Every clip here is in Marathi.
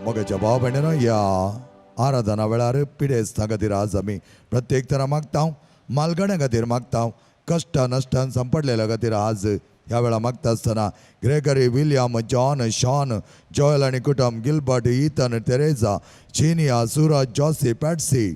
मोगाच्या भाव भयणीनो या आराधना वेळार पिडेस्तां खातीर आज आमी प्रत्येक तरा मागता मालगड्यां खातीर मागता कश्टां नश्टान संपडलेल्या खातीर आज ह्या वेळा मागता आसतना Gregory William John Shaun Joel आनी कुटुंब गिलबर्ट इथन तेरेजा चिनिया Suraj Josie Patsy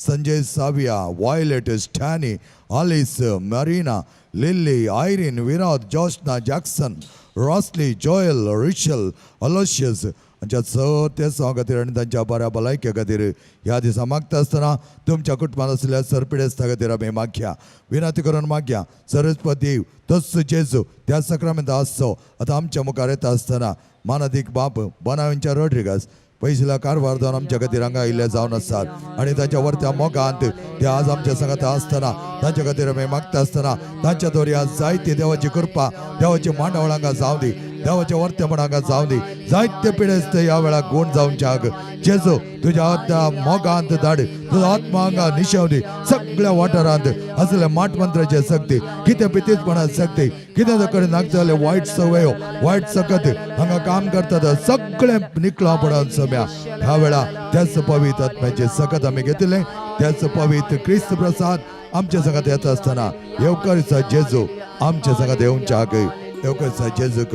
Sanjay Savia Violet Stanny Alice Marina Lily Irene Vinod Joshna Jackson Rosly Joel Rachel Aloysius हांच्या सत्य खातीर आनी तांच्या बऱ्या भलायके खातीर ह्या दिसा मागता आसतना तुमच्या कुटुंबात आसलेल्या सरपिडेस्ता खातीर आमी मागया विनंती करून मागया सरस्वती तस जेजू त्या सक्रामेंता आसचो आतां आमच्या मुखार येता आसतना मानदीक बाप बनावेंच्या रोड्रिगस पयसल्या कारवार जावन आमच्या खातीर हांगा आयिल्ले जावन आसात आनी तांच्या वर्त्या मोगांत ते आज आमच्या सांगात आसतना तांच्या खातीर आमी मागता आसतना तांच्या दोरया जायती देवाची कृपा देवाची मांडावळ हांगा जावं दी देवाच्या वर्तेपण हांगा जावं दी जायते पिडेस्त ह्या वेळार गूण जावच्याक जेजू तुज्या आत्म्या मोगांत धाड तुजो आत्मा हांगा निशेव दी सगळ्या वाठारांत असले माटमंत्राचे सक्ती कितें पितीचपणात सक्ती कितें कडेन नागतले वायट सवयो वायट सकत हांगा काम करतात सगळें निकळा पडोन सोम्या ह्या वेळा त्याच पवित्र आत्म्याचे सकत आमी घेतले त्याच पवित्र क्रिस्त प्रसाद आमच्या संगात येता आसतना येवकारचा जेजू आमच्या संगात येवच्याक येवकारचा जेजूक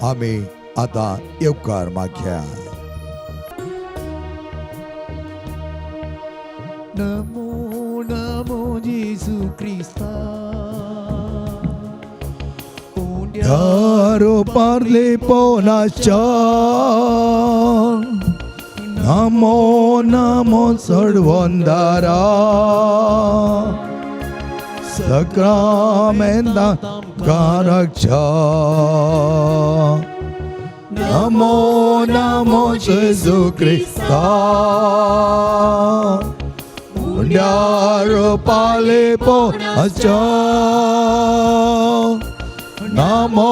आमी आतां येवकार मागया. नमो नमो जेजू Crysta Caro parli ponacha Namo namo sarvandara Sakramenta karaksha Namo namo Jesu Christa Caro parli ponacha Namo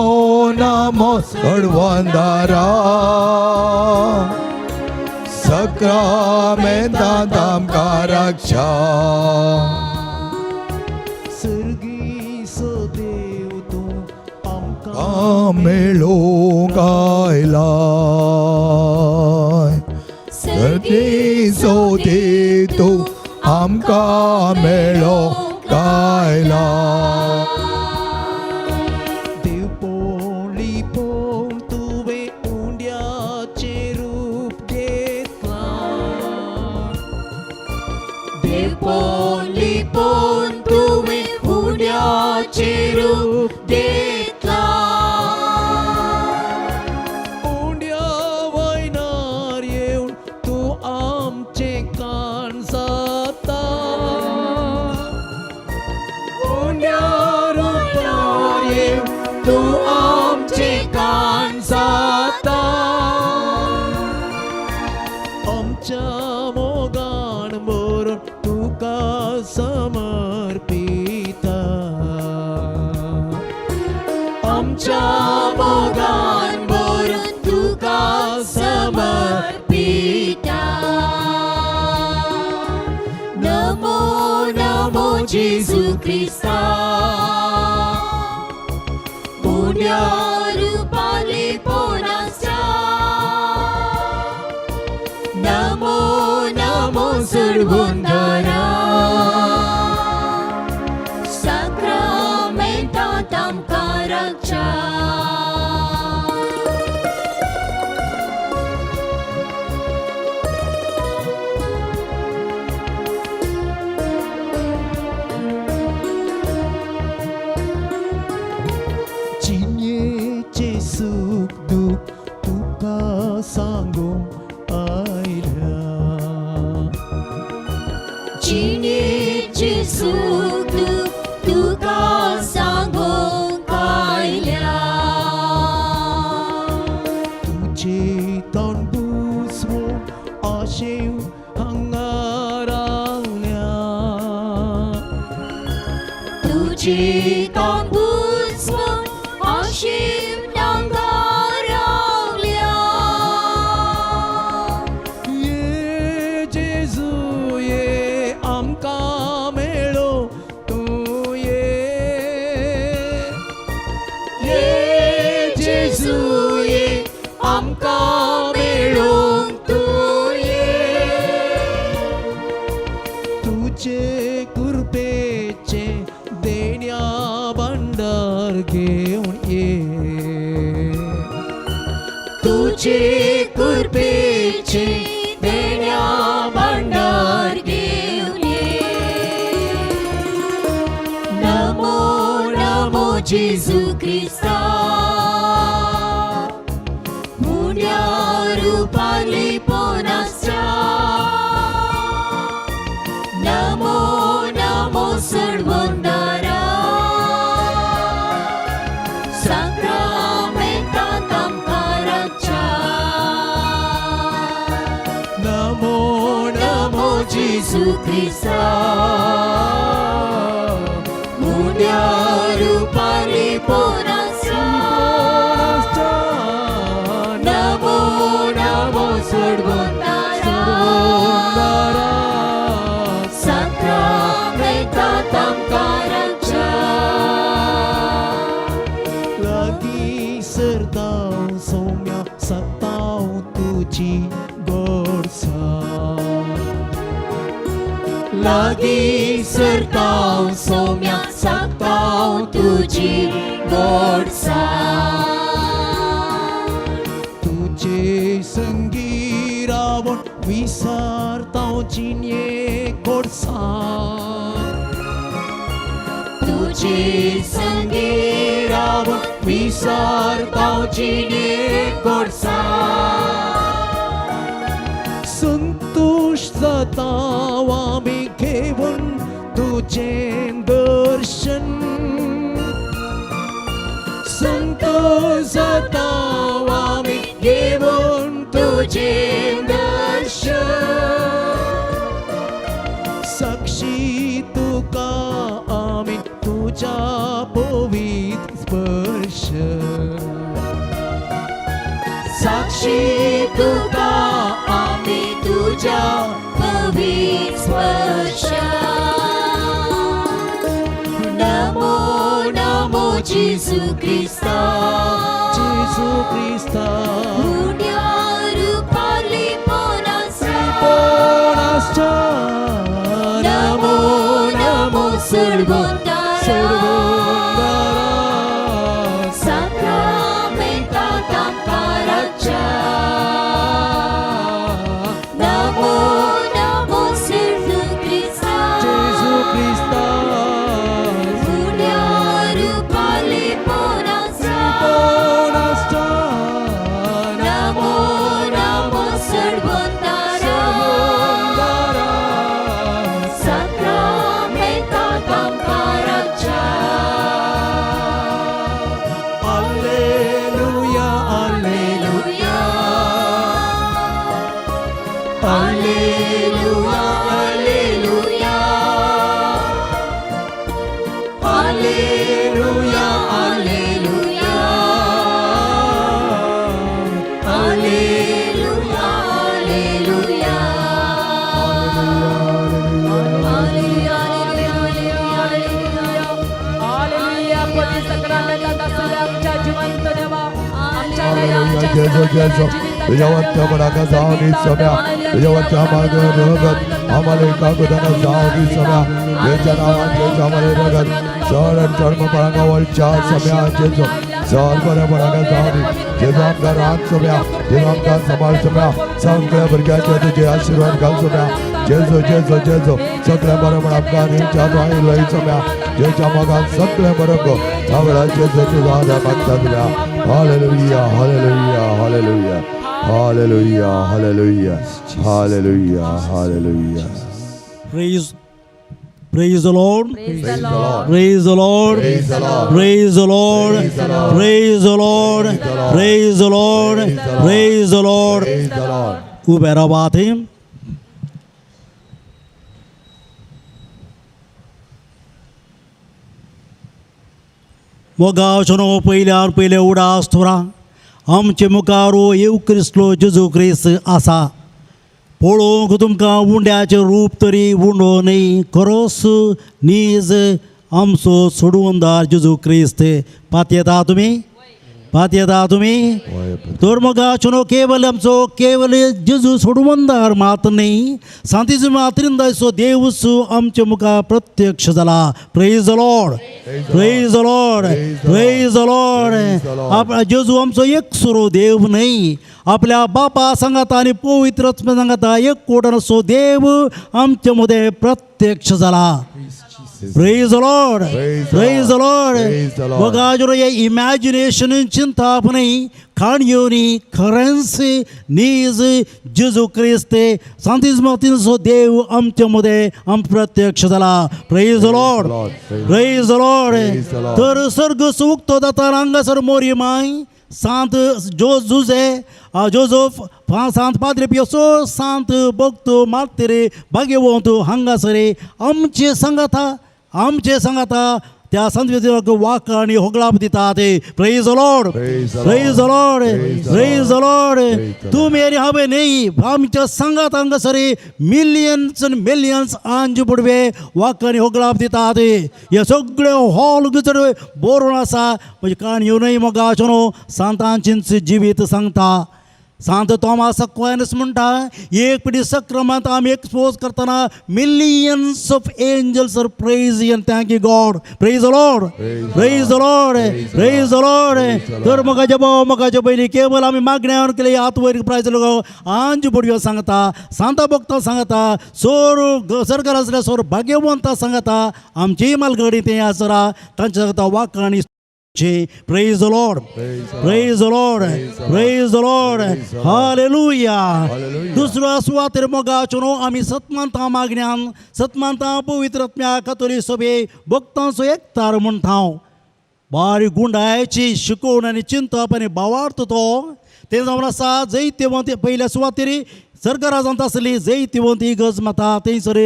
namo sarvandara Sakramenta tam karaksha सर्गीचो देव तूं आमकां Amelo gailai Sargiso tu amka melo gailai लिपोन तुवे हुंड्याचे रूप घेतला हुंड्या वयनार येवन तूं आमचे कान जाता हुंड्या रुतार येवन तूं आमचे कान जाता आमच्या मोगान मरून तुका समर्पिता आमच्या मोगान भरून तुका समर्पिता नमो नमो जेजू Crysta हुंड्या रुपाले पोनाच्या Namo Namo सर्वोंदरा Sacramenta tam karaksha चिन्येचे सुख दुःख तुका सांगूंक आयल्या जिणेचे सुख दुःख तुका सांगूंक आयल्या तुझे तोंड बुसवून आशेव हांगा रावल्या तुझे तोंड बुसवून आशेव हांगा रावल्या ये जेजू ये आमकां मेळो तूं ये जेजू ये आमकां मेळोंक तूं तुझे कृपेचे देण्या भांडार घेऊन ये. नमो नमो जेजू ख्रिस्ता, मुंड्या रूपाली पोनास्त्या. नमो नमो सर्वोंदारा, साक्रामेंतांत आमकां रक्षा. नमो नमो जेजू ख्रिस्ता, मुंड्या रूपाली पोनास्त्या. नमो नमो सर्वोंदारा, साक्रामेंतांत आमकां रक्षा. लागी सरताव सौम्या सत्ताव तुझी गोडसा. लागी सरताव सौम्या सागताव तुझी गोडसा. तुझे संगी रावण विसारताव चिन्ये गोडसा. तुझे संगी रावण विसारताव चिन्ये गोडसा. संतोष जाताव आमी घेवन तुझें दर्शन. संतोष जाताव आमी घेवन तुझें दर्शन. साक्षी तुका आमी तुझ्या पवित्र स्पर्श. साक्षी तुका आमी तुझ्या पवित्र स्पर्श. नमो नमो जेजू ख्रिस्ता, जेजू ख्रिस्ता मुंड्या रूपाली पोनास्त्या. पोनास्त्या. नमो नमो सर्वोंदारा, साक्रामेंतांत आमकां रक्षा. नमो नमो जेजू ख्रिस्ता, जेजू ख्रिस्ता मुंड्या रूपाली पोनास्त्या. पोनास्त्या. नमो नमो सर्वोंदारा, साक्रामेंतांत आमकां रक्षा. Alleluia, alleluia. Alleluia, alleluia. Alleluia, alleluia. Alleluia, alleluia. Alleluia, hallelujah. पती सकरांना दाखवल्या आमच्या जिवंत देवा, आमच्या हालेलुया. जेजू जेजू विजयवंत बडाका जावनी सोम्या, विजयवंत मागे रगत आम्हाला एका गुदाना जावनी सोम्या. जेच्या नावात जेजू आम्हाला रगत शरण चर्म परांगा वलच्या सोम्या. जेजू सर बऱ्या बडाका जावनी जेजू आमकां राग सोम्या, जेजू आमकां सांबाळ सोम्या. सगळ्या भुरग्यांचे तुझे आशीर्वाद घाल सोम्या. जेजू जेजू जेजू सगळ्या बरें म्हण आमकां न्हीच्या दोळी लय सोम्या. जेच्या मोगान सगळें बरें गो ह्या वेळार जेजू तुजो आदार मागता तुल्या. Hallelujah, hallelujah, hallelujah. Hallelujah, hallelujah, hallelujah, hallelujah. Praise the Lord. Praise Praise the the Lord. Lord. Praise the Lord. Praise the Lord. Praise the Lord. Praise the Lord. Praise the Lord. Praise the Lord. Praise the Lord. Praise the Lord. Praise the Lord. Praise the Lord. उभे राहा आधी. मोगावचनो पयल्यार पयले उडास थोरा आमचे मुखारो येव क्रिस्तलो जेजू क्रिस्त आसा. पळोवंक तुमकां उंड्याचें रूप तरी उंडो न्ही, खरोच नीज आमचो सोडूनदार जेजू क्रिस्त. पातयेता तुमी? पाहत येता तुम्ही तर मग चुनो केवल आमचो केवल जेजू सोडवंदार मात नाही सांतीच मात्रिंदा सो देवसू आमच्या मुखा प्रत्यक्ष झाला praise the Lord praise the Lord praise the Lord आपला जेजू आमचो एक सुरो देव नाही आपल्या बापा सांगाता आणि पवित्र सांगाता एक कोटन सो देव आमच्या मध्ये प्रत्यक्ष झाला Praise the Lord. Praise the Lord. बघा जो ये इमॅजिनेशन चिंता आपणी खाणयोनी खरन्सी नीज जेजू ख्रिस्ते सांतीस मातीन सो देव आमच्या मध्ये आम प्रत्यक्ष झाला praise the Lord praise the Lord तर सर्ग सुक्तो दाता रांगासर मोरी माय सांत जोझोफ सांत पाद्रे पियोसो सांत भक्तो मातेरे भाग्यवंतो हांगासरे आमचे सांगाता त्या संत वाक आणि होगळाप दितात praise the Lord praise the Lord praise the Lord तुम्ही आणि हवे नाही आमच्या संगात हांगासरे मिलियन्स आणि मिलियन्स आंज बुडवे वाक आणि होगळाप दितात हे सगळे हॉल भितर बोरून आसा म्हणजे काण येऊ नये मग आचनो सांतांचींच जिवीत सांगता सांत थॉमस अक्वायनस म्हणटा एक पिढी सक्रमांत आम्ही एक्सपोज करताना millions of angels are praise and thank you God praise the Lord praise the Lord praise the Lord तर मगाच्या भाव मगाच्या बहिणी केवळ आम्ही मागण्यावर केले हात वैर प्रायज लोक आंज बुडव्यो सांगता सांता भक्तां सांगता सोर सरकार असल्या सोर भाग्यवंता सांगता आमची मालगडी ते आसरा तांच्या सांगता वाक आणि Praise the Lord. Praise the Lord. Praise the Lord. Hallelujah. दुसरा सुवातेर मोगा चुनो आम्ही सतमांता मागण्यान सतमांता पवित्रत्म्या कतोली सभे भक्तांचो एकतार म्हणटाव बारी गुंडायची शिकवण आणि चिंतापणे भावार्थ तो ते जावन आसा जैत्यवंती पहिल्या सुवातेरी सरकारांत आसली जैत्यवंती गज माता थंयसर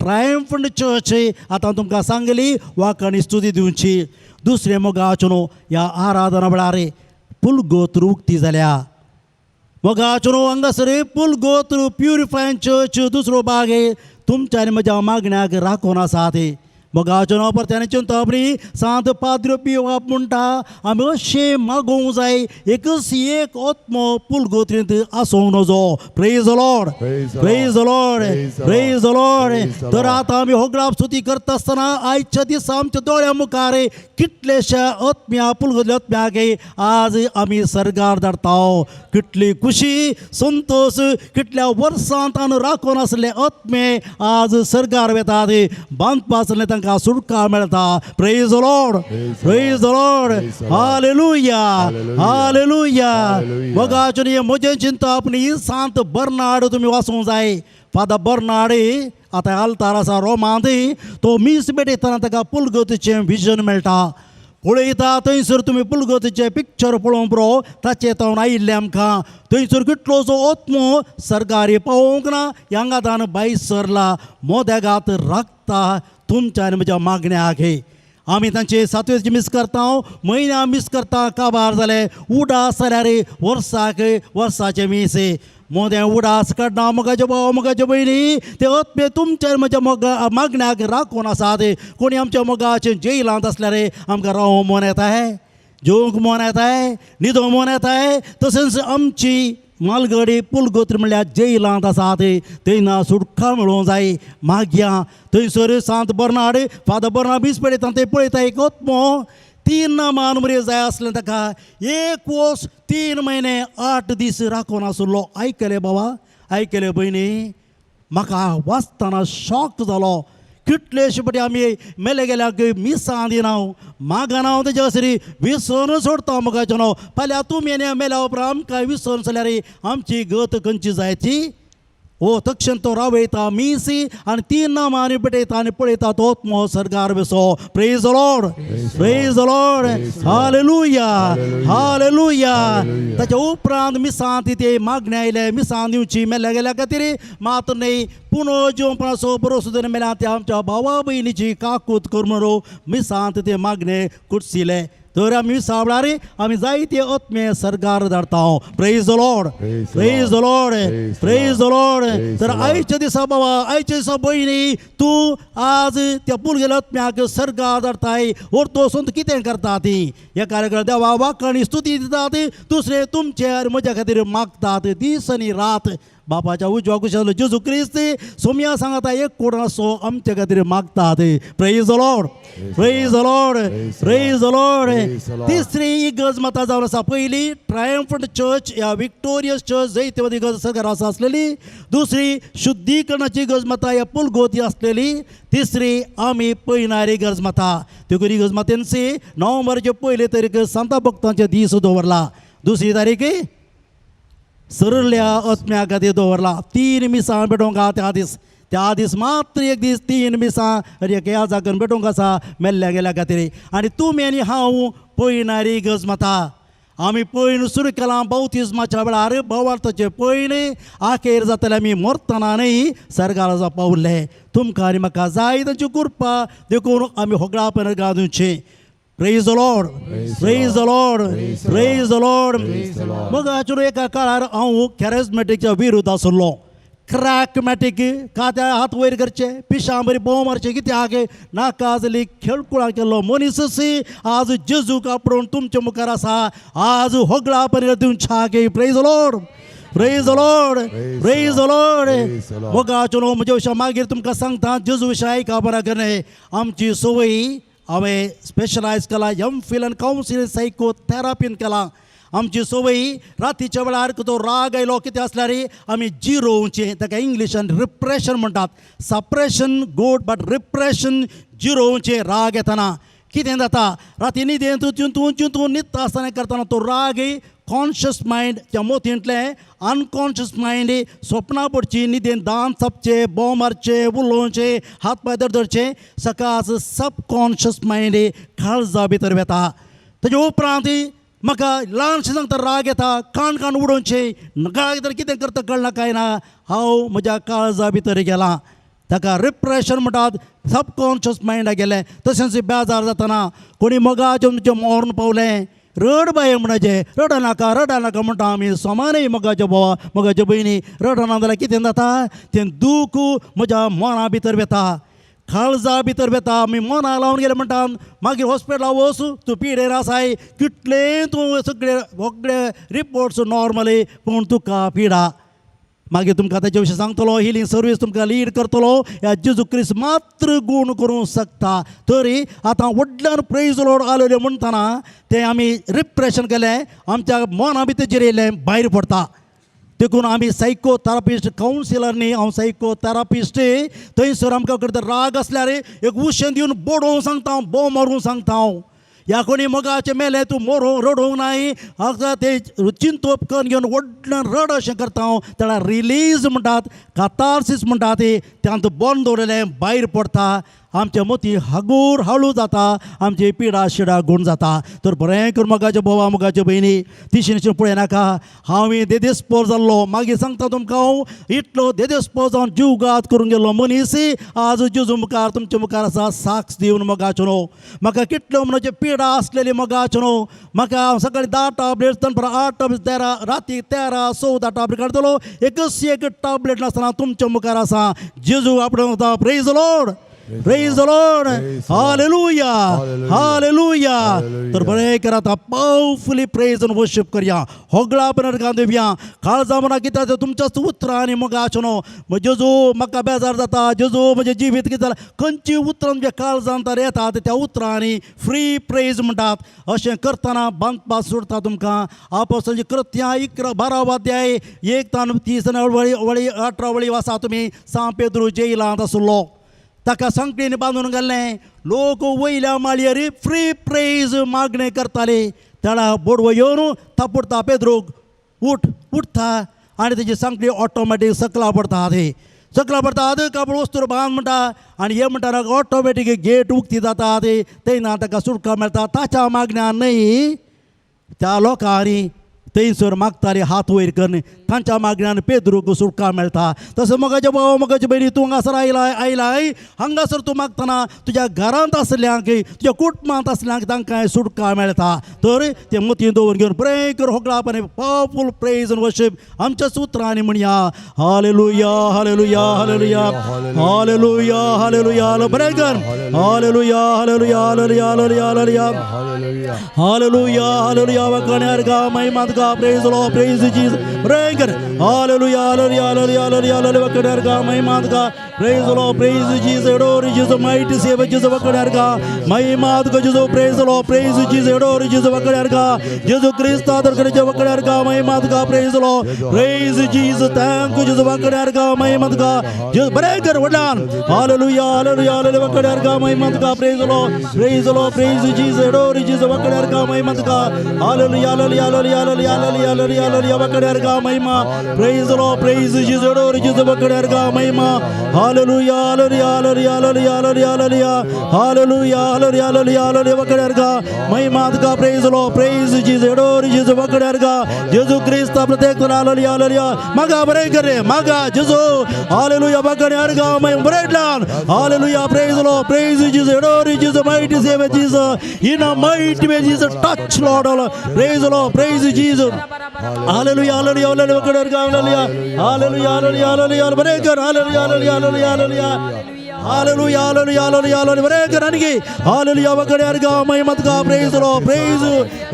ट्रायम्फंट चर्च आतां तुमकां सांगली वाक आनी स्तुती दिवची दुसरे मोगाचनो या आराधना वेळार पुलगोत्र उक्ती जाल्या मोगाचनो हांगासर पुलगोत्र प्युरिफायन चर्च दुसरो भाग तुमच्या आनी म्हज्या मागण्याक राखून आसात मोगाचनो परत्याने चिंता आपली सांत पाद्र पिवप म्हणटा आमी अशें मागोवंक जाय एकच एक आत्मो पुलगोत्रींत आसूंक नजो praise the Lord praise the Lord praise the Lord तर आतां आमी होगळाप स्तुती करता आसतना आयच्या दिसा आमच्या दोळ्या मुखार कितलेशा आत्म्या पुलगोतल्या आत्म्याक आज आमी सर्गार धाडटा कितली खुशी संतोष कितल्या वर्सांत राखून आसले आत्मे आज सर्गार वेतात बांदपा आसले तांकां सुटका मेळटा praise the Lord praise the Lord hallelujah hallelujah बघाचो म्हजें चिंता आपणी सांत बर्नार्ड तुमी वाचूंक जाय फादर बर्नार्ड आतां आल्तार आसा रोमांत तो मीस भेटयतना ताका पुलगोतेचें विजन मेळटा पळयता थंयसर तुमी पुलगोतेचें पिक्चर पळोवंक पुरो ताचे तावन आयिल्ले आमकां थंयसर कितलो जो आत्मो सरकारी पावोवंक ना हांगादान भायर सरला मोदेगात राखता तुमच्या आनी म्हज्या मागण्याक आमी तांचे सातवेची मिस करता म्हयन्या मिस करता काबार जाले उडास जाल्यार वर्साचे मीस मोदें उडास काडना मोगाचे भाव मोगाचे भयणी ते आत्मे तुमच्या म्हज्या मागण्याक राखून आसात कोणी आमच्या मोगाचे जेलांत आसल्यार आमकां रावूंक मन येताय जेवंक मन येताय न्हिदोंक मन येताय तशेंच आमची मालगडी पुलगोत्र म्हणल्यार जेलांत आसात थंय सुटका मेळोवंक जाय मागया थंयसर सांत बर्नार्ड फादर बर्नार्ड मीस पळयता ते पळयता एक आत्मो 3 नामान मरे जाय आसलें ताका 1 वर्स 3 म्हयने 8 दीस राखून आसलो आयकले बाबा आयकले भयणी म्हाका वाचतना शॉक जालो कितलेशे फावटी आमी मेले गेल्याक मिसां दिना मागना हांव तेजे असरी विसरून सोडता मोगाचो न्हू फाल्यां तुमी मेल्या उपरांत आमकां विसरून जाल्यार आमची गत खंयची जायची ओ तक्षण तो रावयता मीसी आनी 3 नामां आनी पेटयता आनी पळयता तो आत्मो सर्गार बेसो praise the Lord praise the Lord hallelujah hallelujah ताच्या उपरांत मिसां ते मागणे आयले मिसां दिवची मेल्या गेल्या खातीर मात न्हय पुनो जेवपणाचो बरो सुद्दां मेल्या ते आमच्या भावा भयणीची काकूत करमरो मिसांत ते मागणे कुडसिले तर आम्ही सावळार आम्ही जायते आत्मे सरकार धाडता praise the Lord praise the Lord praise the Lord तर आयच्या दिसा बाबा आयच्या दिसा बहिणी तू आज त्या पुलगेल्या आत्म्याक सरकार धाडताय और तो संत कितें करता ती ह्या कार्यक्रमात देवा वाखाणी स्तुती दितात दुसरे तुमचे म्हज्या खातीर मागतात दीस आनी रात बापाच्या उजवा कुशालो जेजू क्रिस्त सोम्या सांगता एक कोणासो आमच्या खातीर मागतात praise the Lord praise the Lord praise the Lord तिसरी गज मतां जावन आसा पयली ट्रायम्फंट चर्च ह्या विक्टोरियस चर्च जैतवदी गज सरकार आसा आसलेली दुसरी शुद्धीकरणाची गज मतां ह्या पुलगोती आसलेली तिसरी आमी पळयणारी गज मतां त्यो करी गज मतांची नोव्हेंबरचे पयले तारीख सांता भक्तांचे दीस दवरला दुसरी तारीख सरल्या आत्म्या खातीर दवरला 3 मिसां भेटोवंक त्या दीस मात्र एक दीस 3 मिसां ह्या जागेन भेटोवंक आसा मेल्ल्या गेल्या खातीर आनी तुमी आनी हांव पळयणारी गज मतां आमी पळयन सुरू केलां बावतिजमाच्या वेळार भावार्थाचे पळयन आखेर जाताले आमी मरतना न्हय सरकाराचो पावले तुमकां आनी म्हाका जाय तांची कृपा देखून आमी होगळापण गावचे praise the Lord praise the Lord praise the Lord मग आचून एका काळार हांव कॅरिझमॅटिकच्या विरोध आसलो क्रॅकमॅटीक कात्या हात वयर करचे पिशां बरी बोव मारचे कित्याक नाका जाली खेळकुळा केल्लो मनीस आज जेजूक आपणून तुमचे मुखार आसा आज होगळापण दिवच्याक praise the Lord praise the Lord praise the Lord मोगाचो म्हजे विशय मागीर तुमकां सांगता जेजू विशय आयका बरा करणे आमची संवय हांवें स्पेशलायज केला एम.फिल आनी कावन्सिलींग सायकोथेरापीन केला आमची संवय रातीच्या वेळार तो राग आयलो कितें आसल्यार आमी जिरोवचें ताका इंग्लिशान रिप्रेशन म्हणटात सप्रेशन गूड बट रिप्रेशन जिरोवचें राग येतना कितें जाता राती न्हिदेंत चिंतून न्हिदता आसतना करतना तो राग कॉन्शियस मायंड त्या मोतींतलें अनकॉन्शियस मायंड स्वप्नां पडची न्हिदेन दान चापचे बोव मारचे उलोवचे हात पांय धरचे सकाळ सबकॉन्शियस मायंड काळजा भितर वेता ताजे उपरांत म्हाका ल्हानशें सांगता राग येता काण उडोवचे नकाळ भितर कितें करता कळना काय ना हांव म्हज्या काळजा भितर गेलां ताका रिप्रेशन म्हणटात सबकॉन्शियस मायंडाक गेलें तशेंच बेजार जातना कोणी मोगाचें तुमचें मरण पावलें रड बाये म्हणचे रडा नाका म्हणटा आमी सोमानय मोगाचे बोवा मोगाचे भयणी रडना जाल्यार कितें जाता तें दूख म्हज्या मना भितर वेता काळजा भितर वेता आमी मना लावन गेले म्हणटा मागीर हॉस्पिटलाक वच तूं पिडेर आसाय कितले तूं सगळे रिपोर्ट्स नॉर्मली पूण तुका पिडा मागीर तुमकां ताचे विशीं सांगतलो हिलींग सर्वीस तुमकां लीड करतलो ह्या जेजू क्रिस्त मात्र गूण करूंक शकता तरी आतां व्हडल्यान प्रेज लॉर्ड आलेले म्हणटना तें आमी रिप्रेशन केलें आमच्या मना भितर जिरयलें भायर पडता देखून आमी सायकोथेरापिस्ट कावन्सिलर न्ही हांव सायकोथेरापिस्ट थंयसर आमकां करता राग आसल्यार एक उशें दिवन बोडोवंक सांगता बोव मारूंक सांगता हांव ह्या कोणी मोगाचे मेले तूं मरोवंक रडोवंक नाय हाका ते चिंतप करून घेवन व्हडल्यान रड अशें करता हांव ताका रिलीज म्हणटात कातार्सीस म्हणटात त्यांत बंद दवरलेलें भायर पडता आमच्या मती हागूर हाळू जाता आमची पिडा शिडा गूण जाता तर बरें करून मोगाचे बोवा मोगाचे भयणी तिशीन पळय नाका हांवें देदेस्पोर जाल्लो मागीर सांगता तुमकां हांव इतलो देदेस्पोर जावन जीवघात करून गेल्लो मनीस आज जेजू मुखार तुमच्या मुखार आसा साक्ष दिवन मोगाचो न्हू म्हाका कितल्यो म्हणजे पिडा आसलेली मोगाचो न्हू म्हाका हांव सकाळी 10 टॅबलेट दनपार 8 टॅबलेट 13 राती 13 14 टॅबलेट काडटलो एकच एक टॅबलेट नासतना तुमच्या मुखार आसा जेजू आपण praise the Lord Praise the Lord. Hallelujah. Hallelujah. तर बरें करा आता पावरफुली प्रेज एंड वर्शिप करया होगळा पण देवया काळजा मना कित्याक तुमच्याच उतरां आनी मोगाचो न्हू जेजू म्हाका बेजार जाता जेजू म्हजें जिवीत कितें जालां खंयची उतरां तुमच्या काळजांत येतात त्या उतरांनी फ्री प्रेज म्हणटात अशें करतना बांदपाक सोडता तुमकां आपोस्तलांची कृत्यां 12 अध्याय 1 तान 30 वळी 18 वळी वाचा तुमी सा पेद्रू जेलांत आसलो ताका संकटेन बांदून गेल्लें लोक वयल्या माळयेर फ्री प्रेज मागणें करताले तेळा बोडवो येवन थापडता पेद्रूक उठता आनी तेजी संकटी ऑटोमॅटीक सकला पडटात कापड वस्तूर बांद म्हणटा आनी हे म्हणटा ऑटोमॅटीक गेट उक्ती जातात तेन्ना ताका सुटका मेळटा ताच्या मागण्यान न्हय त्या लोकांनी थंयसर मागताले हात वयर करन तांच्या मागण्यान पेद्रूक सुटका मेळटा. तसो मोगाचे भाव मोगाचे भयणी तूं हांगासर आयलाय हांगासर तूं मागतना तुज्या घरांत आसल्यांक तुज्या कुटुंबांत आसल्यांक तांकां सुटका मेळटा. तर ते मतीन दवरून घेवन प्रे कर होगळापणे पावरफुल प्रेज एंड वर्शिप आमच्या सुत्रांनी म्हणया hallelujah hallelujah hallelujah hallelujah hallelujah बरें कर hallelujah hallelujah hallelujah hallelujah hallelujah hallelujah hallelujah वकण्यार गा महिमात गा praise Lord praise Jesus bring it hallelujah hallelujah hallelujah hallelujah वकण्यार गा महिमात गा praise lord praise jesus adore jesus mighty save jesus वकण्यार गा महिमात गा jesus praise lord praise jesus adore jesus वकण्यार गा jesus ख्रिस्त आदर करे वकण्यार गा महिमात गा praise lord praise jesus thank you jesus वकण्यार गा महिमात गा jesus bring it वडान hallelujah hallelujah hallelujah वकण्यार गा महिमात गा praise lord praise jesus adore jesus वकण्यार गा महिमात गा hallelujah hallelujah hallelujah hallelujah hallelujah वकण्यार गा महिमा praise lord praise jesus adore jesus वकण्यार गा महिमा hallelujah hallelujah hallelujah hallelujah hallelujah hallelujah hallelujah hallelujah वकण्यार गा महिमात गा praise lord praise jesus adore jesus वकण्यार गा जेजू ख्रिस्त प्रत्येक hallelujah hallelujah मगा बरे करे मगा जेजू hallelujah वकण्यार गा महिमा बरेडलान hallelujah praise lord praise jesus adore jesus mighty save jesus in a mighty way jesus touch lord praise lord praise jesus hallelujah hallelujah hallelujah वकण्यार गा hallelujah hallelujah hallelujah hallelujah बरे कर hallelujah hallelujah hallelujah hallelujah hallelujah hallelujah hallelujah hallelujah बरे कर अनगी hallelujah वकण्यार गा महिमात गा praise lord praise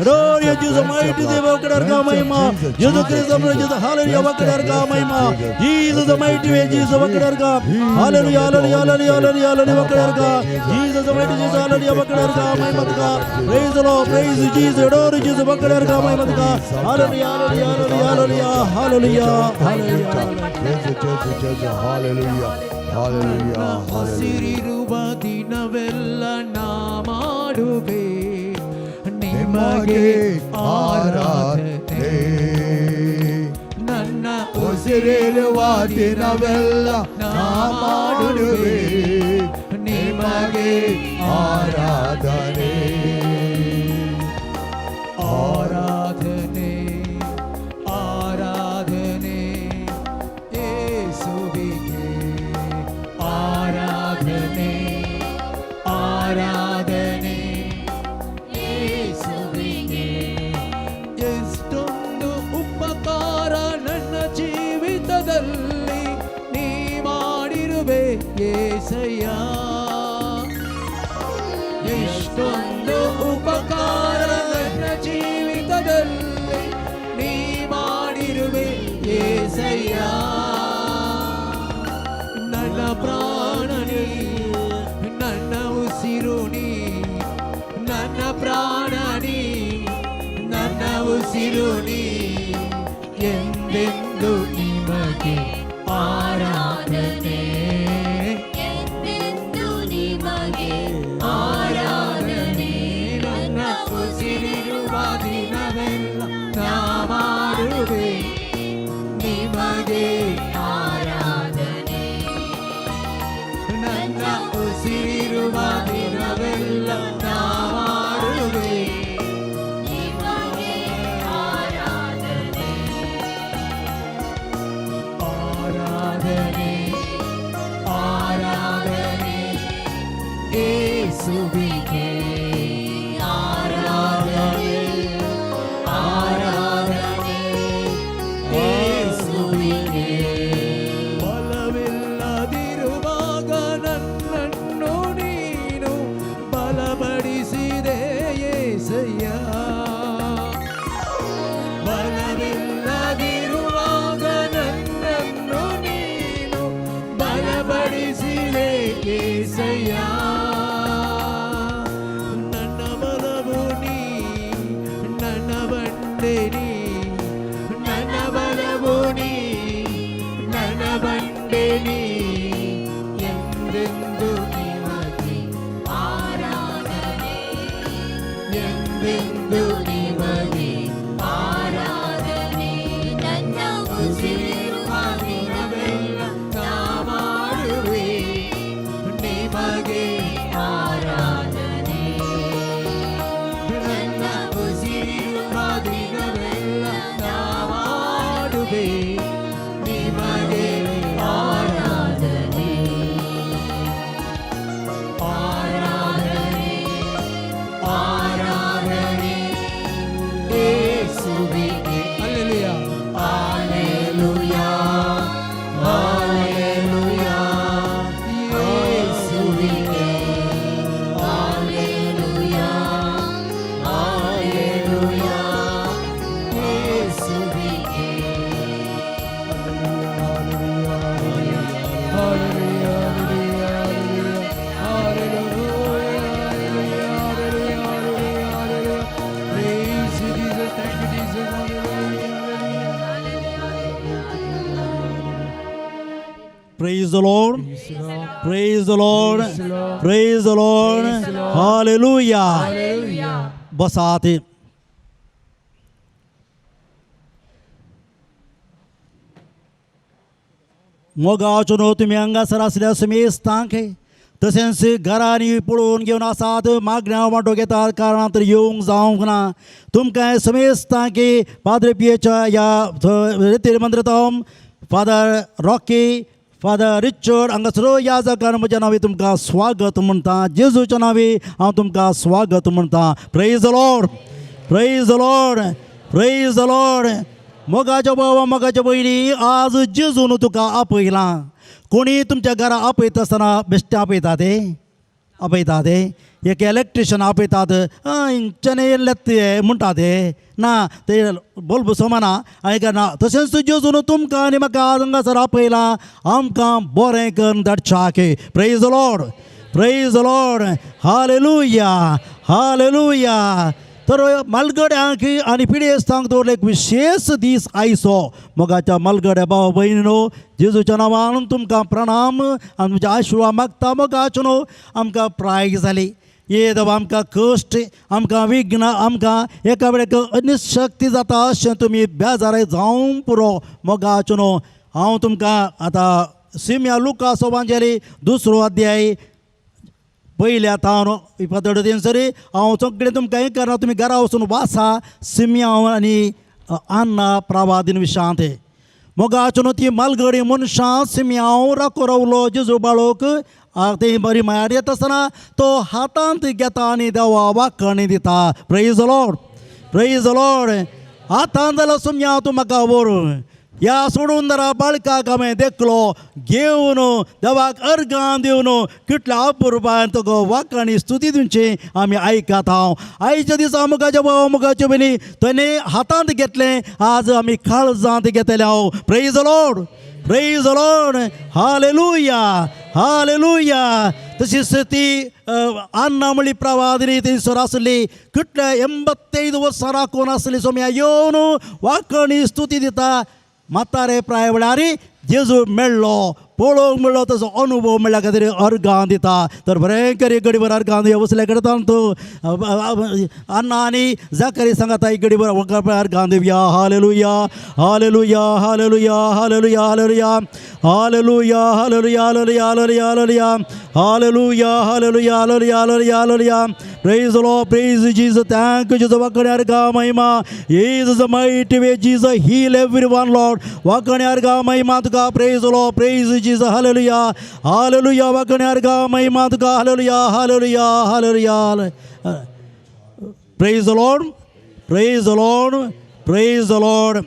adore jesus mighty save वकण्यार गा महिमा जेजू ख्रिस्त Jesus hallelujah वकण्यार गा महिमा Jesus the mighty way Jesus वकण्यार गा hallelujah hallelujah hallelujah hallelujah hallelujah वकण्यार गा Jesus the mighty Jesus hallelujah वकण्यार गा महिमात गा praise lord praise Jesus adore Jesus वकण्यार गा महिमात गा hallelujah hallelujah hallelujah hallelujah hallelujah hallelujah hallelujah ಹಸಿರಿರುವ ದಿನವೆಲ್ಲ ನಾ ಮಾಡುವೆ ನಿಮಗೆ ಆರಾಧನೆ ನನ್ನ ಉಸಿರಿರುವ ದಿನವೆಲ್ಲ ನಾ ಮಾಡುವೆ ನಿಮಗೆ ಆರಾಧನೆ ಆರಾಧನೆ ಆರಾಧನೆ ಯೇಸುವಿಗೆ ಆರಾಧನೆ ಆರಾಧನೆ ಯೇಸುವಿಗೆ ಎಷ್ಟೊಂದು ಉಪಕಾರ ನನ್ನ ಜೀವಿತದಲ್ಲಿ ನೀ ಮಾಡಿರುವೆ ಯೇಸಯ್ಯ ಎಷ್ಟೊಂದು ಉಪಕಾರ ನನ್ನ ಜೀವಿತದಲ್ಲಿ ನೀ ಮಾಡಿರುವೆ ಯೇಸಯ್ಯ ನನ್ನ ಪ್ರಾಣ ನೀ ನನ್ನ ಉಸಿರು ನೀ ನನ್ನ ಪ್ರಾಣ ನೀ ನನ್ನ ಉಸಿರು ನೀ ಎಂದೆಂದು ನಿಮಗೆ ಆರಾಧನೆ ಎಂದೆಂದು ನಿಮಗೆ ಆರಾಧನೆ ನನ್ನ ಉಸಿರಿರುವ ದಿನವೆಲ್ಲ ನಾ ಮಾಡುವೆ ನಿಮಗೆ ಆರಾಧನೆ ನನ್ನ ಉಸಿರಿರುವ ದಿನವೆಲ್ಲ ನಾ ಮಾಡುವೆ ನಿಮಗೆ ಆರಾಧನೆ ಆರಾಧನೆ ಆರಾಧನೆ ಯೇಸುವಿಗೆ ಆರಾಧನೆ ಆರಾಧನೆ ಯೇಸುವಿಗೆ ಬಲವಿಲ್ಲದಿರುವಾಗ ನನ್ನನ್ನು ನೀನು ಬಲಪಡಿಸಿದೆ ಯೇಸಯ್ಯ ಬಲವಿಲ್ಲದಿರುವಾಗ ನನ್ನನ್ನು ನೀನು ಬಲಪಡಿಸಿದೆ ಯೇಸಯ್ಯ ನನ್ನ ಬಲವು ನೀ ನನ್ನ ಬಂಡೆ ನೀ ನನ್ನ ಬಲವು ನೀ ನನ್ನ ಬಂಡೆ ನೀ ಎಂದೆಂದು ನಿಮಗೆ ಆರಾಧನೆ ಎಂದೆಂದು ನಿಮಗೆ ಆರಾಧನೆ ನನ್ನ ಉಸಿರಿರುವ ದಿನವೆಲ್ಲ ನಾ ಮಾಡುವೆ ನಿಮಗೆ ಆರಾಧನೆ ನನ್ನ ಉಸಿರಿರುವ ದಿನವೆಲ್ಲ Praise the Lord. Praise the Lord. Praise the Lord. Hallelujah. बसा आते. मोगाचुनो तुम्ही अंगासर असल्यास मी स्थांके तसेच घरांनी पळून घेऊन आसात मागण्या वाटो घेतात कारणांतर येऊंक जावंक ना तुमकां समेस्तां की पाद्र पियेच्या या रितीर मंत्रतम फादर रॉकी फादर रिचर्ड हांगासरो याजकान म्हज्या नांवी तुमकां स्वागत म्हणटा जेजूच्या नांवी हांव तुमकां स्वागत म्हणटा praise the Lord praise the Lord praise the Lord मोगाच्या बाबा मोगाच्या भयणी आज जेजून तुका आपयलां कोणी तुमच्या घरा आपयता आसतना बेश्टे आपयता ते एक इलेक्ट्रिशन आपयतात इंच्याने येयले ते म्हणटा ते ना ते बल्ब समाना आयकना तशेंच जेजून तुमकां आनी म्हाका आज हांगासर आपयलां आमकां बरें करून धाडच्याके praise the Lord praise the Lord hallelujah hallelujah तर मलगड्यांक आनी पिडेस्तांक दवरले एक विशेष दीस आयचो मोगाच्या मलगड्या भाव भयणीनो जेजूच्या नांवान तुमकां प्रणाम आनी तुमच्या आशिर्वाद मागता मोगाच्यो न्हू आमकां प्राय जाली ये दवा आमकां कश्ट आमकां विघ्न आमकां एका वेळेक अनिशक्ती जाता अशें तुमी बेजार जावं पुरो मोगाच्यो न्हू हांव तुमकां आतां सिम्या लुकास एवांजेली 2 अध्याय पयल्या तावन इपतड तेंसरी हांव सगळें तुमकां हें करना तुमी घरा वचून वाचा सिम्या आनी अन्ना प्रवादीन विशांत मोगाच्यो न्हू ती मालगडी मनशां सिम्यांव राको रावलो जेजू बाळोक ते बरी म्हळ्यार येता आसतना तो हातांत घेता आनी देवा वाखणी दिता praise the Lord praise the Lord हातांत जाल्यार सिम्या तूं म्हाका व्हर या सोडून जरा बाळकाक हांवें देखलो घेवन देवाक अर्गां दिवन कितल्या अपुरबान तुका वाखाणी स्तुती दिवची आमी आयकात हांव आयच्या दिसा मुखाच्या भाव मुखाचे भयणी ताणें हातांत घेतलें आज आमी काळजांत घेतलें हांव praise the Lord praise the Lord hallelujah hallelujah तशीच ती अन्ना म्हणली प्रवादिनी थंयसर आसली कितल्या 85 वर्सां राखून आसली सोम्या येवन वाखणी स्तुती दिता म्हातारे प्राय वेळार जेजू मेळ्ळो पळोवंक मेळ्ळो तसो अनुभव मेळ्ळ्या खातीर अर्गां दिता तर बरें करी गडीभर अर्गां दिया वसले करता तूं अन्ना आनी जाकरी सांगाता एक गडीभर अर्गां दिवया hallelujah hallelujah hallelujah hallelujah hallelujah hallelujah hallelujah hallelujah hallelujah hallelujah hallelujah hallelujah hallelujah hallelujah praise the Lord praise Jesus thank you Jesus वाखणी अर्गां महिमा Jesus the mighty way Jesus heal everyone Lord वाखणी अर्गां महिमा तुका praise the Lord praise Jesus hallelujah hallelujah वाखणी अर्गां महिमा तुका hallelujah hallelujah hallelujah praise the Lord praise the Lord praise the Lord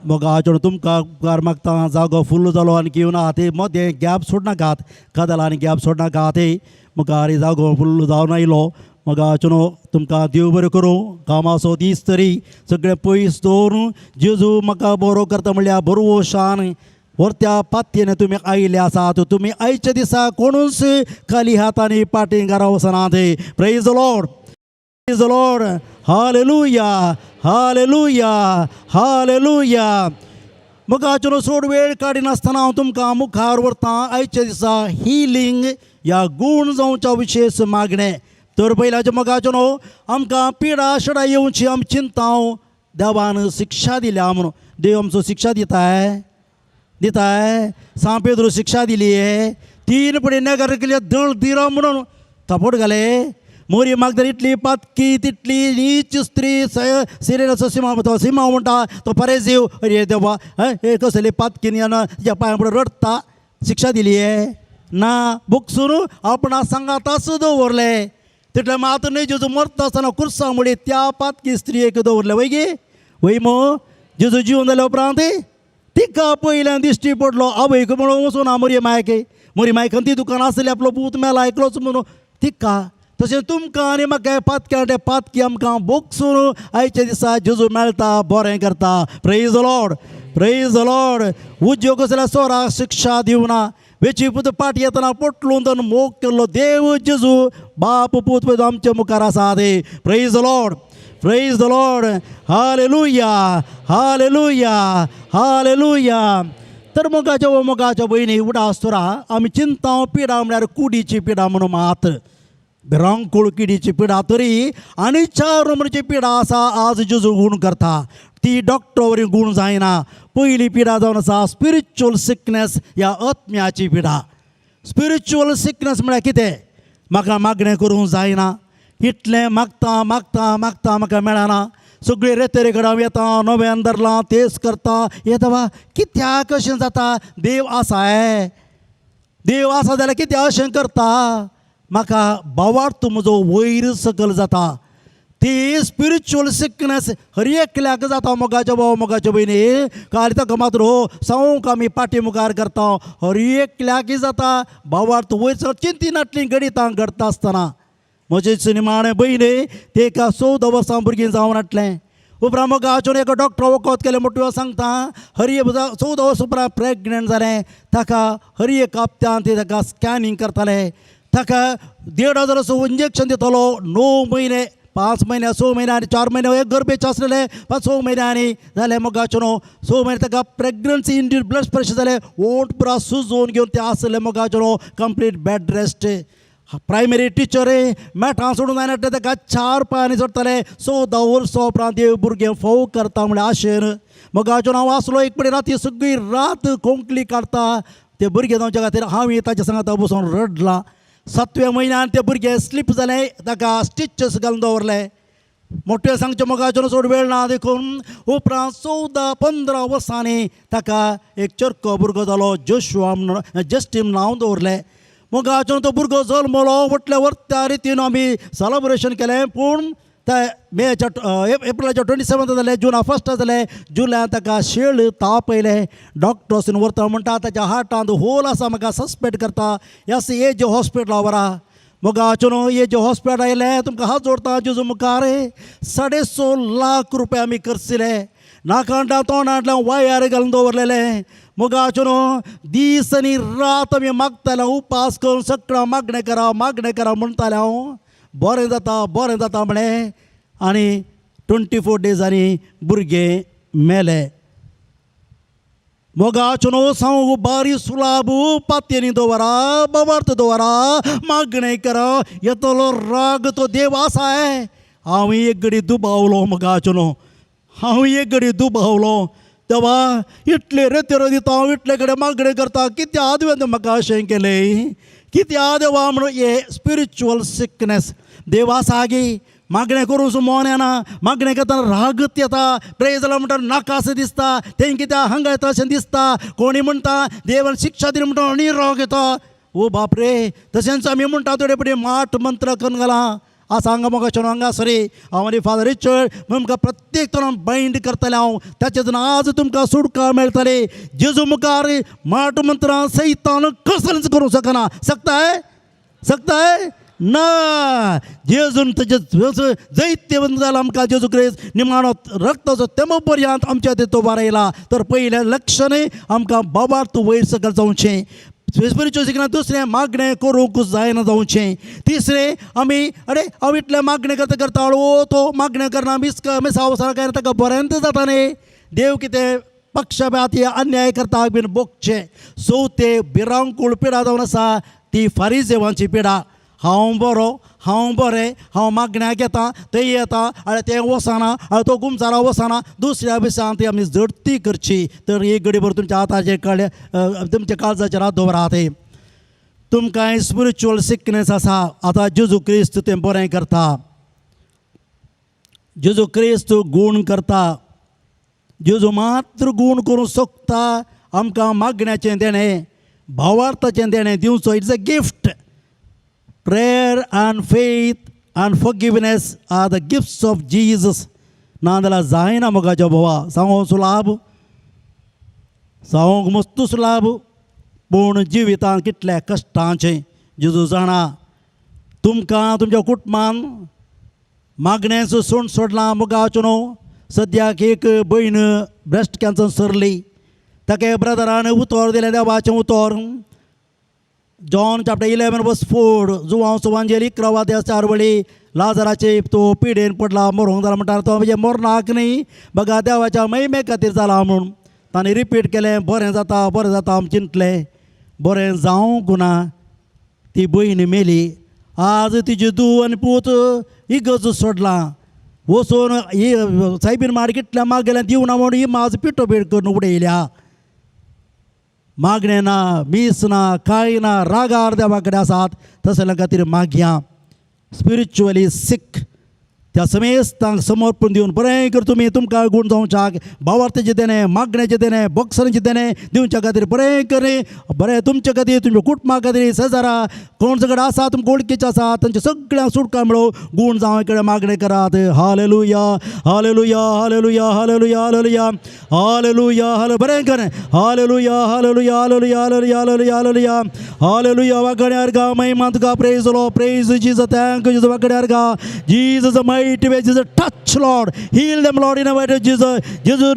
मोगाचो तुमकां उपकार मागता जागो फुल्ल जालो आनी घेवन आहा मदें गॅप सोडनाकात कदला आनी गॅप सोडनाकात मुखार जागो फुल्ल जावन आयलो मोगाचो तुमकां देव बरें करूं कामाचो दीस तरी सगळें पयस दवरून जेजू म्हाका बरो करता म्हणल्यार बरोशान व्हरत्या पातयेन तुमी आयिल्ले आसात तुमी आयच्या दिसा कोणूच खाली हातांनी पाटी घरा वचनात praise the Lord praise the Lord hallelujah hallelujah hallelujah मोगाचो सोड वेळ काडिनासतना हांव तुमकां मुखार व्हरतां आयच्या दिसा हिलींग ह्या गूण जावच्या विशेश मागणें तर पयल्याच्या मोगाचो न्हू आमकां पिडा शडा येवची आमी चिंताव देवान शिक्षा दिल्या म्हणून देव आमचो शिक्षा दिताय सा पेद्रू शिक्षा दिली 3 पडी नेगार केली दळ दिरा म्हणून थापट घाले मोरी मागदर इतली पातकी तितली नीच स्त्री सिरियस सिमा म्हणटा तो परेजीव अरे देवा हे कसली पातकीन तिच्या पांया फुडें रडता शिक्षा दिली ना बुकसून आपणा सांगाताच दवरले तितले मात न्हय जेजू मरता आसतना कुर्सा मुडी त्या पातकी स्त्रियेक दवरले वय गे वय मो जेजू जिवन जाल्या उपरांत तिका पयल्यान दिश्टी पडलो आवयक म्हणून वचून मोरी मायकान ती दुकान आसली आपलो पूत मेला आयकलोच म्हणून तिका तशें तुमकां आनी म्हाका पातकी आमकां बोगसून आयच्या दिसा जेजू मेळटा बरें करता praise the Lord praise the Lord उद्योग जाल्यार सोराक शिक्षा दिवना वेची पूत पाट येतना पटलून ताणें मोग केल्लो देव जेजू बाप पूत पळय आमच्या मुखार आसा praise the Lord praise the Lord hallelujah hallelujah hallelujah तर मोगाच्या बहिणी उडा असतो आमी चिंता पिडा म्हळ्यार कुडीची पिडा म्हणून मात भिरांकूळ किडीची पिडा तरी आनी 4 नंबरची पिडा आसा आज जेजू गूण करता ती डॉक्टरावरी गूण जायना पयली पिडा जावन आसा स्पिरिच्युअल सिकनेस ह्या आत्म्याची पिडा स्पिरिच्युअल सिकनेस म्हळ्यार कितें म्हाका मागणें करूंक जायना इतलें मागता मागता मागता म्हाका मेळना सगळी रेतेरे कडेन हांव येता नव्यान धरलां तेच करता हे देवा कित्याक अशें जाता देव आसा देव आसा जाल्यार कित्याक अशें करता म्हाका भावार्थ म्हजो वयर सकल जाता ती स्पिरिच्युअल सिकनेस हर एकल्याक जाता मोगाच्या भाव मोगाच्या भयणी काल ताका मात्र सांगूंक आमी पाटी मुखार करता हर एकल्याकय जाता भावार्थ वयर सकल चिंतिनातली गणितां घडता आसतना म्हजे निमाणे भयणी ते एका 14 वर्सां भुरगीं जावन हाडलें उपरांत मोगाचेर एका डॉक्टर वखद केलें मोठ्यो सांगता हर 14 वर्सां उपरांत प्रेग्नंट जालें ताका हर एक हप्त्यान ते ताका स्कॅनिंग करताले ताका 1,500 इंजेक्शन दितालो 9 म्हयने 5 म्हयने 6 म्हयने आनी 4 म्हयने एक गरबेचे आसलेले 5 म्हयन्यांनी जाले मोगाचेर 6 म्हयने ताका प्रेग्नन्सी इंड्यूस ब्लड प्रेशर जालें ओंठ पुरा सुजोवन घेवन ते आसले मोगाचेर complete bed rest primary teacher मेठां सोडून जायना ताका 4 पांयांनी सोडटाले 14 वर्सां उपरांत देव भुरगें फोव करता म्हळ्यार आशेर मोगाचेर हांव आसलो एक पडे राती सगळी रात कोंकली काडता ते भुरगे जावचे खातीर हांव ताच्या सांगाता बसून रडलां 7व्या म्हयन्यान ते भुरगे स्लीप जाले ताका स्टिचेस घालून दवरले मोठे सांगचे मोगाचेर चड वेळ ना देखून उपरांत 14-15 वर्सांनी ताका एक चरको भुरगो जालो जोशुआ म्हणून जस्टीन नांव दवरलें मोगाचेर तो भुरगो जल्मलो वटल्या वर्त्या रितीन आमी सेलेब्रेशन केलें पूण ते एप्रिलाच्या 27 जालें जुना 1 जालें जुलयान ताका शेळ ताप येयले डॉक्टर्सीन व्हरता म्हणटा ताच्या हार्टांत होल आसा म्हाका सस्पेक्ट करता एस एज हॉस्पिटला व्हरा मोगाचेर एज हॉस्पिटल आयले तुमकां हात जोडता जेजू मुखार 6.5 लाख रुपया आमी खर्चिले नाकांडा तोंडांतल्यान वायर घालून दवरलेले मोगाचेर दीस आनी रात आमी मागताले उपास करून सगळां मागणें करा म्हणटाले हांव बरें जाता म्हणे आनी 24 डेजांनी भुरगें मेलें मोगाचेर सांगू बारी सुलाब पातयेनी दवरा बाबार्थ दवरा मागणें करा येतलो राग तो देव आसा हांव एक घडी दुबावलो मोगाचेर हांव एक घडी दुबावलो देवा इतले रेतेर दिता हांव इतले कडेन मागणें करता कित्या आदवेंत म्हाका अशें केलें कित्या देवा म्हणून हे स्पिरिच्युअल सिकनेस देव आसा गे मागणें करूं सुमोन येना मागणें करतना रागत येता प्रेज जाल्यार म्हणटा नाका अशें दिसता तें कित्याक हांगा येता अशें दिसता कोणी म्हणटा देवान शिक्षा दिली म्हणटा आनी राग येता ओ बाप रे तशेंच आमी म्हणटा थोडे फुडें माट मंत्र करून घालां आसा हांगा मोगाचेर हांगा सरी हांव आनी फादर रिचर्ड तुमकां प्रत्येक तरान बायंड करतलें हांव ताचेतून आज तुमकां सुटका मेळटली जेजू मुखार माट मंत्रां सैतान कसलेंच करूंक शकना सकताय ना जेजून ताचे जैत्य जाला आमकां जेजू क्रिस्त निमाणो रक्ताचो तेमो पर्यंत आमच्या तो बारयला तर पयलें लक्षण आमकां बाबार्थ वयर सकल जावचें स्पिरिच्युअल सिकनेस दुसरें मागणें करूंक जायना जावचें तिसरें आमी हांव इतलें मागणें करता हळू तो मागणें करना मिसांव काय ताका बरेंत जाता न्ही देव कितें पक्षपाती अन्याय करता बीन बोगचें चवथें भिरांकूळ पिडा जावन आसा ती फारिजेवांची पिडा हांव बरें हांव मागण्याक येता थंय येता आनी तें वचना तो गुमसारा वचना दुसऱ्या दिसा ती आमी झडती करची तर एक घडी भर तुमच्या हाताचेर तुमच्या काळजाचेर हात दवरात तुमकां स्पिरिच्युअल सिकनेस आसा आतां जेजू क्रिस्त तें बरें करता जेजू क्रिस्त गूण करता जेजू मात्र गूण करूंक सोदता आमकां मागण्याचें देणें भावार्थाचें देणें दिवचो it's a gift Prayer and faith and forgiveness are the gifts of Jesus. नांदला जायना मोगाच्या भावा सांगूंक सुलाभ सांगूंक मस्तू सुलाभ पूण जिवितांत कितल्या कश्टांचें जेजू जाणा तुमकां तुमच्या कुटुंबान मागण्याचो सण सोडला मोगाचो सद्याक एक भयण ब्रेस्ट कॅन्सर सरली ताका ब्रदरान उतर दिलें देवाचें उतर जॉन चॅप्टर 11 वर्स 4 जुवांव सुवांजेली 11 4 लाजराचे तो पिडेन पडला मरूंक जाला म्हणटा तो म्हणजे मरनाक न्ही बघा देवाच्या महिमे खातीर जाला म्हणून ताणें रिपीट केलें बरें जाता आम चिंतलें बरें जावंक ना ती भयण मेली आज तिची धूव आनी पूत इगर्ज सोडलां वचून ही सायबीन मार्केटल्या मागयलें दिवना म्हणून ही माज पिठो भेट करून उडयल्या मागणें ना मीस ना कांय ना रागार देवा कडेन आसात तसल्या खातीर मागया स्पिरिच्युअली सीक त्या समेस्तांक समर्पण दिवन बरें कर तुमी तुमकां गूण जावच्याक भावार्थेचें देणें मागण्याचें देणें बॉक्सरांचें देणें दिवच्या खातीर बरें कर बरें तुमचे खातीर तुमच्या कुटुंबा खातीर शेजारा कोण सगळे आसा तुमकां वळखीचे आसा तांचे सगळ्यांक सुटका मेळो गूण जावं कडेन मागणें करात hallelujah hallelujah hallelujah hallelujah hallelujah hallelujah हाले बरें कर hallelujah hallelujah hallelujah hallelujah hallelujah hallelujah hallelujah वागड्यार गा महिमा तुका praise low praise Jesus thank you Jesus वागड्यार गा Jesus mighty way Jesus touch Lord heal them Lord in a way Jesus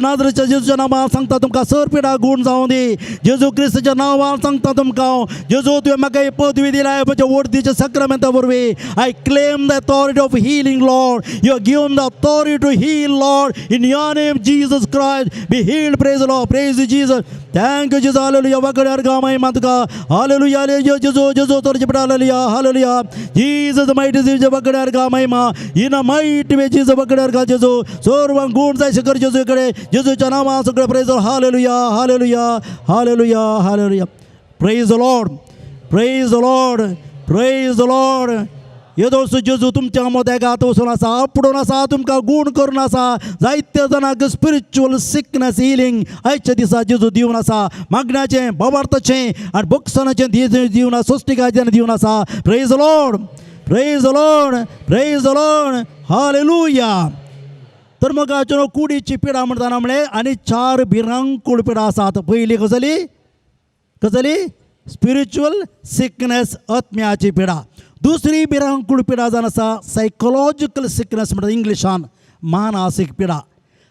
नाजरेच्या जेजूच्या नांवान सांगता तुमकां सरपिडा गूण जावं दी जेजू क्रिस्ताच्या नांवान सांगता तुमकां जेजू तुवें म्हाका ही पदवी दिल्या म्हज्या वर्दीच्या सक्रामेंता वरवीं I claim the authority of healing Lord you have given the authority to heal Lord in your name Jesus Christ be healed praise the Lord praise Jesus thank you Jesus hallelujah वागड्यार गा महिमा तुका hallelujah जेजू तोरचे पिडा hallelujah hallelujah Jesus mighty Jesus वागड्यार गा महिमा in a mighty way Jesus वागड्यार गा जेजू सर्वांक गूण जाय कर जेजू कडे जेजूच्या नांवान सगळे praise hallelujah hallelujah hallelujah hallelujah praise the Lord praise the Lord praise the Lord येदोस जेजू तुमच्या मोदेगात वचून आसा आपडून आसा तुमकां गूण करून आसा जायत्या जाणांक स्पिरिच्युअल सिकनेस हिलींग आयच्या दिसा जेजू दिवन आसा मागण्याचें भावार्थाचें आनी बक्षणाचें दिवन आसा सोश्टिकाचें दिवन आसा praise the Lord praise the Lord praise the Lord hallelujah तर मग चलो कुडीची पिडा म्हणटाना म्हणलें आनी 4 भिरांकूळ पिडा आसात पयली गजाली स्पिरिच्युअल सिकनेस आत्म्याची पिडा दुसरी भिरांकूळ पिडा जावन आसा सायकोलॉजिकल सिकनेस म्हणटा इंग्लिशान मानसीक पिडा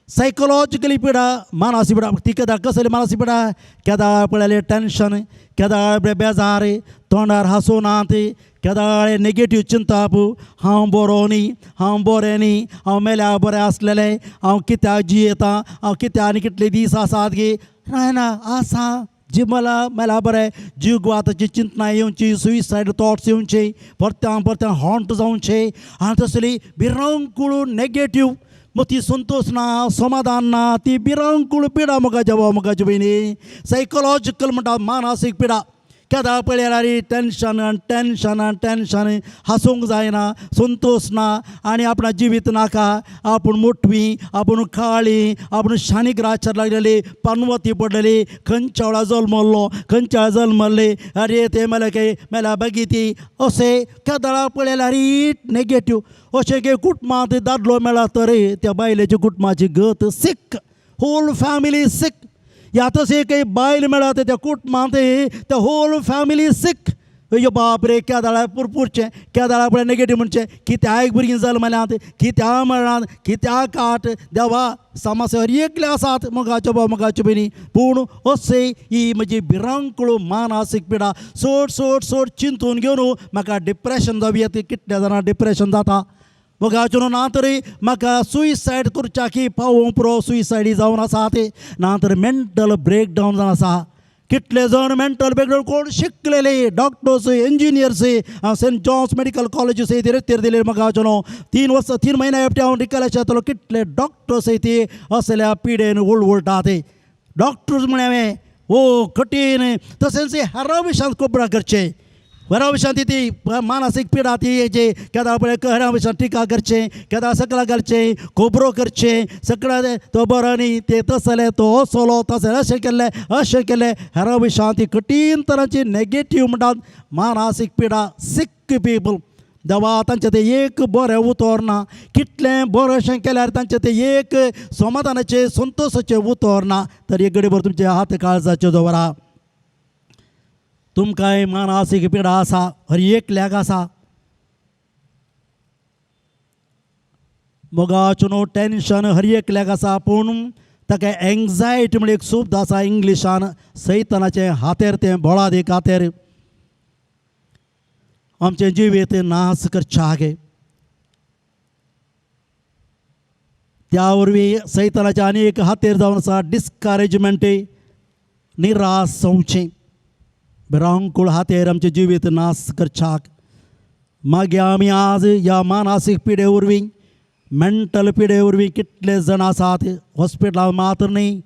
सायकोलॉजिकली पिडा मानसीक पिडा ती केदां कसली मानसीक पिडा केदां पळयलें टेंशन केदां बेजार तोंडार हांसूं नात केदां नेगेटीव चिंताप हांव बरो न्ही हांव बरें न्ही हांव मेल्या बरें आसलेलें हांव कित्याक जियेतां हांव कित्याक आनी कितले दीस आसात गे ना आसा जी मला मेला बरें जीव गुवाताची चिंतना येवची सुइसायड थॉट्स येवचे परत्यान हॉन्ट जावचे आनी तसली भिरांकूळ नेगेटीव मग ती संतोष ना समाधान ना ती भिरांकूळ पिडा मोगाच्या भाव मोगाच्या भयणी सायकोलॉजिकल म्हणटा मानसीक पिडा केदां पळयल्यार टेंशन हांसूंक जायना संतोष ना आनी आपणा जिवीत नाका आपूण मोठवीं आपूण काळी आपूण शानीक रातचेर लागलेली पानवती पडलेली खंयच्या वेळा जल्मल्लो खंयच्या वेळा जल्मल्ले अरे ते मेल्या बेगीती अशें केदां पळयल्यार नेगेटीव अशें की कुटुंबांत दादलो मेळ्ळा तरी त्या बायलेच्या कुटुंबाची गत सीक होल फॅमिली सीक या तशें एक बायल मेळत त्या कुटुंबांत त्या होल फॅमिली सीक यो बाप रे क्या दाळा पुरपुरचें क्या दाळा पळय नेगेटीव म्हणचें कित्याक भुरगीं जल्मल्यांत कित्याक मरणात कित्याक काट देवा समस्या हर एकले आसात मोगाच्यो भाव मोगाच्यो भयणी पूण अशें ही म्हजी भिरांकूळ मानसीक पिडा सोड चिंतून घेवन म्हाका डिप्रेशन जावं येता कितल्या जाणां डिप्रेशन जाता मोगाच्यो ना तरी म्हाका सुइसायड करच्याकी पावोवंक पुरो सुइसायडी जावन आसात ना तर मेंटल ब्रेकडावन जावन आसा कितले जण मेंटल ब्रेकडावन कोण शिकलेले doctors engineers Saint John's medical colleges रेतेर दिले मोगाच्यो न्हू 3 म्हयने एकटे हांव रिकलेक्ट जातलो कितले डॉक्टर्स ती असल्या पिडेन वळवळटात डॉक्टर्स म्हळें ओ कठीण तशेंच हेरा विशयांत कोबरा करचें हेरा विशयांत ती मानसीक पिडा ती हेजे केदां पळय हेरा विशयांत टिका करचें केदां सकला घालचें खोबरो करचें सकला तो बरो न्ही ते तसले तो असलो तशें अशें केलें हेरा विशयांत ती कठीण तरांची नेगेटीव म्हणटात मानसीक पिडा सीक पीपल देवा तांचें तें एक बरें उतर ना कितलें बरें अशें केल्यार तांचें तें एक समाधानाचें संतोशाचें उतर ना तर एक घडीभर तुमचे हात काळजाचे दवरा तुमकांय मानसीक पिडा आसा हर एकल्याक आसा मोगाच्यो न्हू टेंशन हर एकल्याक आसा पूण ताका एंग्जायटी म्हणून एक शब्द आसा इंग्लिशान सैतानाचें हातेर तें बोळाद एक हातेर आमचें जिवीत नाश करच्याक त्यावरवी सैतानाच्या अनेक हातेर जावन आसा डिस्करेजमेंट निराश जावचें भिरांकूळ हातेर आमचे जिवीत नाश करच्याक मागीर आमी आज ह्या मानसीक पिडे वरवीं मेंटल पिडे वरवीं कितले जाण आसात हॉस्पिटलांत मात्र न्ही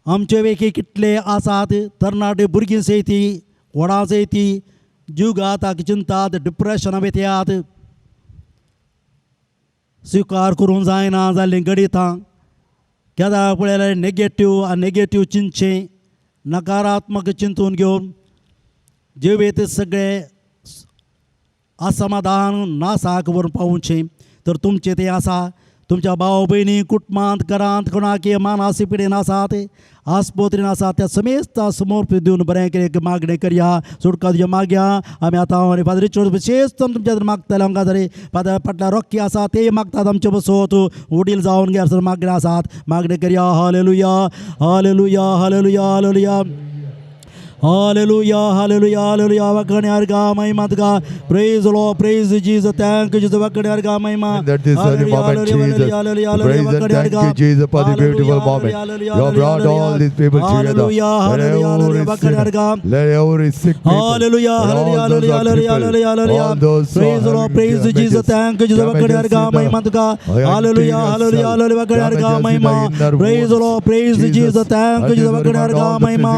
आमचे वेकी कितले आसात तरणाटे भुरगीं सयती व्हडां सयती जुगाताक चिंतात डिप्रेशना येतात स्विकार करूंक जायना जाल्लीं गणितां केदां पळयल्यार नेगेटीव चिंतचें नकारात्मक चिंतून घेवन जिवीत सगळें असमाधान नासाक व्हरून पावचें तर तुमचें तें आसा तुमच्या भाव भयणी कुटुंबांत घरांत कोणाकी मानसीक पिडेन आसात आस्पत्रेन आसात त्या समेस्ता समर्पीत दिवन बरें कितें मागणें करया सुटका तुजें मागया आमी आतां आनी फादर रिचर्ड विशेष तुमच्या मागताले आमकां जरी फादर फाटल्यान रॉकी आसा ते मागतात आमचे बसत वडील जावन घेयार सर मागणे आसात मागणें करया hallelujah hallelujah hallelujah hallelujah Hallelujah, hallelujah, hallelujah. Vakanyarga mahima tuka. Praise the Lord, praise Jesus. Thank you, Jesus. Vakanyarga mahima. And that is the moment, Jesus. Praise and thank you, Jesus, for the beautiful moment. You have brought all these people together. Let every sick people, Hallelujah, hallelujah, hallelujah, hallelujah, hallelujah. Praise the Lord, praise Jesus. Thank you, Jesus. Vakanyarga mahima tuka. Hallelujah, hallelujah, hallelujah. Vakanyarga mahima. Praise the Lord, praise Jesus. Thank you, Jesus. Vakanyarga mahima.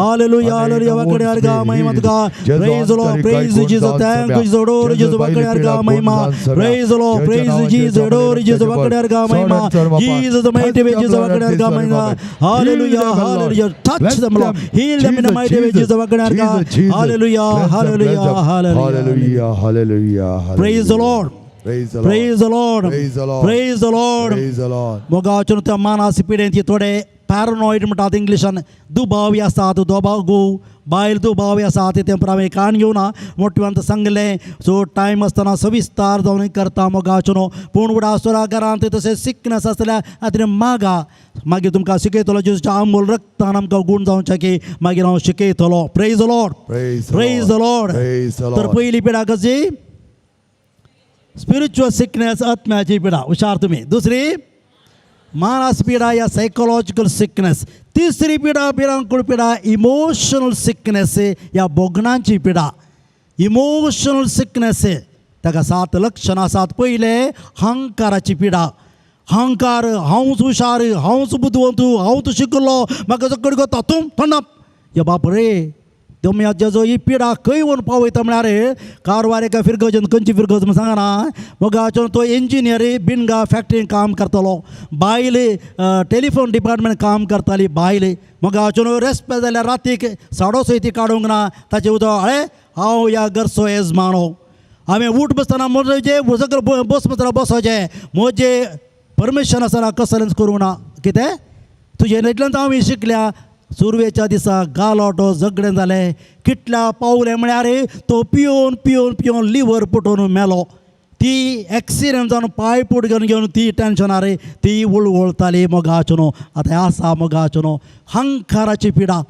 Hallelujah. Hallelujah, vakanyarga mahima tuka. Praise the Lord, praise Jesus. Thank you, Jesus. Adore Jesus. Vakanyarga mahima. Praise the Lord, praise Jesus. Adore Jesus. Vakanyarga mahima. Jesus, the mighty way, Jesus. Vakanyarga mahima. Hallelujah, hallelujah. Touch them, Lord. Heal them in the mighty way, Jesus. Vakanyarga. Hallelujah, hallelujah, hallelujah. Hallelujah, hallelujah. Praise the Lord. Praise the Lord. Praise the Lord. Praise the Lord. Praise the Lord. Praise the Lord. मोगाचून त्या मानसी पिडेंती थोडे पॅरानॉइड म्हणटात इंग्लिशान दुबावी आसात दोबागू बायल दुबावी आसात ते हांवें काण घेवना मोठ्यांत सांगलें सो टायम आसतना सविस्तार जावन करता मोगाचून पूण उडा सुरा घरांत तशें सिकनेस आसल्यार आतां मागा मागीर तुमकां शिकयतलो जेजूच्या अमूल रक्तान आमकां गूण जावचे की मागीर हांव शिकयतलो praise the Lord praise the Lord तर पयली पिडा कशी स्पिरिच्युअल सिकनेस आत्म्याची पिडा हुशार तुमी दुसरी मानस पिडा या सायकोलॉजिकल सिकनेस तिसरी पिडा भिरांकूळ पिडा इमोशनल सिकनेस या बोगणांची पिडा इमोशनल सिकनेस ताका 7 लक्षणां आसात पयले हंकाराची पिडा हंकार हांवच हुशार हांवच बुद्धवंतू हांवच शिकलो म्हाका सकड गता तूं थंड या बाप रे तुम्ही जेजो ही पिडा खंय व्हरून पावयता म्हळ्यार कारवार एका फिरगजन खंयची फिरगज म्हण सांगना मग तो इंजिनियर बिनगा फॅक्टरीन काम करतलो बायल टेलिफोन डिपार्टमेंट काम करताली बायल मग रेस्प जाल्यार रातीक 6:30 काडूंक ना ताचें उदक हळे हांव ह्या घरचो येजमानो हांवें उठ बसतना म्हजे सगळें बस बसतना बसोचें म्हजें परमिशन आसतना कसलेंच करूंक ना कितें तुजें इतल्यान हांवें शिकल्या सुरवेच्या दिसा गालोटो झगडें जालें कितल्या पावलें म्हळ्यार तो पिवन पिवन पिवन लिवर पुटोवन मेलो ती एक्सिडेंट जावन पांय पुट घेवन ती टेन्शनार ती उळवळताली मोगाचनो आतां आसा मोगाचनो हंकाराची पिडा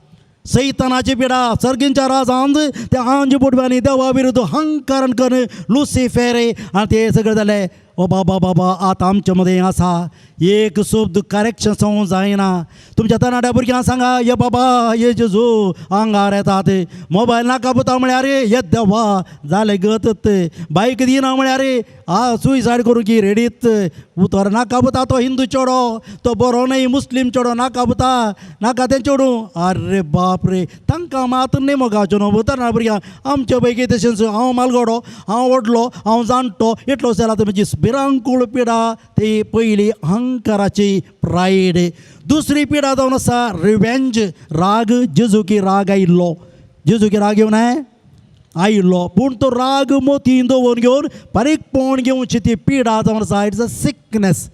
सैतानाची पिडा सर्गींच्या राजांत त्या आंज बुडव्यांनी देवा विरुद्ध हंकारण करून लुसिफेर आनी ते सगळें जालें ओ बाबा बाबा आतां आमचे मदें आसा एक शब्द करेक्शन जावंक जायना तुमच्या तरणाट्या भुरग्यांक सांगा ये बाबा ये जेजू आंगार येतात मोबायल नाका पुता म्हळ्यार ये देवा जालें गत बायक दिना म्हळ्यार सुयसायड करूं की रेडीत उतर नाका पुता तो हिंदू चेडो तो बरो न्हय मुस्लीम चेडो नाका पुता नाका तें चेडू आरे बाप रे तांकां मात न्ही मोगाचो न्हू तरणाट्या भुरग्यांक आमचे पैकी तशेंच हांव मालगडो हांव व्हडलो हांव जाणटो इतलो जाला म्हजी भिरांकूळ पिडा ती पयली हंकाराची प्रायड दुसरी पिडा जावन आसा रिवेंज राग जेजूकी राग राग येवन आयिल्लो पूण तो राग मोतीन दवरून घेवन बारीकपण घेवची ती पिडा जावन आसा इट्स अ सिकनेस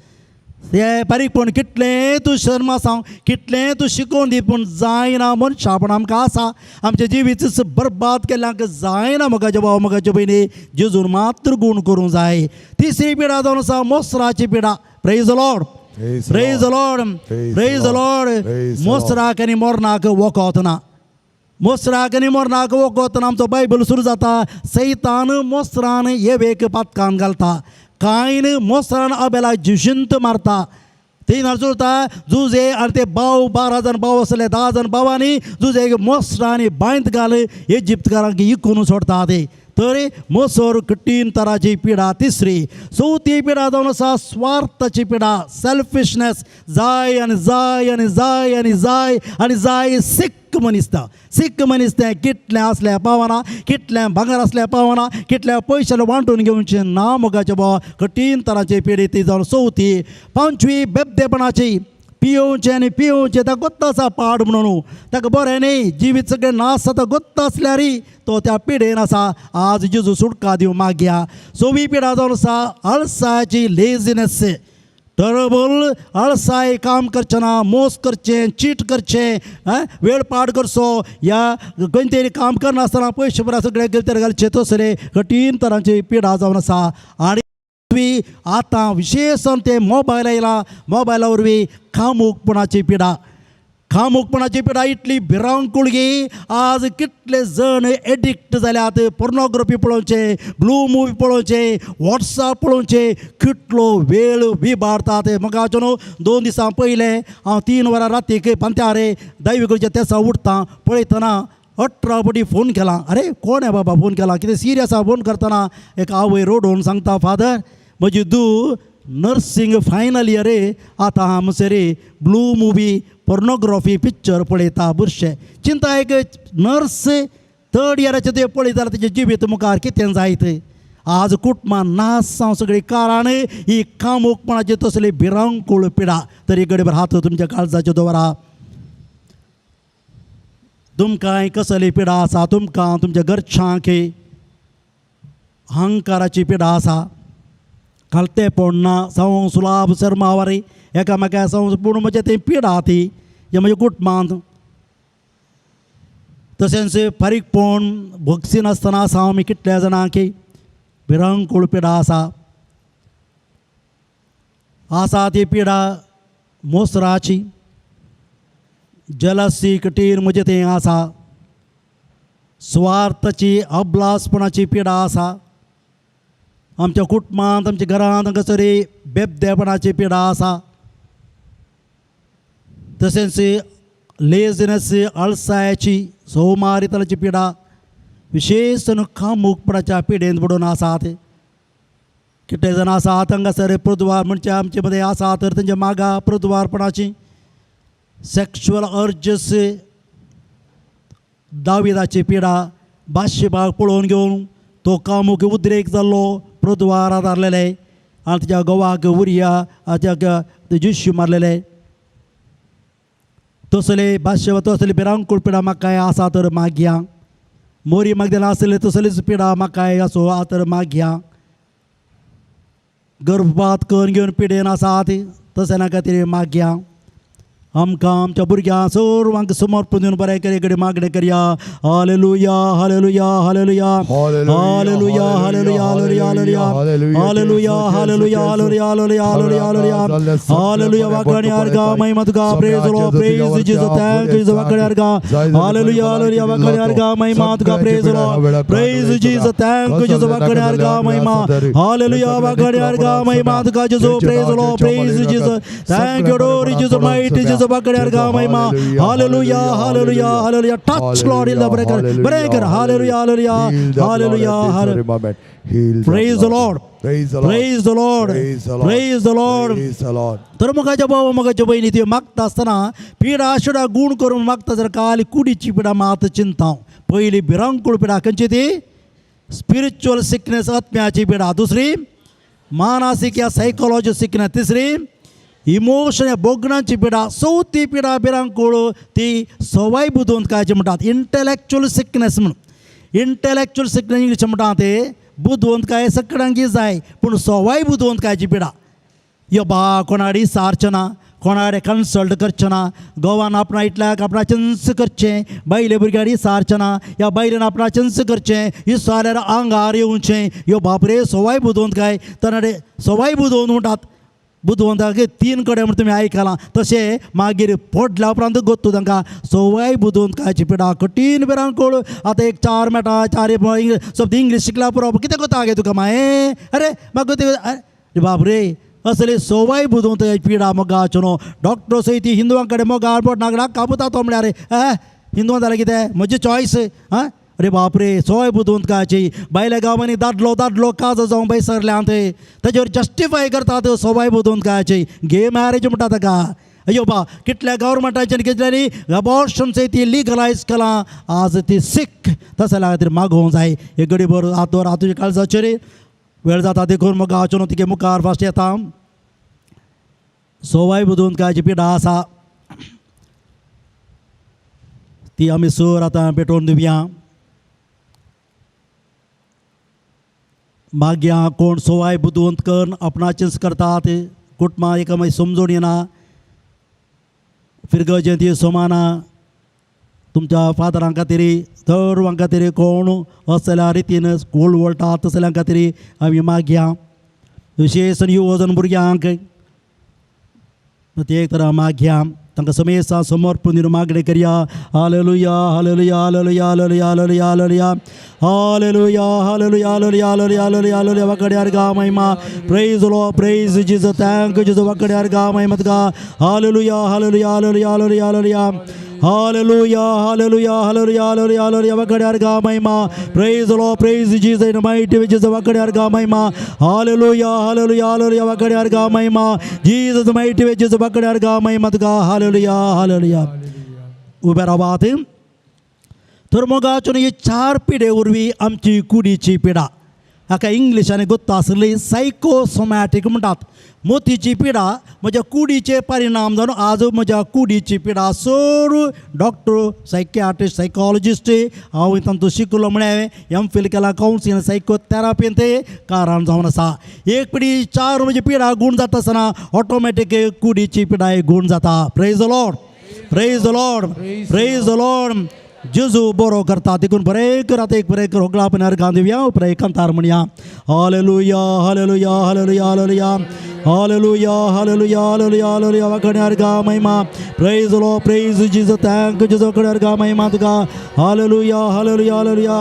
ते बारीकपण कितलें तूं शर्मा सांग कितलें तूं शिकोवन दी पूण जायना मनशापण आमकां आसा आमचें जिवीत बरबाद केल्ल्यांक जायना मोगाचे भाव मोगाचे भयणी जेजून मात्र गूण करूंक जाय तिसरी पिडा जावन आसा मोसराची पिडा praise the Lord praise the Lord praise the Lord मोसराक आनी मोरनाक वखद ना मोसराक आनी मोरनाक वखद ना आमचो बायबल सुरू जाता सैतान मोसरान येवेक पातकान घालता कायन मोसरान अबेला जिशिंत मारता तीन चुलता जुजे आणि ते भाव 12 जण भाव असले 10 जण भावांनी जुजे मोसरा आणि बांध घाल इजिप्तकारांक इकून सोडतात तरी मोसोर कठीण तराची पिढा तिसरी चौथी पिढा जावन आसा स्वार्थाची पिढा सेल्फिशनेस जाय आनी जाय आनी जाय आनी जाय आनी जाय सिक्क मनीस तें कितलें असल्या पावना कितलें भांगर असल्या पावना कितल्या पयशांनी वांटून घेवचे ना मोगाचे भाव कठीण तराची पिढी ती जावन चवथी पंचवी बेबदेपणाची पियोवचें आनी पियोवचें ताका गोत्त आसा पाड म्हणून ताका बरें न्ही जिवीत सगळें नास जाता गोत्त आसल्यारय तो त्या पिडेन आसा आज जेजू सुटका दिवं मागया चोवी पिढा जावन आसा आळसाची लेजिनेस टरबल आळसाय काम करचें ना मोस करचें चीट करचें वेळ पाड करचो या खंय तरी काम करनासतना पयशे बरा सगळे भितर घालचे तसले कठीण तरांची पिढा जावन आसा आनी आतां विशेषण ते मोबायल आयला मोबायला वरवीं खामोकपणाची पिढा इतली भिरांकूळ गी आज कितले जण एडिक्ट जाल्यात पोर्नोग्राफी पळोवचे ब्लू मुवी पळोवचे वॉट्सॲप पळोवचे कितलो वेळ विबाडतात म्हाका न्हू 2 दिसां पयले हांव 3 वरां रातीक पंत्यारे दैविकचे तेसा उठता पळयतना 18 फावटी फोन केला अरे कोण आहे बाबा फोन केला कितें सिरियस आहा फोन करतना एक आवय रोडोवन सांगता फादर म्हजी धूव नर्सिंग फायनल इयर आतां हांगासर ब्लू मुवी पोर्नोग्राफी पिक्चर पळयता बुरशे चिंता एक नर्स 3rd इयराचे ते पळयता जाल्यार तेजें जिवीत मुखार कितें जायत आज कुटुंबां नास जावं सगळी कारण ही कामोकपणाची तसली भिरांकूळ पिडा तरी गडीभर हात तुमच्या काळजाचेर दवरा तुमकां कसली पिडा आसा तुमकां तुमच्या घरच्यांक अहंकाराची पिडा आसा खालतेपण ना जावं सुलाभ शर्मावारी एकामेका जावं पूण म्हणजे ती पिडा ती जे म्हणजे कुटुंबांत तशेंच फारीकपण भक्ती नासतना आसा आमी कितल्या जाणांक भिरांकूळ पिडा आसा ती पिडा मोसराची जलसी कठीण म्हणजे तें आसा स्वार्थाची अभलासपणाची पिडा आसा आमच्या कुटुंबांत आमच्या घरांत कसरी बेबदेपणाची पिडा आसा तशेंच लेजिनेस आळसायाची सोमारितनाची पिडा विशेषण खामोकपणाच्या पिडेंत पडून आसात कितले जाण आसात हांगासर प्रद्वार म्हणजे आमचे मदें आसा तर तेंच्या मागा प्रद्वारपणाची सेक्शुअल अर्जस दाविदाची पिडा बादशेबाग पळोवन घेवन तो कामूक उद्रेक जाल्लो प्रद्वारांत हारलेले आनी तेच्या घोवाक उरिया हाच्या जिश्यू मारलेले तसले बादशे तसले भिरांकूळ पिडा म्हाकाय आसा तर मागया मोरी मागदेला आसले तसलीच पिडा म्हाकाय आसो आ तर मागया गर्भपात करून घेवन पिडेन आसात तशें नाका तरी मागया आमकां आमच्या भुरग्यां सर्वांक समर्पण दिवन बरें करे कडेन मागणें करया hallelujah hallelujah hallelujah hallelujah hallelujah hallelujah hallelujah hallelujah hallelujah hallelujah hallelujah hallelujah hallelujah वाकणे अर्गा महिमा तुका praise low praise Jesus thank you Jesus वाकणे अर्गा हालेलुया हालेलुया वाकणे अर्गा महिमा तुका praise low praise Jesus thank you Jesus वाकणे अर्गा महिमा हालेलुया वाकणे अर्गा महिमा तुका Jesus praise low praise Jesus thank you Lord Jesus mighty Jesus महिमा hallelujah hallelujah hallelujah touch Lord in the breaker hallelujah hallelujah hallelujah praise the Lord praise the Lord praise the Lord तर मोगाच्या भावा मोगाच्या बहिणी ती मागता आसतना पिडा शिडा गूण करून मागता जर काल कुडीची पिडा मात चिंता पयली भिरांकूळ पिडा खंयची ती स्पिरिच्युअल सिकनेस आत्म्याची पिडा दुसरी मानसिक या सायकोलॉजी सिकनेस तिसरी इमोशन या बोगणांची पिडा चवथी पिडा भिरांकूळ ती सवाय बुदवंतकायची म्हणटात इंटेलॅक्च्युअल सिकनेस म्हणून इंटेलॅक्च्युअल सिकनेस इंग्लीश म्हणटा ते बुदवंतकाय सगळ्यांक जाय पूण सवाय बुदवंतकायची पिडा यो बा कोणाडी सारचना कोणाडे कन्सल्ट करचें ना गोवान आपणा इतल्याक आपणा चंस करचें बायले भुरग्याडी सारचें या बायलेन आपणा चंस करचें इसवाल्यार आंगार येवचें यो बापरे सवाय बुदवंतकाय तरणाडे सवाय बुदवंत म्हणटात बुदवंताक 3 कडेन म्हण तुमी आयकलां तशें मागीर पडल्या उपरांत गोत्तू तांकां सवाय बुदवंतकायची पिडा कठीण भिरांकूळ आतां एक 4 मेटा 4 शब्द इंग्लीश शिकला पुरो कितें कोता गे तुका माये अरे म्हाका बाप रे असले सवाय बुदून पिडा मोगा चुनो डॉक्टर सयती हिंदुवां कडेन मोगा आडबोट नागडा काबुता तो म्हळ्यार हिंदुवां जाल्यार कितें म्हजी चॉयस हां अरे बापरे सवाय बुदून काची बायल्या गांवांनी दादलो काज जावं बैसरल्यांत ताजेर जस्टिफाय करतात सवाय बुदून काची गे मॅरेज म्हणटा ताका अयो बा कितल्या गव्हर्मेंटाच्यान कितल्यांनी अबॉर्शन ती लिगलायज केलां आज ती सीख तसल्या खातीर मागोवंक जाय एक घडी भर आतोर तुजे काळजाचेर वेळ जाता देखून म्हाका हाचून तिगे मुखार फास्ट येता सवाय बुदून कायची पिडा आसा ती आमी सर आतां पेटोवन दिवया माग्या कोण सवाय बुदवंत करून आपणाचेंच करतात कुटुंबां एका मागीर समजून येना फिरग जयंती सोमाना तुमच्या फादरां खातीर सर्वां खातीर कोण असल्या रितीन स्कूल वळटा तसल्या खातीर आमी मागया विशेश युवजन भुरग्यांक प्रत्येक तरा मागया तांकां समेसा समर्पण मागणी करया hallelujah hallelujah hallelujah hallelujah hallelujah hallelujah hallelujah hallelujah hallelujah hallelujah hallelujah hallelujah वकड्यार गा महिमा praise low praise Jesus thank Jesus वकड्यार गा महिमा तुका hallelujah hallelujah hallelujah hallelujah hallelujah hallelujah hallelujah hallelujah hallelujah hallelujah वकड्यार गा महिमा praise low praise Jesus in mighty Jesus वकड्यार गा महिमा हालेलुया हालेलुया हालेलुया वकड्यार गा महिमा जीसस माइटी जीसस वकड्यार गा महिमा तुका हालेलुया हालेलुया उबे रावात तर मोगाचून ही 4 पिढे उरवी आमची कुडीची पिडा हाका इंग्लिशान गोत्ता आसली सायकोसोमॅटीक म्हणटात मोतीची पिडा म्हज्या कुडीचे परिणाम जावन आज म्हज्या कुडीची पिडा सर डॉक्टर सायकियाट्रिस्ट सायकॉलॉजिस्ट हांव तांतूं शिकलो म्हळ्यार एम.फिल केला कावन्सिलींग सायकोथेरापीन ते कारण जावन आसा एक पिडी 4 म्हजी पिडा गूण जाता आसतना ऑटोमॅटीक कुडीची पिडा गूण जाता praise the Lord praise the Lord praise the Lord जेजू बरो करता देखून बरें करात एक बरें कर होगळा आपण गांदिवया उपरांत एकांतार म्हणया hallelujah hallelujah hallelujah hallelujah hallelujah hallelujah hallelujah hallelujah वकड्यार गा महिमा praise low praise Jesus thank Jesus वकड्यार गा महिमा तुका hallelujah hallelujah hallelujah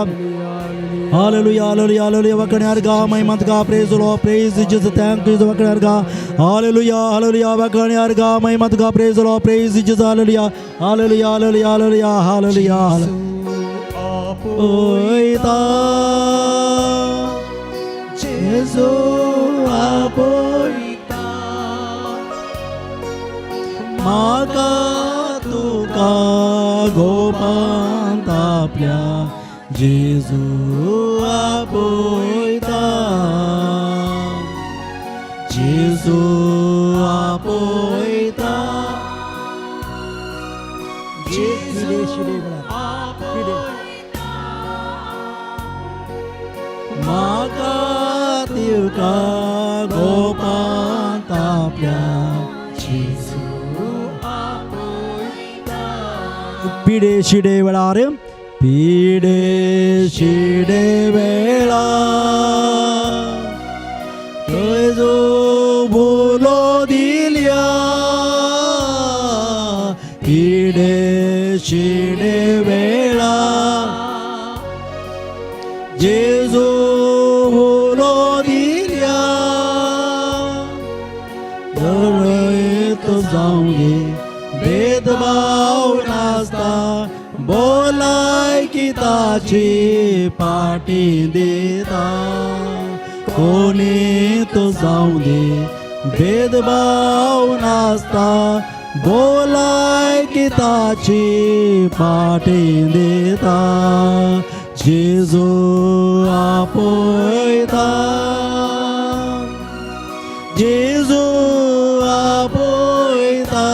hallelujah hallelujah hallelujah वकड्यार गा महिमा तुका praise low praise Jesus thank Jesus वकड्यार गा हालेलुया हालेलुया वकड्यार गा महिमा तुका praise low praise Jesus hallelujah hallelujah hallelujah hallelujah hallelujah ओयता जेजू आपोयता म्हाका तुका गोपांत आपल्या जेजू आपोयता जेजू आपोयता म्हाका तुका गोपांत आपल्या जेजू पिडे शिडे वेळार पिडे शिडे वेळा जेजू बोलो दिल्या पिडे शिडे वेळा जेजू बोलो दिल्या तो जाऊं गे भेदभाव नासता बोलाय की ताची पाटी देता कोणी तो जाऊं दे भेदभाव नासता बोलाय की ताची पाटी देता जेजू आपोयता जेजू आपोयता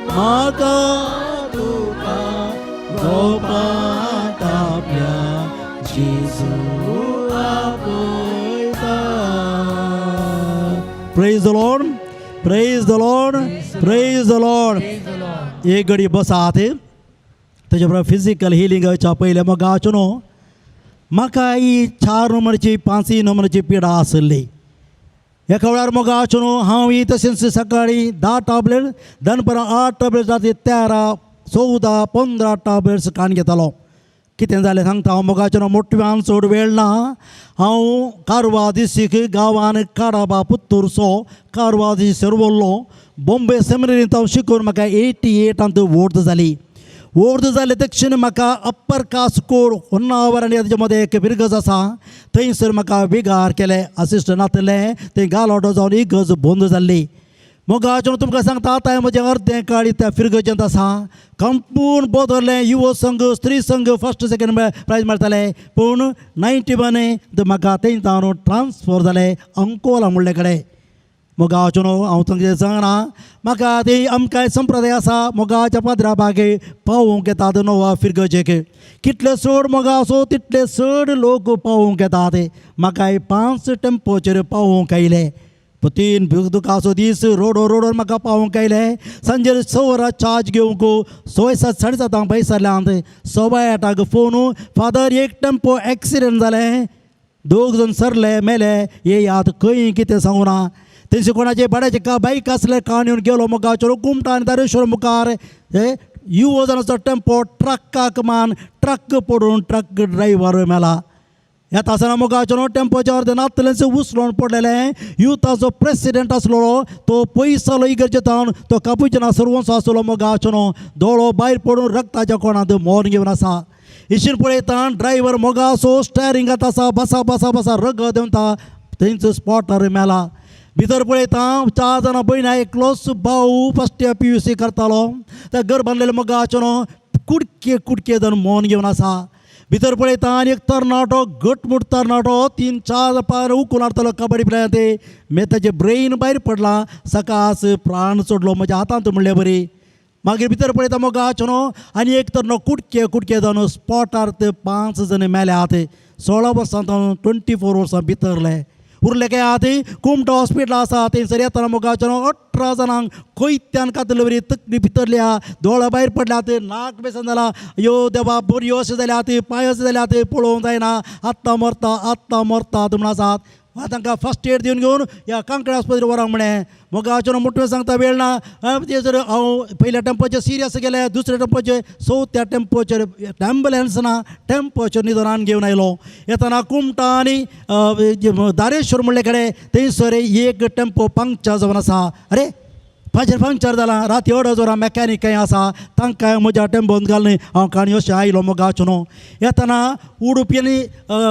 म्हाका तुका गोपांत आपल्या जेजू आपोयता praise the Lord praise the Lord praise the Lord एक घडी बसात तेजे बरोबर फिजिकल हिलिंगाच्या पयले मोगाच्यो न्हू म्हाका ही 4 नंबरची 5 नंबरची पिडा आसली एका वेळार मोगाच्यो न्हू हांव ही तशेंच सकाळी 10 टॅबलेट दनपरां 8 टॅबलेट राती 13 14 15 टॅबलेट्स काण घेतालो कितें जालें सांगता हांव मोगाचें मोठ्यान चड वेळ ना हांव कारवार दिसीक गांवान काडाबा पुत्तूरचो कारवार दिसी सरवल्लो बॉम्बे सेमिनरींत हांव शिकून म्हाका 88 वोट जाली वोट जाले तक्षण म्हाका अप्पर कास्ट कोड होन्नावर आनी ताजे मदें एक बिरगज आसा थंयसर म्हाका विगार केलें असिस्टंट आसलें थंय गालोडो जावन ही गज बंद जाल्ली मोगाचें तुमकां सांगता आतां म्हजें अर्दें काळी त्या फिरगजेंत आसा कंपूण बदललें युवक संघ स्त्री संघ फर्स्ट सेकंड प्रायज मेळटाले पूण 91 म्हाका थंयच्यान ट्रान्सफर जालें अंकोला म्हणले कडेन मोगाचें हांव तुमकां सांगना म्हाका ती आमकां संप्रदाय आसा मोगाच्या पाद्रा बागे पावोवंक येतात नोवा फिरगजेक कितले चड मोगा आसो तितले चड लोक पावोवंक येतात म्हाकाय 5 टेम्पोचेर पावोवंक आयले 3 दुखाचो दीस रोडोर म्हाका पावोवंक आयले सांजेर 6 वरां चार्ज घेवंक 6:30 7:30 भायर सरल्यांत 8:15 फोन फादर एक टेम्पो एक्सिडेंट जालें 2 जाण सरले मेले हे याद खंय कितें सांगू ना तेंचे कोणाचे भाड्याचे बाईक आसले काणून गेलो मोगाचेर कुमटा आनी दारेश्वर मुखार युवो जाणाचो टेम्पो ट्रकाक मान ट्रक पडून ट्रक ड्रायव्हर मेला येता आसतना मोगाचेर टेम्पोच्या अर्दे नातलेंच उसलोवन पडलेलें युथाचो प्रेसिडेंट आसलो तो पयस जालो इगर्जेतान तो कापुचिना सर्वंसो आसलो मोगाचेर दोळो भायर पडून रक्ताच्या कोणांत मोर घेवन आसा इशीन पळयता ड्रायव्हर मोगाचो स्टेरिंगात आसा बसा बसा बसा रग देंवता थंयच स्पॉटार मेला भितर पळयता 4 जाणां भयणां एकलोच भाऊ फर्स्ट इयर PUC करतालो त्या घर बांदलेले मोगाचेर कुडके जावन मोन घेवन आसा भितर पळयता आनी एक तरणाटो घटमूट तरणाटो 3-4 पार उखून हाडटालो कबड्डी प्लेयर मागीर ताचे ब्रेन भायर पडला सकाळच प्राण सोडलो म्हज्या हातांत म्हणलें बरी मागीर भितर पळयता मोगाचेर आनी एक तरणाटो कुडके जावन स्पॉटार ते 5 जण मेल्यात 16 वर्सां 24 वर्सां भितरले उरले काय आतां कुमटा हॉस्पिटल आसा थंयसर येतना मोगाचेर 18 जाणांक कोयत्यान कातले बरी तकली भितरल्या दोळा भायर पडल्यात नाक बेसन जाला यो देवा बऱ्यो अशें जाल्यात पांय अशें जाल्यात पळोवंक जायना आत्तां मरता म्हण आसात तांकां फर्स्ट एड दिवन घेवन ह्या कांकळे आस्पत्रेक व्हरांक म्हणें मोगाचेर मोठ्यो सांगता वेळ ना तेजर हांव पयल्या टेम्पोचेर सिरियस गेले दुसऱ्या टेम्पोचेर चवथ्या टेम्पोचेर एम्बुलन्स ना टेम्पोचेर निदान घेवन आयलो येतना कुमटा आनी दारेश्वर म्हणले कडेन थंयसर एक टेम्पो पंक्चर जावन आसा अरे पंक्चर जाला राती 2 वरां मॅकॅनीक खंय आसा तांकां म्हज्या टेम्पोन घालून हांव काणी अशें आयलो मोगाचेर येतना उडुपी आनी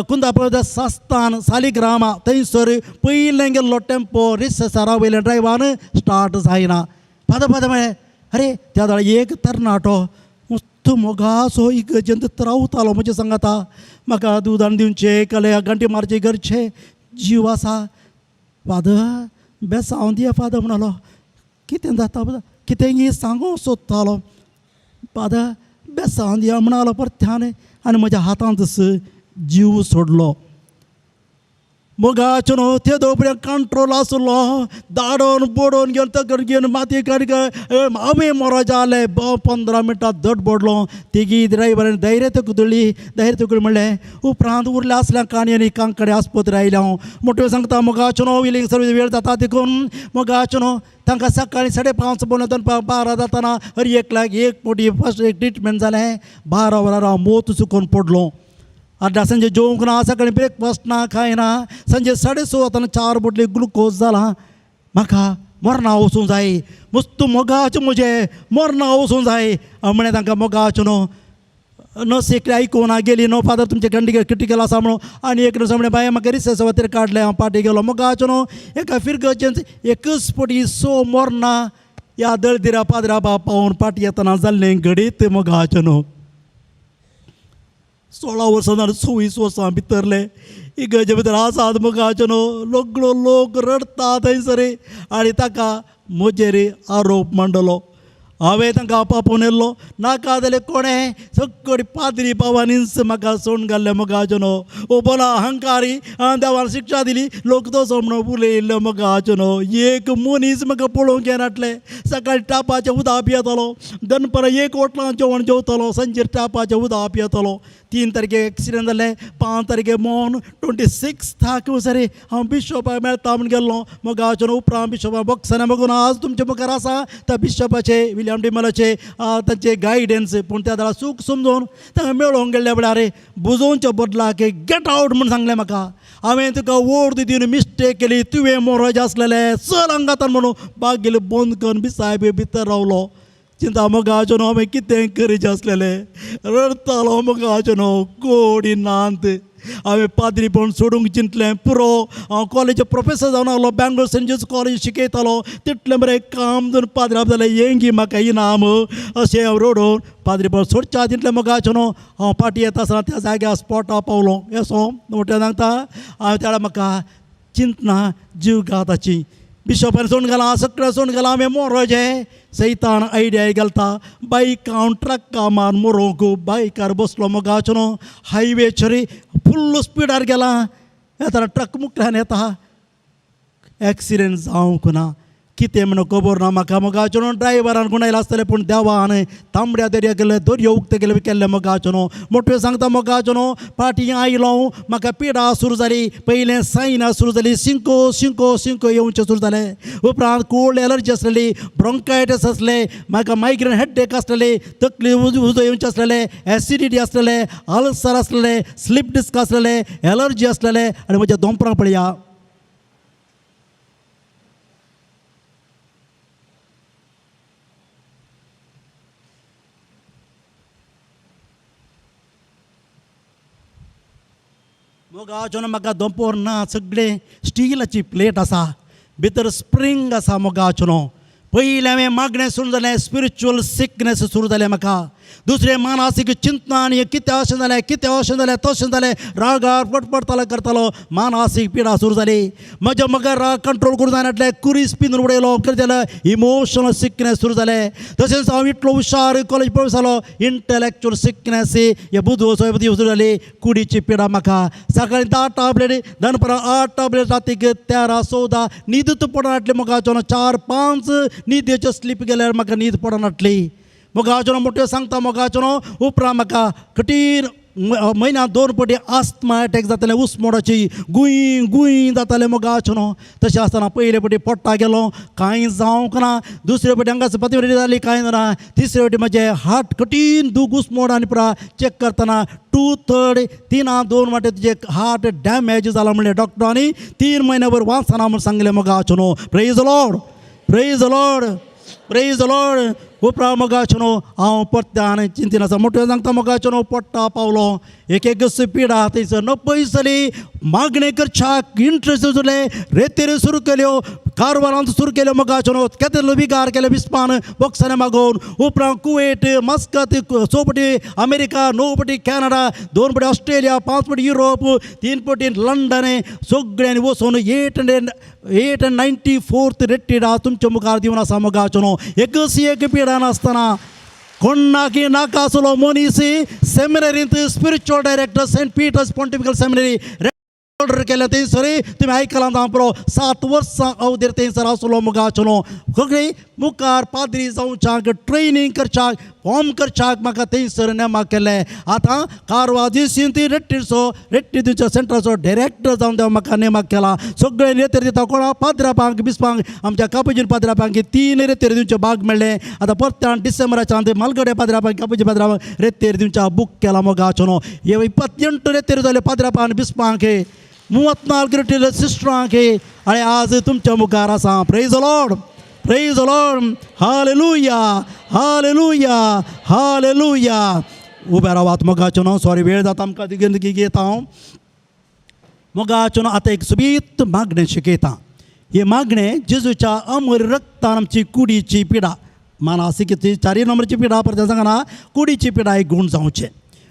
कुंदापळ सास्तान सालिग्रामा थंयसर पयलें गेल्लो टेम्पो रिसेसारा वयल्या ड्रायव्हरान स्टार्ट जायना पाद म्हळें अरे त्या दाळ एक तरणाटो मस्त मोगाचो इगर्जेंत रावतालो म्हजें सांगाता म्हाका दुदान दिवचें कले घंटी मारचे घरचे जीव आसा फादर बेसांव दिया फादर म्हणलो कितें जाता कितेंय सांगूंक सोदतालो फादर बेसांव दिया म्हणलो परत्यान आनी म्हज्या हातांतच जीव सोडलो मोगाचेर ते दोपर्यंत कंट्रोल आसलो दाडोन बोडोन घेवन तकड घेवन माती काडक हांवें मरो जालें 15 मिनटां धड पडलो तिगी ड्रायव्हरान धैर्य तकली म्हणलें उपरांत उरल्या असल्या काणी आनी कांकडे आस्पत्रे आयले हांव मोठ्यो सांगता मोगाचेर विलींग सर्वीस वेळ जाता देखून मोगाचेर तांकां सकाळीं 5:30 पोवन 12 जाताना हर 1 लाख 1 पोटी फर्स्ट ट्रिटमेंट जालें 12 वरां हांव मोत चुकोवन पडलो आड्डा संजे जेवंक ना सकाळीं ब्रेकफास्ट ना कांय ना संजे 6:30 वताना 4 बोटली ग्लुकोज जाला म्हाका मरना वचूंक जाय मस्त मोगाचें म्हजें मरना वचूंक जाय म्हणें तांकां मोगाचें नस एकले आयकूं ना गेली नो फादर तुमचे क्रिटिकल आसा म्हणून आनी एक नस म्हणलें बाय म्हाका रिसेस वतीर काडलें हांव पाटी गेलो मोगाचें एका फिरगचें एकच पोटी सो मरना ह्या दळदिरा पाद्रा पावून पाटी येतना जाल्लें घडीत मोगाचें 16 वर्सां जावन 26 वर्सां भितरले इगर्जे भितर आसात मोगाचें लोक रडता थंयसर आनी ताका म्हजेर आरोप मांडलो हांवें तांकां आपापून येल्लो नाका जाल्यार कोणें सगळी पाद्री पावानीच म्हाका सोडून घाल्लें मोगाचें ओ बोला अहंकारी देवान शिक्षा दिली लोक तसो म्हणून उलयल्लो मोगाचें एक मनीस म्हाका पळोवंक येनाटलें सकाळीं टापाचें उदक पियेतालो दनपरां 1 वटलां जेवण जेवतालो सांजेर टापाचें उदक पियेतालो 3 तारखेक एक्सिडेंट जालें 5 तारखेक मोन 26 सरी हांव बिशोपाक मेळटा म्हूण गेल्लो मोगाचें उपरांत बिशोपा बॉक्सांनी बघून आज तुमचे मुखार आसा त्या बिशोपाचे विलियम डिमलाचे तांचे गायडन्स पूण त्या दाळा सूख समजून तांकां मेळोंक गेल्ल्या वेळार बुजोवच्या बदलाक गेट आवट म्हूण सांगलें म्हाका हांवें तुका वोट दिवन मिस्टेक केली तुवें मोरज आसलेलें चल हांगातान म्हणून बागेल बंद करून साहेब भितर रावलो चिंता मोगाचो न्हू हांवें कितें करीचें आसलेलें रडतालो मोगाचो न्हू कोडी नांत हांवें पाद्रीपण सोडूंक चिंतलें पुरो हांव कॉलेज प्रोफेसर जावन आसलो बँगलोर सेंट जोसेफ कॉलेज शिकयतालो तितलें बरें काम जर पाद्री जालें येंगी म्हाका इनाम अशें हांव रडोवन पाद्रीपण सोडच्या तितलें मोगाचो न्हू हांव फाटीं येता आसतना त्या जाग्यार स्पॉटार पावलो येसो मोठ्या सांगता हांवें त्या म्हाका चिंतना जीव घाताची बिशॉपान सोडून गेला सगळें सोडून गेला हांवें मोरोजें सैतान आयडिया घालता बायक हांव ट्रक्का मार मोरोंक बायकार बसलो मोगाचो न्हू हायवेचेर फुल्ल स्पिडार गेला येताना ट्रक मुखल्यान येता एक्सिडेंट जावंक ना कितें म्हणून खबर ना म्हाका मोगाचो न्हू ड्रायव्हरान कोण आयला आसतलें पूण देवान तांबड्या दर्या गेले दर्यो उक्ते गेले केल्ले मोगाचो न्हू मोठ्यो सांगता मोगाचो न्हू फाटीं आयलो म्हाका पिडा सुरू जाली पयलें सायना सुरू जाली सिंको सिंको सिंको येवचें सुरू जालें उपरांत कोल्ड एलर्जी आसलेली ब्रोंकायटीस आसले म्हाका मायग्रेन हेडेक आसलेले तकली उजो येवचें आसलेलें एसिडिटी आसलेलें अल्सर आसलेलें स्लीप डिस्क आसलेलें एलर्जी आसलेलें आनी म्हज्या दोंपरां पळया मोगाचो म्हाका दोंपोर ना सगळें स्टीलाची प्लेट आसा भितर स्प्रींग आसा मोगाचो न्हू पयलें हांवें मागणें सुरू जालें स्पिरिच्युअल सिकनेस सुरू जालें म्हाका दुसरें मानसीक चिंतना आनी कितें अशें जालें तशें जालें रागार पडपडतालो करतालो मानसीक पिडा सुरू जाली म्हज्या म्हाका राग कंट्रोल करूं जायनासलें कुरीस पिनून उडयलो कितें जालें इमोशनल सिकनेस सुरू जालें तशेंच हांव इतलो हुशार कॉलेज प्रवेश जालो इंटलेक्च्युअल सिकनेस हे बुधवार सुरू जाली कुडीची पिडा म्हाका सकाळीं 10 टॅबलेट दनपरां 8 टॅबलेट रातीक 13 14 न्हीदच पडनासली म्हाका 4-5 न्हिदेच्यो स्लीप गेल्यार म्हाका न्हीद पडनासली मोगाचो मोठ्यो सांगता मोगाचो उपरांत म्हाका कठीण म्हयन्याक 2 फावटी आस्थमा अटॅक जाताले उस्मोडाची गुयी गुयी जाताले मोगाचो तशें आसतना पयले फावटी पोट्टा गेलो कांय जावंक ना दुसरे फावटी हांगा पतिवरी जाली कांय ना तिसरे फावटी म्हाजें हार्ट कठीण दूख उस्मोड आनी पुरा चॅक करतना 2/3 3-2 वाटे तुजें हार्ट डॅमेज जाला म्हणलें डॉक्टरांनी 3 म्हयन्याभर वाचना म्हूण सांगलें मोगाचो praise the Lord praise the Lord praise the Lord उपरांत मोगाचो हांव परत्यान चिंतीन आसा मोठ्यो सांगता मोगाचो पोट्टा पावलो एक पिडा थंयसर न पयसली मागणी करच्याक इंट्रस्ट उरले रेतेर सुरू केल्यो कारवारांत सुरू केल्यो मोगाचो केन्ना विगार केले विस्पान बॉक्सांनी मागोवन उपरांत कुवेट मस्कत 6 फावटी अमेरिका 9 फावटी कॅनडा 2 फावटी ऑस्ट्रेलिया 5 फावटी युरोप 3 फावटी लंडन सगळ्यांनी वचून 894th रेटेड तुमच्या मुखार दिवन आसा मोगाचो एक पिडा नासतना कोणाकी नाका आसलो मनीस सेमिनरींत spiritual director Saint Peter's pontifical seminary order केल्या थंयसर तुमी आयकलां हांव पुरो 7 वर्सां अवधीर थंयसर आसलो मोगाचो सगळीं मुखार पाद्री जावच्याक ट्रेनींग करच्याक फॉर्म करच्याक म्हाका थंयसर नेमाक केलें आतां कारवार दिवसीन ती रेट्टी तुमच्या सेंटराचो डायरेक्टर जावन देव म्हाका नेमाक केला सगळे रेतेर दिता कोणा पाद्रापांक बिस्पांक आमच्या कापुजीन पाद्रापांक 3 रेतेर दिवचे भाग मेळ्ळे आतां परत्यान डिसेंबराच्या मालगडे पाद्रापांक कापुजी पाद्रापांक रेतेर दिवच्या बूक केला मोगाचो हे 28 रेतेर जाले पाद्रापांक बिस्पांक 34 रेतेर सिस्टरांक आनी आज तुमच्या मुखार आसा praise the Lord praise the Lord hallelujah hallelujah hallelujah उबे रावात मोगाचो सॉरी वेळ जाता आमकां घेता हांव मोगाचो आतां एक सुबीत मागणें शिकयता हे मागणें जेजूच्या अमर रक्तान आमची कुडीची पिडा मानसीक 4 नंबरची पिडा परत सांगना कुडीची पिडा एक गूण जावचें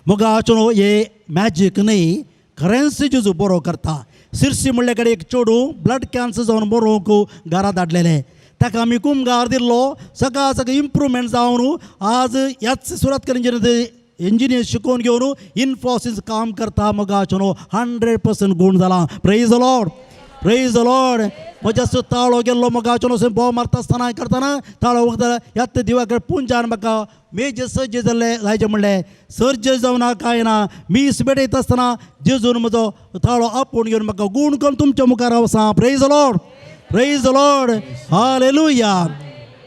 मोगाचो हे मॅजीक न्ही खरेंच जेजू बरो करता सिरसी म्हणले कडेन एक चेडूं ब्लड कॅन्सर जावन बरोवंक घरा धाडलेलें ताका आमी कुमगार दिल्लो सकाळ इम्प्रूवमेंट जावन आज ह्याच सुरत केले इंजिनियर शिकोवन घेवन इन्फोसीस काम करता मोगाचो 100% गूण जाला praise the Lord praise the Lord म्हज्या ताळो गेल्लो मोगाचो बोव मारता आसतना करतना ताळो वखदा ह्यात दिवाकडे पुंजान म्हाका मेज सर्जरी जाल्ले जायचे म्हणलें सर्जरी जावना कांय ना मीस बेडयता आसतना जेजून म्हजो ताळो आपूण घेवन म्हाका गूण करून तुमच्या मुखार आसा praise the Lord praise the Lord hallelujah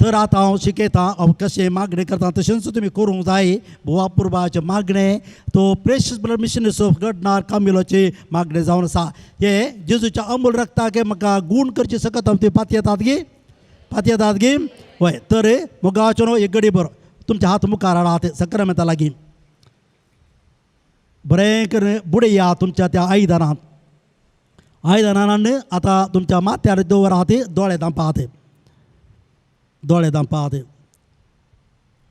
तर आता हांव शिकयतां हांव कशें मागणें करता तशेंच तुमी करूंक जाय. बुवा पुरबाचे मागणें तो प्रेशियस ब्लड मिशनरीज ऑफ गडनार कामिलोचे मागणें जावन आसा. हे जेजूच्या अमूल रक्ताक म्हाका गूण करचे सकत हांव ते पात येतात गे हय. तर मोगाचो न्हू एक घडी बरो तुमचे हात मुखार हाडात सक्रामेंता लागीं बरें करून बुडया तुमच्या त्या आयदनान आतां तुमच्या माथ्यार दवरात दोळे दांपात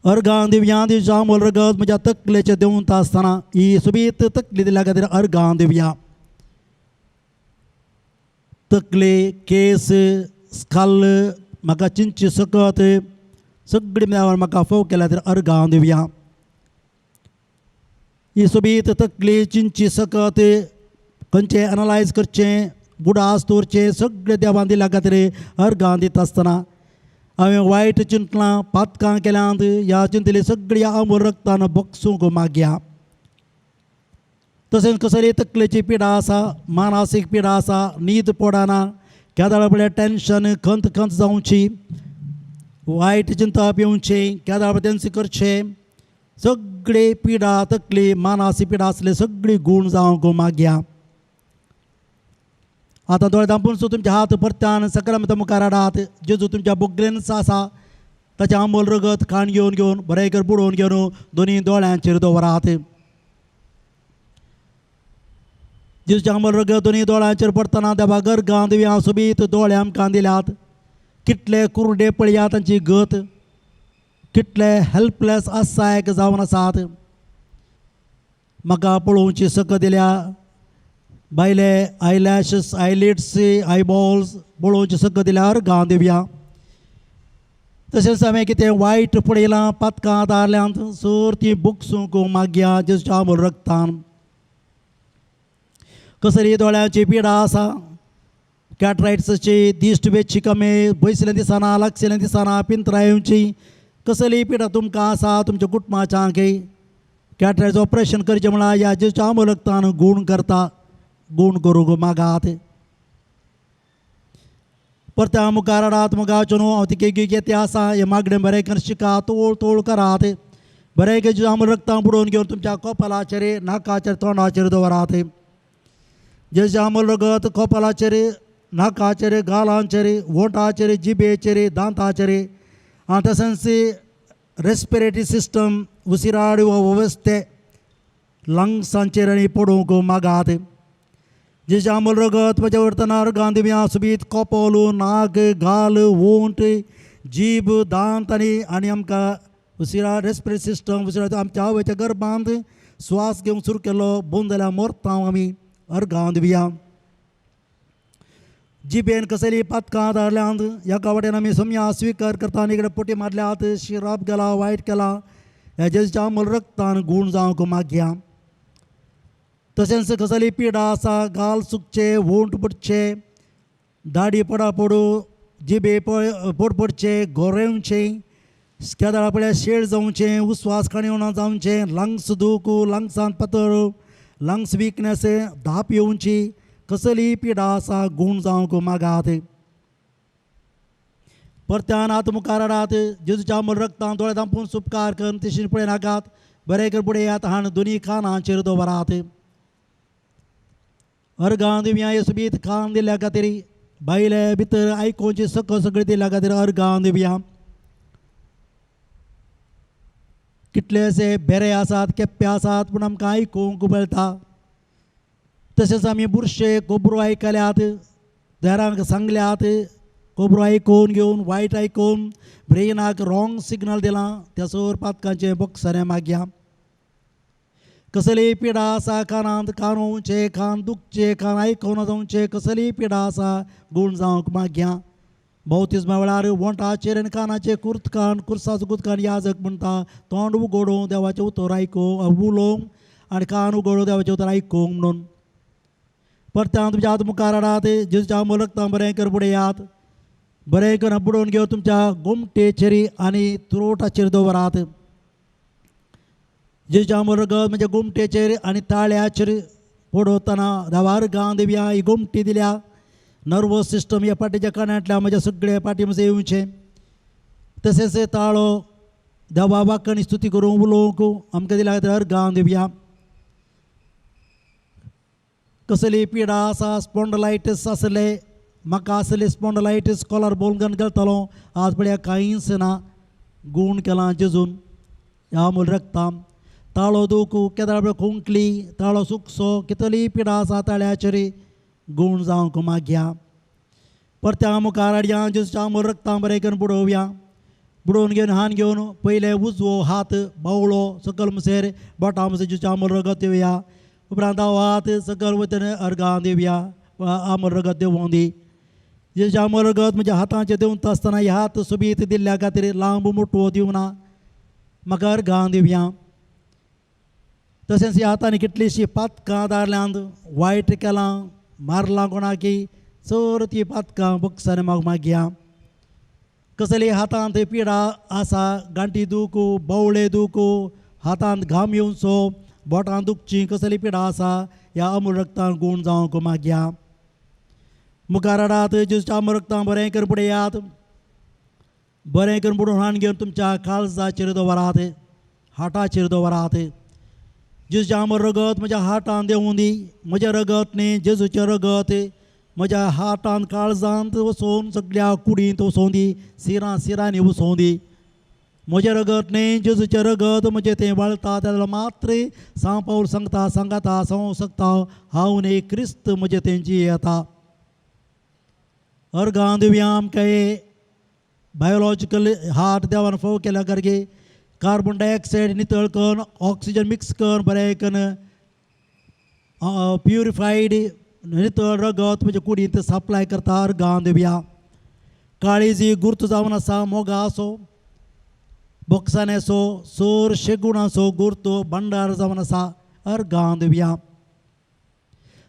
अर्गां दिव्या दिवच्या अमोल रगत म्हज्या तकलेचे देंवता आसतना ही सुबीत तकली दिल्या खातीर अर्गां दिवया. तकले केस स्काल म्हाका चिंची सकत सगळी मेळावर म्हाका फोव केल्या खातीर अर्गां दिवया. ही सोबीत तकली चिंची सकत खंयचें एनालायज करचें बुडास दवरचें सगळें देवान दिल्या खातीर अर्गां दिता आसतना हांवें वायट चिंतलां पातकां केल्यांत ह्या चिंतली सगळी अमूल रक्तान बगसूंक मागया. तशेंच कसली तकलेची पिडा आसा मानसीक पिडा आसा न्हीद पडना केदाळ फुडें टेन्शन खंत जावची वायट चिंतप येवचें केदाळ तेंच करचें सगळी पिडा तकली मानसीक पिडा आसली सगळी गूण जावंक मागया. आतां दोळे धांपून तुमचे हात परत्यान सक्रामेंता मुखार हाडात. जेजू तुमच्या बुगलेंच आसा ताचें अमोल रगत खाण घेवन बरें कर बुडोवन घेवन दोनी दोळ्यांचेर दवरात. जेजूचें अमोल रगत दोनी दोळ्यांचेर पडटना देवा अर्गां दिवया सोबीत दोळे आमकां दिल्यात. कितले कुर्डे पळया तांची गत कितले हेल्पलेस आसायक जावन आसात. म्हाका पळोवची सक दिल्या बायले आयलॅशस आयलिड्स आयबॉल्स पळोवची सक दिल्या अर्गां दिवया. तशेंच हांवें कितें वायट पळयलां पातकां दारल्यांत सर ती बुकसूंक मागया जेजूच्या अमोल रक्तान. कसली दोळ्यांची पिडा आसा कॅटरायट्साची दिश्ट वेचची कमी बसलें दिसना लागशिल्लें दिसना पिंत्रां येवची कसली पिडा तुमकां आसा तुमच्या कुटुंबाच्यांक कॅटरायट्स ऑपरेशन करचें म्हळ्यार ह्या जेजूच्या अमोल रक्तान गूण करूंक मागात. परत्या मुखार हाडात मोगाचो न्हू हांव तिके घेते आसा हें मागणें बरें करून शिका तोळ करात. बरें जेजूच्या अमोल रक्तान बुडोवन घेवन तुमच्या कपालाचेर नाकाचेर तोंडाचेर दवरात. जेजूचें अमोल रगत कपालाचेर नाकाचेर गालांचेर ओंठाचेर जिबेचेर दांताचेर आनी तशेंच रेस्पिरेटरी सिस्टम उसिराड वेवस्थे लंग्सांचेर आनी पडोवंक मागात. जेजूचें अमोल रगत म्हज्या वर्तना अर्गां दिवया सुबीत कपोल नाक गाल ओंठ जीब दांत आनी आमकां उसिराड रेस्पिरेटरी सिस्टम उसिराड आमच्या आवयच्या गर्भांत स्वास घेवंक सुरू केलो बंद जाल्यार मरता आमी अर्गां दिवया. जिबेन कसली पातकां दारल्यांत एका वाटेन आमी समया स्विकार करता आनी इकडे पोटी मारल्यात शिराप केला वायट केला ह्या जेजूच्या अमोल रक्तान गूण जावंक मागया. तशेंच कसली पिडा आसा गाल सुकचे ओंठ पडचे दाडी पडू जिबे पडचे गोरेवचे केदाळा पळय शेळ जावचें उस्वास काणयोना जावचें लंग्स दूख लंग्सांत पातळ लंग्स विकनेस धाप येवची कसली पिडा आसा गूण जावंक मागात. परत्यान हात मुखार हाडात जेजूच्या अमोल रक्तान दोळे धांपून उपकार करून तशीं पळय नाकात बरें कर बुडयात हाण दोनी कानांचेर दवरात. अर्गां दिवया येसुबीत कान दिल्या खातीर बायले भितर आयकोवची सक सगळी दिल्या खातीर अर्गां दिवया. कितलेशे बेरे आसात केप्पे आसात पूण आमकां आयकूंक मेळटा. तशेंच आमी बुरशे खबरो आयकल्यात देरांक सांगल्यात खबरो आयकून घेवन वायट आयकून ब्रेनाक रॉंग सिग्नल दिलां त्या सर पातकांचें बक्षारें मागया. कसली पिडा आसा कानांत कान ओवचे कान दुखचे कान आयकून जावचे कसली पिडा आसा गूण जावंक मागया. भोवतीजमा वेळार ओंठाचेर आनी कानाचेर कुर्साचो कुतकान याजक म्हणटा तोंड उगडूं देवाचें उतर आयकूंक उलोवंक आनी कान उगडूं देवाचें उतर आयकूंक म्हणून. परत्यान तुमच्या हात मुखार हाडात जेजूच्या अमोल रक्तान बरें कर बुडयात. बरें करून बुडोवन घेवन तुमच्या घुमटेचेर आनी त्रोटाचेर दवरात. जेजूच्या अमोल रगत म्हणजे घुमटेचेर आनी ताळ्याचेर पडोवतना देवा अर्गां दिवया ही घुमटी दिल्या नर्वस सिस्टम ह्या पाटीच्या कण्यांतल्यान म्हज्या सगळे पाटी मजे येवचें. तसेच ताळो देवा वाक्यानी स्तुती करूंक उलोवंक आमकां दिल्या खातीर अर्गां दिवया. कसली पिडा आसा, स्पॉन्डलायटीस आसले, म्हाका आसले स्पॉन्डलायटीस, कॉलर बोन घालतालो, आज पळया कांयच ना, गूण केलां जेजून ह्या मूल रक्तां. ताळो दुखू, केदार कोंकली, ताळो सुकसो, कितली पिडा आसा ताळ्याचेर गूण जावंक मागया. परत्या मुखार हाडया, जेजूच्या मूल रक्तां बरें करून बुडोवया. बुडोवन घेवन हान घेवन पयले उजवो हात बावळो सकल मुसेर बोटां मुसेर जेजूच्या मूल रगत दिवया. उपरांत हांव हात सकल वयतन अर्गां दिवया. आमोल रगत देवूं दी. जेजूच्या मूल रगत म्हज्या हातांचेर दिवंक आसतना हे हात सोबीत दिल्ल्या खातीर लांब मुटवो दिवं ना, म्हाका अर्गां दिवया. तशेंच ह्या हातांनी कितलींशीं पातकां दारल्यांत वायट केलां, मारलां कोणाकी, चड ती पातकां बक्षान म्हाका मागया. कसली हातांत पिडा आसा, गांठी दुखू, बावळे दुखू, हातांत घाम येवचो, बोटां दुखची, कसली पिडा आसा, ह्या अमूल रक्तान गूण जावंक मागया. मुखार हाडात, जेजूच्या अमूल रक्तां बरें करून बुडयात. बरें करून बुडोवन हान घेवन तुमच्या काळजाचेर दवरात, हाटाचेर दवरात. जेजूच्या अमूल रगत म्हज्या हाटान देवूं दी. म्हजें रगत न्ही, जेजूचें रगत म्हज्या हातान काळजांत वचोवन सगळ्या कुडींत वचों दी, सिरांनी वचों दी. म्हजें रगत न्ही, जेजूचें रगत म्हजें तें वळटा जाल्यार मात्र सांव पावल सांगता, सांगाता, सांगूंक शकता, हांव न्ही क्रिस्त म्हजें तें जियेता. अर्गां दिवया आमकां हे बायोलॉजिकल हार्ट देवान फोव केल्या करगे. कार्बन डायऑक्सायड नितळ करून ऑक्सिजन मिक्स करून बरें करून प्युरिफायड नितळ रगत म्हज्या कुडींत सप्लाय करता. अर्गां दिवया. काळीजी गुर्त जावन आसा, मोगा आसो, बोक्साने असो, सोर शेगूण असो, गुर्तो भंडार जावन आसा, अर्गां दिवया.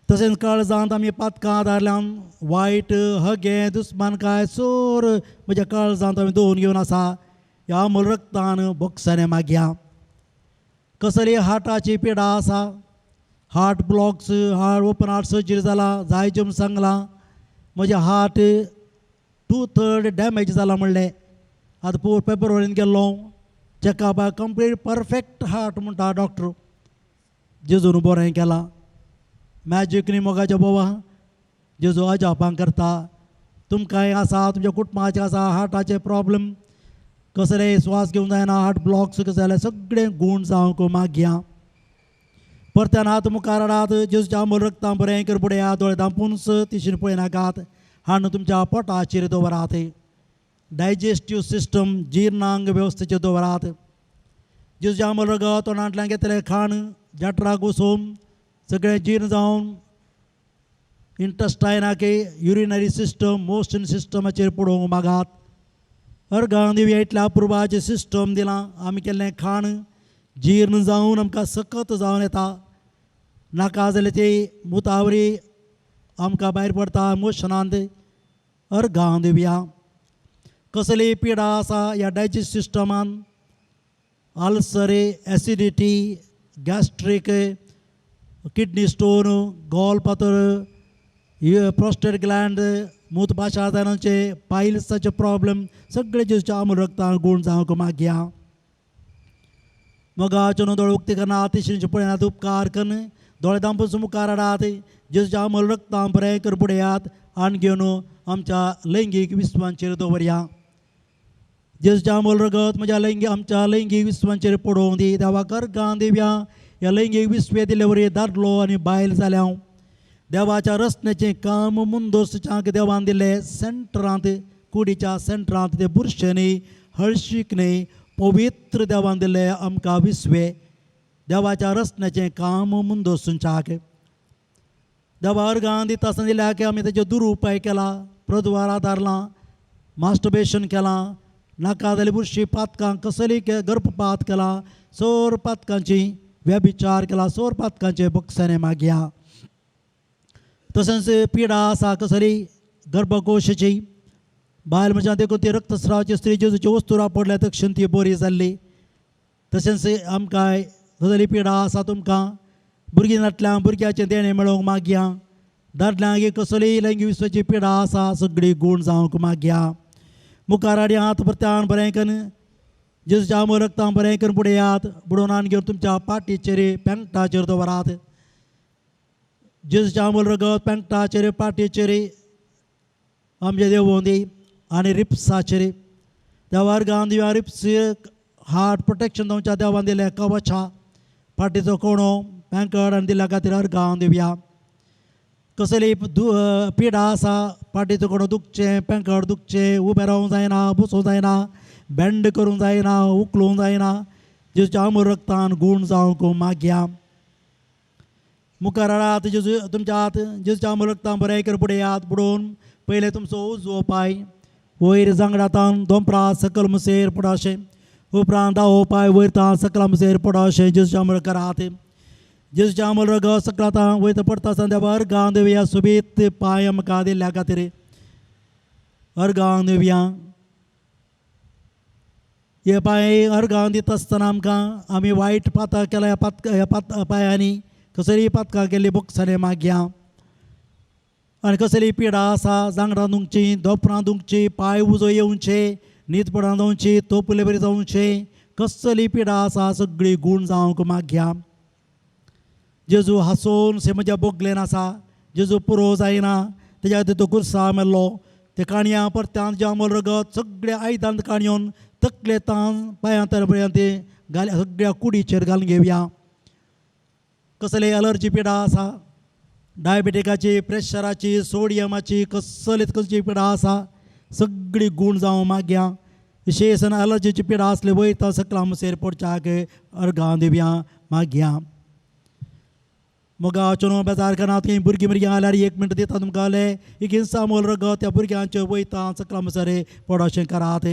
तशेंच काळजांत आमी पातकां दारल्यान वायट हगे दुस्मानकाय सोर म्हज्या काळजांत आमी धुवन घेवन आसा, ह्या अमूल रक्तान बोक्साने मागया. कसली हार्टाची पिडा आसा, heart blocks, heart open heart surgery जाला, जायजम सांगलां, म्हजें हार्ट 2/3 डॅमेज जाला म्हणलें. आतां पेपर वळून गेल्लो चॅकअपाक, कंप्लीट परफेक्ट हार्ट म्हणटा डॉक्टर. जेजून बरें केलां. मॅजीक न्ही मोगाच्या बोवा, जेजू अजापां करता. तुमकांय आसा, तुमच्या कुटुंबाचे आसा हार्टाचे प्रॉब्लेम, कसले स्वास घेवंक जायना, हार्ट ब्लॉक्स कसले जाल्यार सगळें गूण जावंक मागया. परत्यान हात मुखार हाडात, जेजूच्या अमूल रक्तां बरें कर बुडयात. दोळे धांपूनच तिशीन पळयनाकात, हाडून तुमच्या पोटाचेर दवरात. डायजेस्टीव सिस्टम, जिर्णांग वेवस्थेचेर दवरात. जेजूच्या अमूल रगत तोंडांतल्यान घेतलें खाण जठराक वचून सगळें जीर्ण जावन इंटस्टायनाक, युरिनरी सिस्टम, मोशन सिस्टमाचेर पडोवंक मागात. अर्गां दिवया. इतल्या अपुर्बाचें सिस्टम दिलां. आमी केल्लें खाण जीर्ण जावन आमकां सकत जावन येता. नाका जाल्यार ती मुतावरी आमकां भायर पडटा मोशनांत. अर्गां दिवया. कसली पिडा आसा ह्या डायजेस्ट सिस्टमान, ulcer, acidity, gastric, kidney stone, gall पातळ, प्रोस्टेट ग्लँड, मूतपाशा पायल्साचे प्रॉब्लेम, सगळे जेजूच्या अमूल रक्तान गूण जावंक मागया. मोगाचे न्हू दोळे उक्ती करना, तिशींचे पळयनात, उपकार करून दोळे धांपून मुखार हाडात. जेजूच्या अमूल रक्तां बरें कर बुडयात. आनी घेवन आमच्या लैंगीक विस्वांचेर दवरया. जेजूच्या अमूल रगत म्हज्या आमच्या लैंगीक विस्वांचेर पडोवंक दी. देवाक अर्गां दिवया. ह्या लैंगीक विस्वे दिल्ले वरी दादलो आनी बायल जाल्या देवाच्या रचनेचें काम मुंदोसच्यांक देवान दिल्लें सेंटरांत, कुडीच्या सेंटरांत ते बुरशे न्ही, हळशीक न्ही, पवित्र देवान दिल्ले आमकां विस्वे. देवाच्या रचनेचें काम मुंदोसच्यांक देवा अर्गां दिता आसतना दिल्या की आमी तेजे दुरुपाय केला, प्रद्वारा दारलां, मास्टरबेशन केलां, नाका जाल्यार बुरशी पातकां, कसली गर्भपात केला, सोर पातकांची व्यभिचार केला, सोर पातकांचे बक्षाने मागया. तशेंच पिडा आसा कसली गर्भकोशाची, बायल म्हज्या देखून ती रक्तस्रावाची स्त्री जेजूची वस्तू पडल्या तक्षण ती बरी जाल्ली. तशेंच आमकां कसली पिडा आसा तुमकां भुरगीं नाटल्यां भुरग्याचें देणें मेळोवंक मागया. दादल्यांक कसली लैंगीक विस्वाची पिडा आसा सगळी गूण जावंक मागया. मुखार आनी हात परत्यान बरें करून जेजूच्या अमोल रक्तान बरें करून फुडें यात. बुडोवन आनी घेवन तुमच्या पाठीचेर पेंगटाचेर दवरात. जेजूच्या अमोल रगत पेंगटाचेर पाठीचेर आमचे देवोंद दी आनी रिप्साचेर देवार गांव दिव्या रिप्स हार्ट प्रोटेक्शन तुमच्या देवान दिलें कवच पाठीचो कोणो पेंकट आनी दिल्या खातीर अर्गांव दिवया. कसली पिडा आसा पाठीचो कोणो दुखचें पेंकट दुखचें उबें रावूंक जायना बसूंक जायना बेंड करूंक जायना उखलूंक जायना जेजूच्या अमोल रक्तान गूण जावंक मागया. मुखार हाडात जेजू तुमच्या हात जेजूच्या अमोल रक्तान बरें कर फुडें यात. बुडोवन पयलें तुमचो उजवो पाय वयर जांगडातान दोंपरा सकल मुसेर पडा अशें उपरांत दावो पाय वयर तान सकला मुसेर पडा अशें जेजूच्या अमोल करात. जेजूच्या अमोल रगत सकलातां वयता पडटा आसतना देवा अर्गांव दिवया. सोबीत पांय आमकां दिल्ल्या खातीर अर्गांव दिवया. हे पांय अर्गांव दिता आसतना आमकां आमी वायट पातक केल्या ह्या पांयांनी कसलीय पातकां केल्ली बोक्सांनी मागया. आनी कसली पिडा आसा जांगडां दुखची दोपरां दुखची पांय उजो येवचे न्हीदपणां जावची तोपले बरी जावचे कसली पिडा आसा सगळी गूण जावंक मागया. जेजू हांसून से म्हज्या बोगलेन आसा. जेजू पुरो जायना तेज्या खातीर तो कुर्सा मेल्लो. ते काणयां परत्यान जे अमोल रगत सगळ्या आयदांत काणयोन तकले तान पांयां पर्यंत सगळ्या कुडीचेर घालून घेवया. कसले एलर्जी पिडा आसा डायबेटिकाची प्रेशराची सोडियमाची कसली पिडा आसा सगळी गूण जावं मागया. विशेषण एलर्जीची पिडा असले वयता सकला मुसेर पडच्याक अर्गां दिवया मागया. मोगा चोनो बेजार करना थंय भुरगीं आल्यार 1 मिनट दिता तुमकां जालें एक इंसा मोल रगत त्या भुरग्यांचे वयता सकला मुसेर पडोशें करात.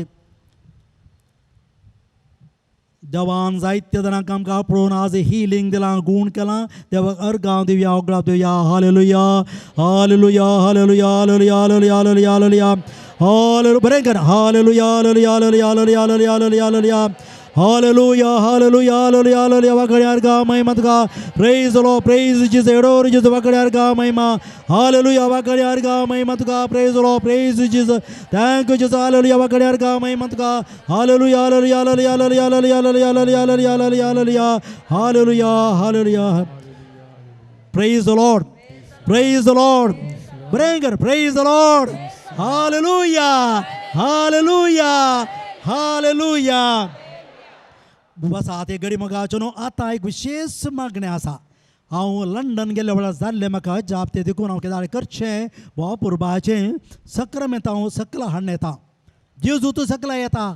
देवान जायत्या जाणांक आमकां आपणून आज हिलींग दिलां गूण केलां. देवाक अर्गांव दिवया ओगळाप दिवया. Hallelujah hallelujah hallelujah hallelujah hallelujah hallelujah hallelujah hallelujah बरें कर hallelujah hallelujah hallelujah hallelujah hallelujah hallelujah hallelujah hallelujah hallelujah hallelujah hallelujah वाकड्यार गा महिमा तुका praise low praise Jesus adore Jesus वाकड्यार गा महिमा हालेलुया वाकड्यार गा महिमा तुका praise low praise Jesus thank you Jesus hallelujah वाकड्यार गा महिमा तुका hallelujah hallelujah hallelujah hallelujah hallelujah hallelujah hallelujah hallelujah hallelujah hallelujah praise the Lord praise the Lord ब्रेंगर praise the Lord hallelujah hallelujah hallelujah. बसा ते गडी मगाचो न्हू आतां एक विशेष मागणें आसा. हांव लंडन गेल्ल्या वेळार जाल्लें म्हाका जाप ते देखून हांव कितें करचें वा पुरबाचें सक्रामेंत हांव सकला हाडून येता. जेजू तूं सकला येता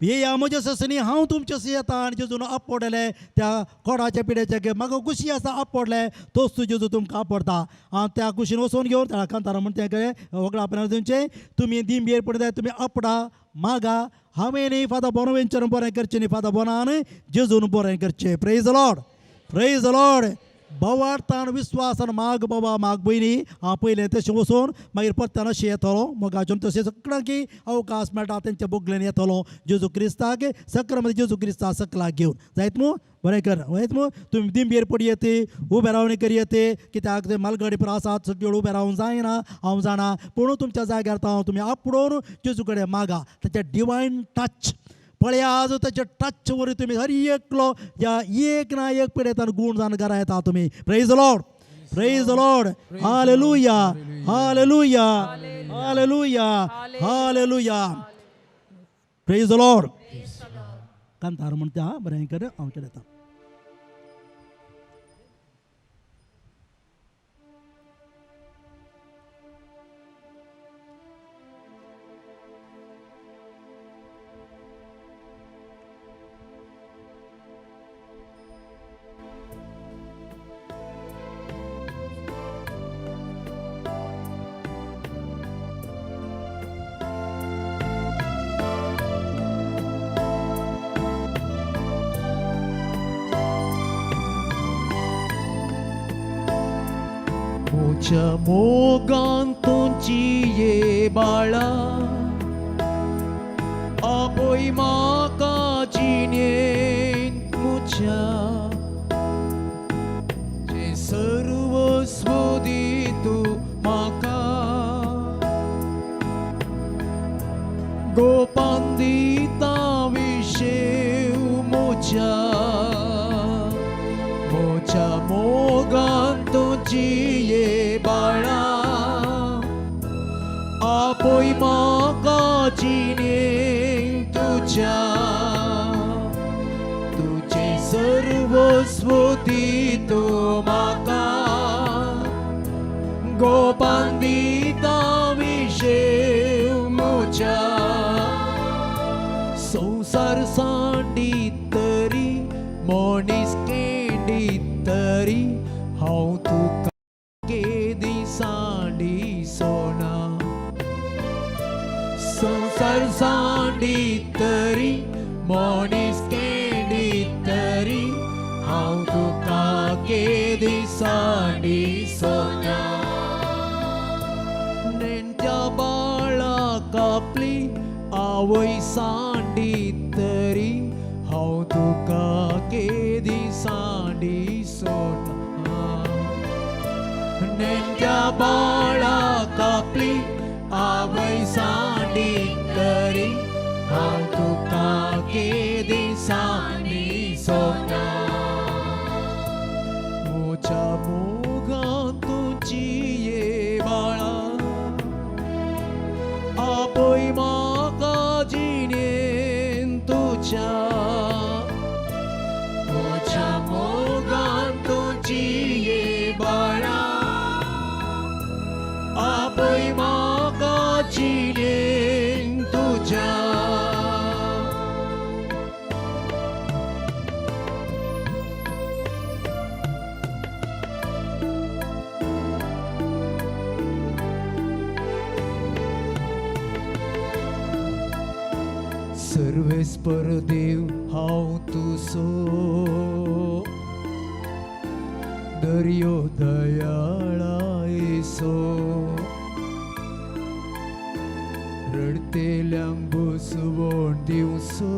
येया म्हज्या ससनी हांव तुमचें येता आनी जेजून आपडले त्या कोडाच्या पिड्याचे म्हाका कुशी आसा आपडले तोच तूं जेजू तुमकां आपडता. हांव त्या कुशीन वचून घेवन त्या कांतारा म्हणटा तें वगळा आपणाक तुमचें तुमी दिंबेर पडता तुमी आपडा मागा हांवें न्ही फादर बोनवेंचर बरें करचें न्ही फादर बोनान जेजून बरें करचें. Praise the Lord praise the Lord. बोवार्थान विस्वासान माग बाबा माग भयणी हांव पयलें तशें वचून मागीर परत्यान अशें येतलो मोगाचून तशें सगळ्यांकी अवकाश मेळटा तेंच्या बोगलेन येतलो जेजू क्रिस्ताक सक्रामेंत जेजू क्रिस्ता सकलाक घेवन जायत मू बरें कर वयत मू तुमी दिंबेर पडी येते उबे रावणी करी येते कित्याक ते मालगाडी आसात सगळ्यो उबे रावूंक जायना हांव जाणा पूण तुमच्या जाग्यार हांव तुमी आपडून जेजू कडेन मागा ताचें डिवायन टच पळया आज ताचे टच वर तुमी हर एकलो या एक ना एक पिडेतान गूण जावन घरा येता तुमी. Praise the Lord praise the Lord hallelujah hallelujah hallelujah hallelujah praise the Lord. कांतार म्हणटा बरें कर हांव केलें. म्हज्या मोगान तुमची ये बाळा आपय म्हाका जिणेन म्हज्या जे सर्वस्व दी तूं म्हाका मोगान तुझी ये बाळा आपोय म्हाका जिणेन तुज्या तुझे सर्वस्व दितो म्हाका गोपान दिता विशेव म्हज्या संसार सांडीत तरी मनीस केंडीत तरी हांव तुका केदी सांडी सोना संसार सांडीत तरी मनीस केंडीत तरी हांव तुका केदी सांडी सोना नेण्ट्या बाळाक आपली आवय सांडीत तरी हांव तुका केदी सांडी सोना नेण्ट्या बाळाक आपली आवय सांडीत तरी हांव तुका केदी सांडी सोना म्हज्या मोगान तुजी ये बाळा आपोय म्हाका जिणेन तुज्या म्हज्या मोगान तुजी ये बाळा आपोय म्हाका जिणेन तुज्या सर्वेस्पर देव हांव तुजो दर्यो दयाळा येसो रडतेल्यांक बसवण दिवसो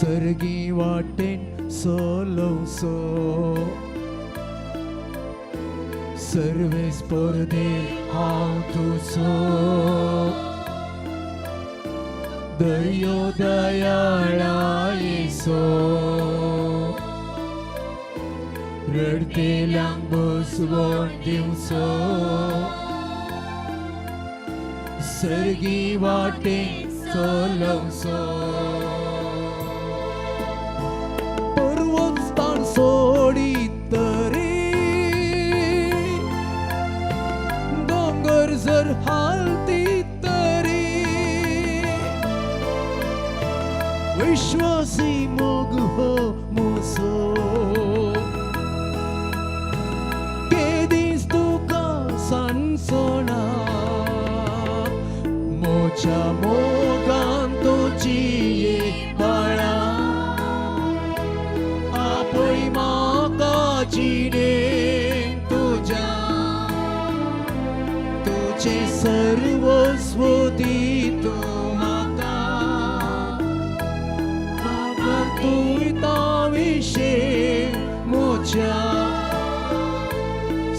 सर्गी वाटेन चलोवसो सर्वेस्पर देव हांव तुजो दर्यो दयाळा येसो रडतेल्यांक बसवण दिवसो सर्गी वाटेन चलोवसो पर्वतस्थान सोडीत तरी दोंगर जर हालतीत तरी विश्वासी मोग हो मोसो केदीस तुका सांसोना मोच्या मोगान तुजी ये बाळा आपोय म्हाका जिणेन तुज्या तुझे सर्वस्व दितो म्हाका तुयता विशेव म्हज्या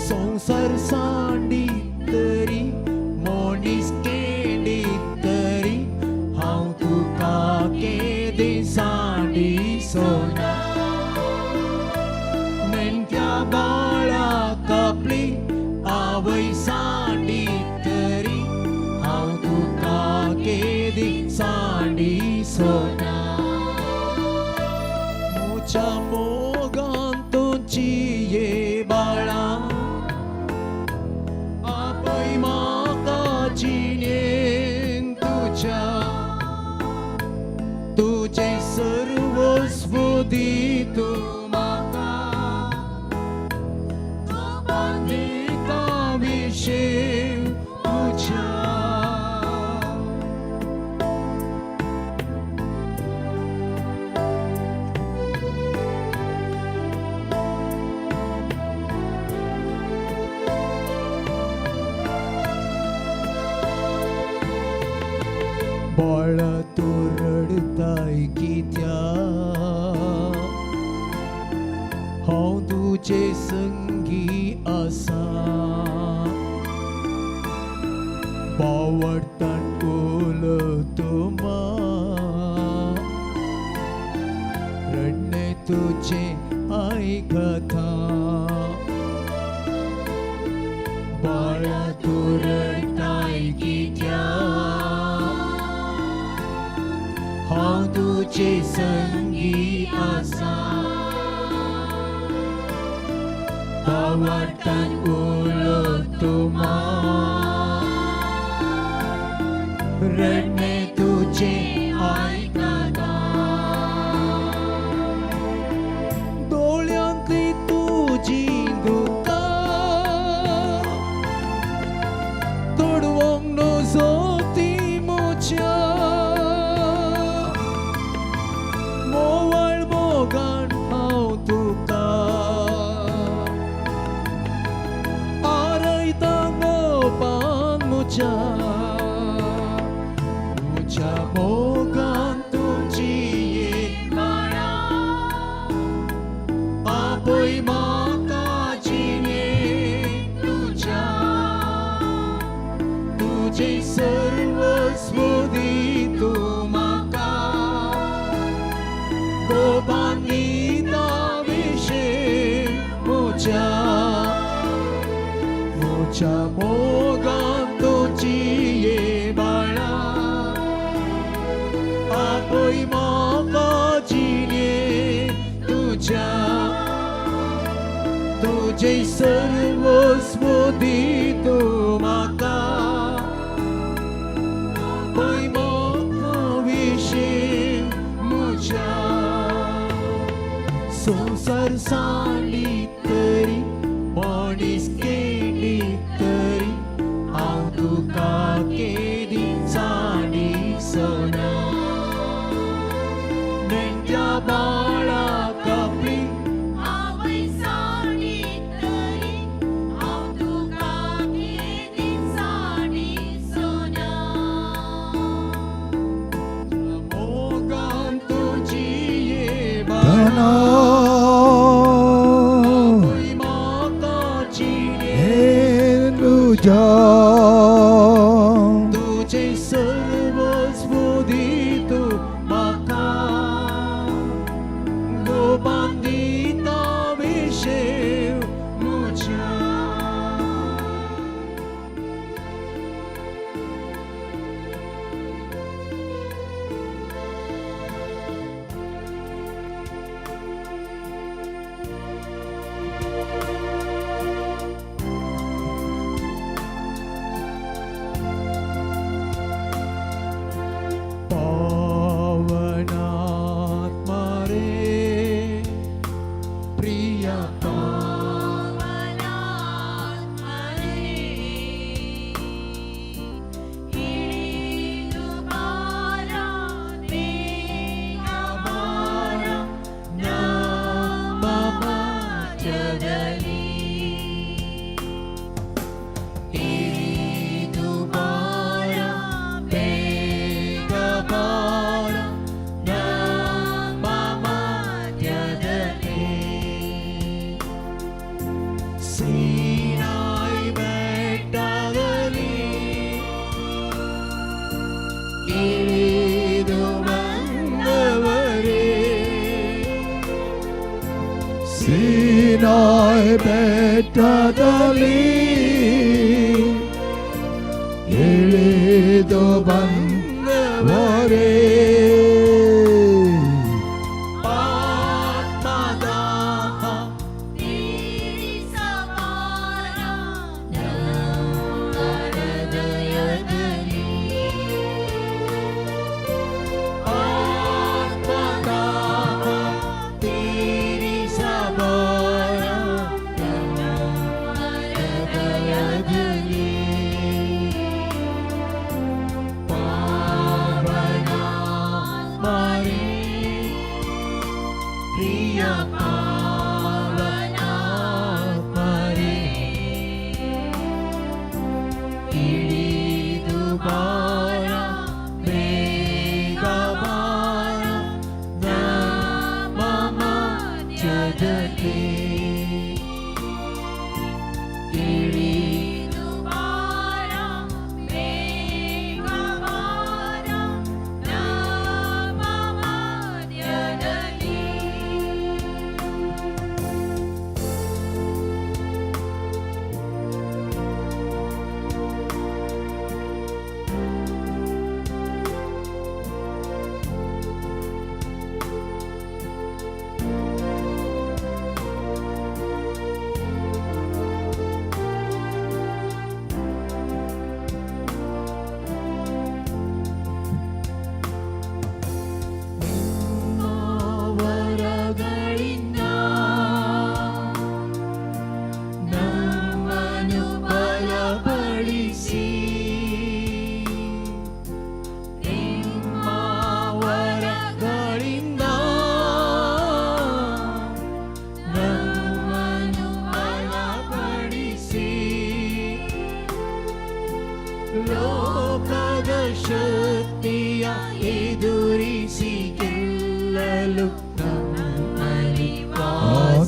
संसार सांडीत तरी मनीस केंडीत तरी हांव तुका केदी सांडी सोना नेण्ट्या बाळाक आपली आवय सांडीत तरी हांव तुका केदी सांडी सोना म्हज्या मोगान तुजी ये बाळा आपोय म्हाका जिणेन तुज्या तुझे सर्वस्व दितो म्हाका दिता विशेव तुज्या बाळा तू रडताय कित्या हांव तुजे संगी आसा बावडटान उलतो मा रडणे तुजे ऐकता बाळा तुरताय कित्या हांव तुजे संगी आसा वाटान उलयतो रडणे तुजे आयकता दोळ्यांतली तुजी दुकां तोडवंक नजो ती म्हज्या मोवाळ मोगान हांव तुका आरयता मोपान म्हज्या मोगान तुजी एक माळा आपय म्हाका जिणेक तुज्या तुजे सर्वस्व दी तूं म्हाका गोपान गिता विशें म्हज्या मोगान तुजी एक बाळा आपय म्हाका जिणेक तुज्या तुजे सर्वस्व दी तूं म्हाका आपय म्हाका विशें म्हज्या संवसार सांडीत तरी मनीस केलीत तरी हांव तुका केदीं जाणीसना नेण्ट्या बाळाक आपली आवय साडीत तरी हांव तुका केदीं जाणीसना मोगान तुजी एक धना आपय म्हाका जिणेक तुझ्या तुजे सर्वस्व दी तूं म्हाका गोपान दिता विशें म्हज्या पावनात्मा रे प्रिया पावनात्मा रे इळीनु बारा बेगा बारा ನಮ್ಮ ಮಧ್ಯದಲ್ಲಿ ಇಳಿದು ಬಾರ ಬೇಗ ಬಾರ ನಮ್ಮ ಮಧ್ಯದಲ್ಲಿ ಸೀನಾಯಿ ಬೆಟ್ಟದಲ್ಲಿ ಇಳಿದು ಬಂದವರೇ ಸಿನಾಯ್ ಬೆಟ್ಟದಲ್ಲಿ ಇಳಿದು ಬಂದವರೇ ಆತ್ಮದಾಹ ತೀರಿಸಬಾರ ನಮ್ಮ ಹೃದಯದಲ್ಲಿ ಆತ್ಮದಾಹ ತೀರಿಸಬಾರ ನಮ್ಮ ಹೃದಯದಲ್ಲಿ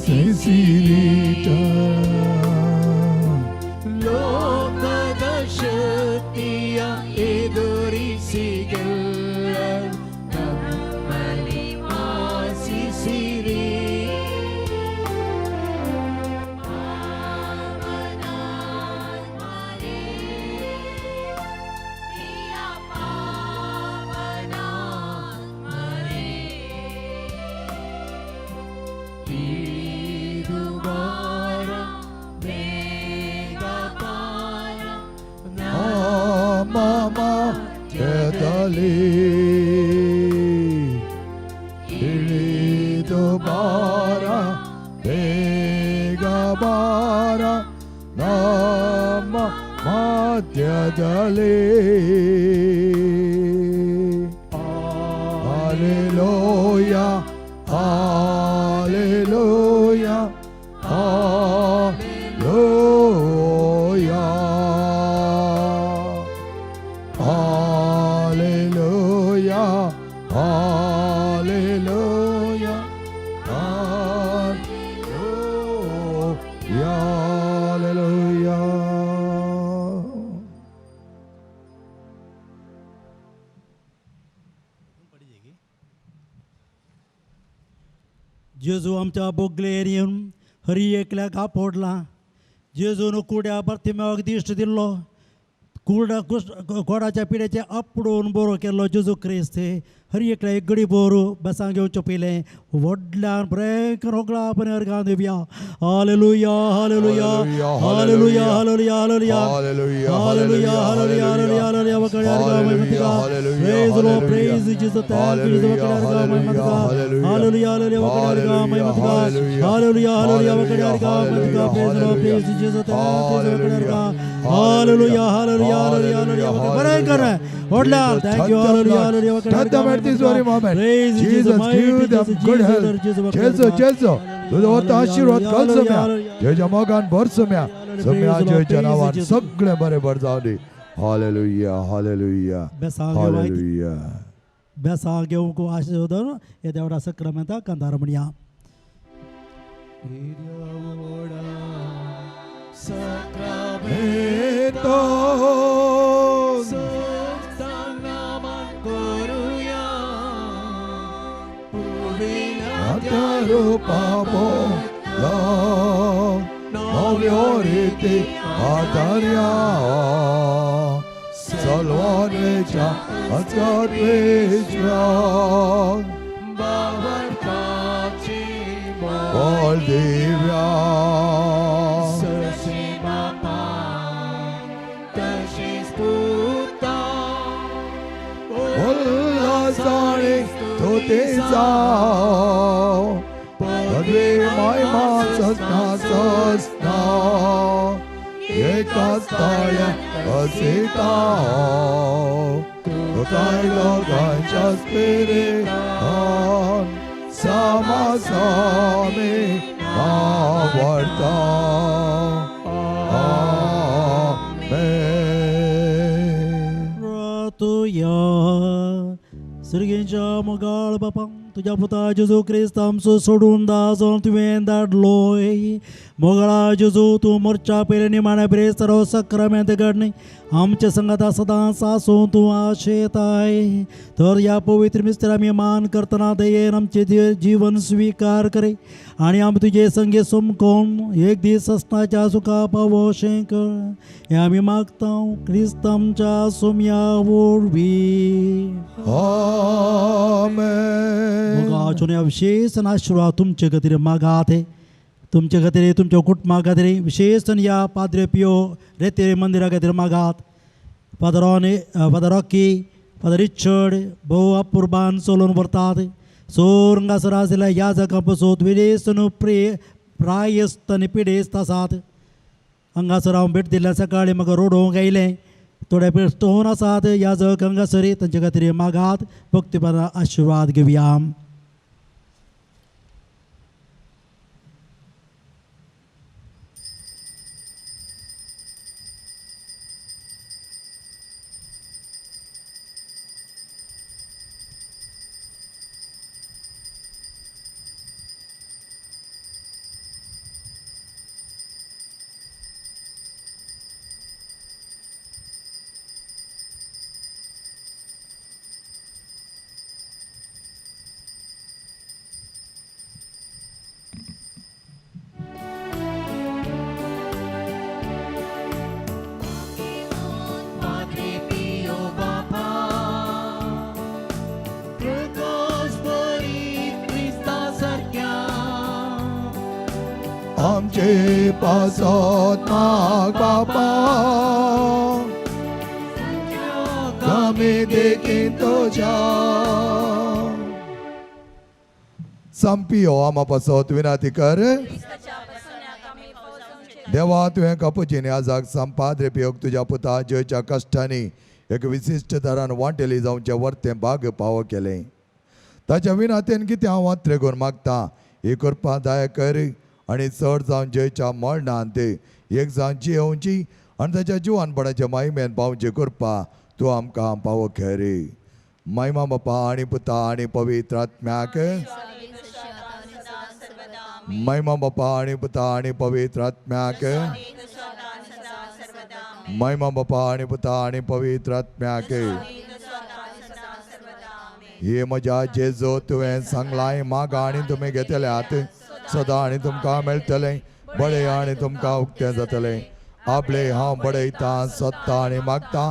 ಸಿಸಿರಿಟ ಲೋಕದ ಶಕ್ತಿಯ ಎದುರಿಸಿಗೆಲ್ಲ ನಮ್ಮಲ್ಲಿ ವಾಸಿಸಿರಿ. ಇದು ಬಾರ ಬೇಗ ಬಾರ ಮಮ ಜದಲಿ ಇಳಿದು ಬಾರ ಬೇಗ ಬಾರ ನಮ್ಮ ಮಧ್ಯದಲ್ಲಿ hallelujah hallelujah hallelujah hallelujah hallelujah hallelujah. जेजू आमच्या बोगलेर येवन हरी एकल्याक आपडला. जेजून कुड्या प्रतिमेक दिश्ट दिल्लो, कुर्डा गोडाच्या पिड्याचे आपडून बरो केल्लो जेजू क्रिस्त हरी एकल्या एक गडी बोरू बेसांग घेवचें पयलें व्हडल्यान बरें रोगळा पण अर्गां दिवया. Hallelujah hallelujah hallelujah hallelujah hallelujah hallelujah hallelujah hallelujah hallelujah वकडे अर्गां महिमा praise low praise Jesus thank you Jesus वकडे अर्गां महिमा हालेलुया हालेलुया वकडे अर्गां महिमा हालेलुया हालेलुया वकडे अर्गां महिमा praise low praise Jesus thank you वकडे अर्गां हालेलुया हालेलुया हालेलुया हालेलुया वकडे बरें कर व्हडल्यान थँक यू हालेलुया हालेलुया वकडे अर्गां This very moment, Jesus, give them good health. Jesus, तुझं होतं आशीर्वाद कल सम्या जेजा मोगान भर सम्या सम्या जेजा नावान सगळे बरे भर जाऊ दे. Hallelujah hallelujah hallelujah. बेसांग घेवंक आशीर्वाद हे देवडा सक्रामेंता कंदार म्हणया. Sacramento संस्थानामान करूया Ataru pabo la noviorite ataria salvanecha atadvejra बाबाची Valdivia सशी बापा तशीच पुता उल्हासाने स्तुतीचा पदवी महिमा सस्ना सस्ना एकाच ताळ्या असिता काय लोकांच्या स्पिरिटान समासामे आवडता. आमेन. तुया सर्गेंच्या मोगाळ बापा तुझ्या पुता जेजू क्रिस्त आमचो सोडून दाजोन तुवें धाडलोय. मोगळा जेजू तूं मोर्चा पयले निमाण्या ब्रेस्तारो सक्रामेंत घडणे आमच्या संगता सदांच आसूं तूं आशेताय. तर या पवित्र मिस्तर आमी मान करतना दयेन आमचे जीवन स्वीकार करे आनी आमी तुजे संगे सोमकोन एक दीस असनाच्या सुखा पावो अशें कर. हें आमी मागता क्रिस्त आमच्या सोम्या वरवीं. आमेन. मोगाचो विशेष आशीर्वाद तुमचे खातीर मागात. तुमचे खातीर तुमच्या कुटुंबा खातीर विशेष या पाद्रे पियो रेते मंदिरा खातीर मागात. फादर रॉकी फादर रिचर्ड भोव अपुर्बान चलोवन व्हरतात. सोर हांगासर आशिल्ल्या ह्या जागा पसून विडेस्तून प्रायस्त आनी पिडेस्त आसात. हांगासर हांव भेट दिल्या सकाळीं म्हाका रोडोवंक आयलें. थोडे पळय स्टोन आसात ह्या जग हांगासर तांचे खातीर मागात. भक्तीपरान आशिर्वाद घेवया. आमचे पासत माग बापा आम्ही देखील तुझ्या संपियो आमा पासत विनंती कर देवा तुवें कापुचीन आजाक संपाद्रे पियोग तुझ्या पुता जयच्या कश्टांनी एक विशिश्ट तरान वांटेली जावचे वर्ते भाग पावो केलें ताच्या विनातेन कितें हांव वात्रे करून मागता ही करपा दाय कर आनी चड जावन जयच्या मरणांत एक जावन जियोवची आनी ताच्या जिवानपणाच्या मायमेन पावचे करपा तूं आमकां पावो खेरी महिमा बापा आनी पुता आनी पवित्र आत्म्याक महिमा बापा आनी पुता आनी पवित्र आत्म्याक महिमा बापा आनी पुता आनी पवित्र आत्म्याक हे म्हज्या जेजो तुवें सांगलाय मागा आनी तुमी घेतल्यात सदां आनी तुमकां मेळटलें बळय आनी तुमकां उक्तें जातलें आपले हांव बडयतां सोदतां आनी मागतां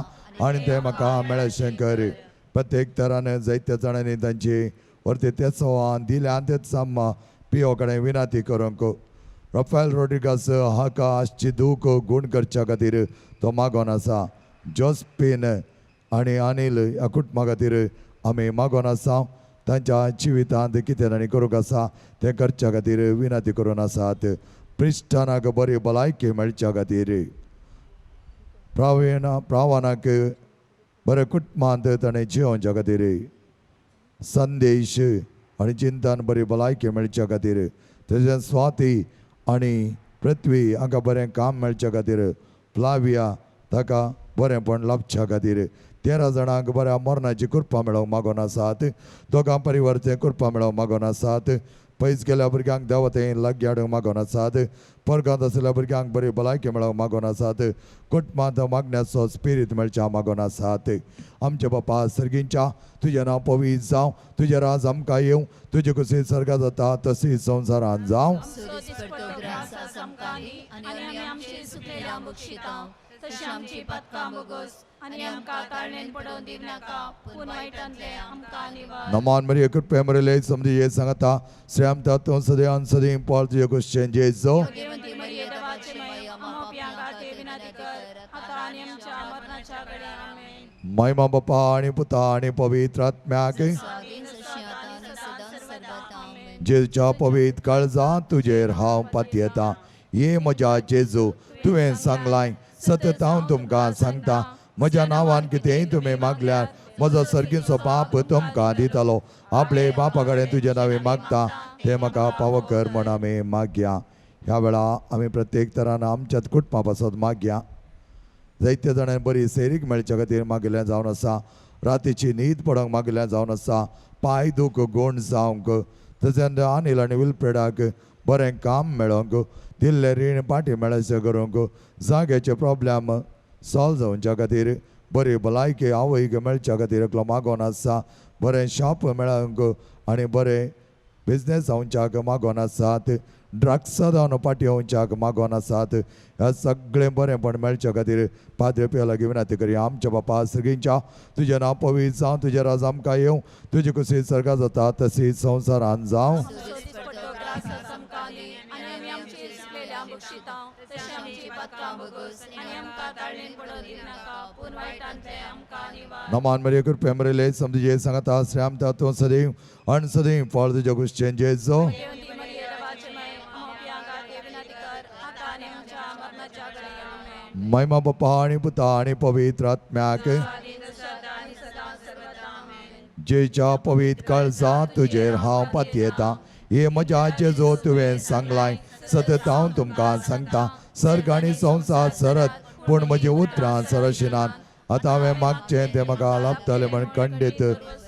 आनी तें म्हाका मेळशें कर प्रत्येक तरान जायत्या जाणांनी तांची वर्ते तेचोवान दिल्यान तेच साम्मा पियो कडेन विनंती करूंक रफायल रोड्रिगास हाका आसची दूख गूण करच्या खातीर तो मागोन आसा जोस्पीन आनी अनिल ह्या कुटुंबा खातीर आमी मागोन आसा तांच्या जिवितांत कितें तांणी करूंक आसा तें करच्या खातीर विनंती करून आसात प्रिस्टानाक बरी भलायकी मेळच्या खातीर प्रावानाक बरे कुटुंबांत ताणें जियोवच्या खातीर संदेश आनी चिंतन बरी भलायकी मेळच्या खातीर तेजे स्वाती आनी पृथ्वी हांकां बरें काम मेळच्या खातीर फ्लाविया ताका बरेंपण लाभच्या खातीर 13 जाणांक बऱ्या मरणाची कृपा मेळोवंक मागोन आसात दोगां परिवारचे कृपा मेळोवंक मागोन आसात पयस गेल्या भुरग्यांक देवतें लागीं हाडूंक मागोन आसात परगांत आसलेल्या भुरग्यांक बरी भलायकी मेळोवंक मागोन आसात कुटुंबांत मागण्याचो स्पिरीट मेळच्या मागोन आसात आमचे बापा सर्गींच्या तुजें नांव पवित्र जावं तुजें राज आमकां येवं तुजी कुशी सर्गा जाता तशी संवसारांत जावं सोदीस पडतो ग्रासा समकाली आणि आम्ही आमची सुकलेल्या मुक्षिता तशी आमची पत्का मुगोस आणि आमकां ताळणेन पडोवन दिव नाका पूण वायटांतले आमकां निवार नमान मरिये कृपे मरिले समजी ये सांगता श्रेम तत्व सदैव सदैव पाल तुझे क्वेश्चन जेजो योग्यवंती मरिये देवाचे माय अमाप्या गाते विनंती कर आता आणि आमच्या मरणाच्या वेळी आमेन महिमा बापा आनी पुता आनी पवित्र आत्म्याक स्वाधीन सशी आता आणि सदा सर्वदा आमेन जेजूच्या पवित्र काळजांत तुजेर हांव पातयेतां ये म्हज्या जेजू तुवें सांगलाय सतत हांव तुमकां सांगता म्हज्या नांवान कितेंय तुमी मागल्यार म्हजो सर्गीचो बाप तुमकां दितलो आपले बापा कडेन तुजे नांवे मागता तें म्हाका पावो कर म्हण आमी मागया ह्या वेळा आमी प्रत्येक तरान आमच्याच कुटुंबा पासत मागया जायत्या जाणांनी बरी सेरीक मेळच्या खातीर मागिल्लें जावन आसा रातीची न्हीद पडोवंक मागिल्लें जावन आसा पांय दूख गूण जावंक तशेंच अनिल आनी विलप्रेडाक बरें काम मेळोवंक दिल्लें रीण पाटी मेळचें करूंक जाग्याचे प्रॉब्लेम सॉल्व जावच्या खातीर बरी भलायकी आवयक मेळच्या खातीर एकलो मागोन आसा बरें शॉप मेळोवंक आनी बरें बिझनेस जावच्याक मागोन आसात ड्रग्स जावन पाटी येवच्याक मागोन आसात ह्या सगळें बरेंपण मेळच्या खातीर पाद्रे पिया लागीं विनंती करया आमच्या बापा सगळींच्या तुजें नांव पवित्र जावं तुजें राज आमकां येवं तुजी कुशी सर्गा जाता तशी संवसारांत जावं सोदीस पडतो ग्रासा समकाली आणि आम्ही आमची सुकलेल्या मुक्षिता तशी आमची पत्का मुगोस आणि आमकां ताळणेन पडोवन दिव नाका पूण वायटांतले आमकां निवार नमान मरिये कृपे मरिले समजे सांगता श्रेम तत्व सदैव अण सदैव फळ तुजे कुशें जेजो योग्यवंती मरिये देवाचे माय अमाप्या गाते विनंती कर आता आणि आमच्या मरणाच्या वेळी आमेन महिमा बापा आनी पुता आनी पवित्र आत्म्याक स्वाधीन सदा आणि सदा सर्वदा आमेन जेच्या पवित्र काळजांत तुजेर हांव पातयेतां हे म्हज्या जेजो तुवें सांगलाय सतत हांव तुमकां सांगता सर्ग आनी संवसार सरत पूण म्हजी उतरां सरशिनात आतां हांवें मागचें तें म्हाका लाभतलें म्हण खंडीत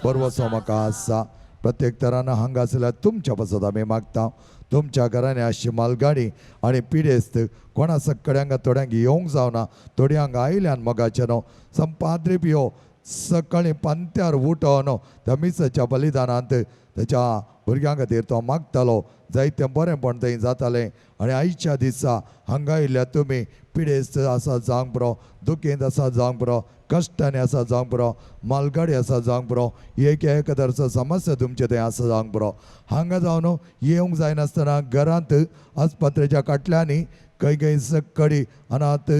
परवसो म्हाका आसा प्रत्येक तरान हांगासरल्या तुमच्या पासत आमी मागता तुमच्या घरांनी आसची मालगाडी आनी पिडेस्त कोणा सकड्यांक थोड्यांक येवंक जावना थोड्यांक आयल्यान मोगाचें न्हू संपाद्री पियो सकाळी पंत्यार उठोन त्या मिसाच्या बलिदानांत त्याच्या भुरग्यां खातीर तो मागतालो जायतें बरेंपण थंय जातालें आनी आयच्या दिसा हांगा आयिल्ल्या तुमी पिडेस्त आसा जावंक बरो दुखेंत आसा जावंक बरो कश्टांनी आसा जावंक बरो मालगाडी आसा जावंक बरो एक एकादरचो समस्या तुमचे थंय आसा जावंक बरो हांगा जावन येवंक जायनासतना घरांत आस्पत्रेच्या काटल्यांनी खंय सकाळी अनाथ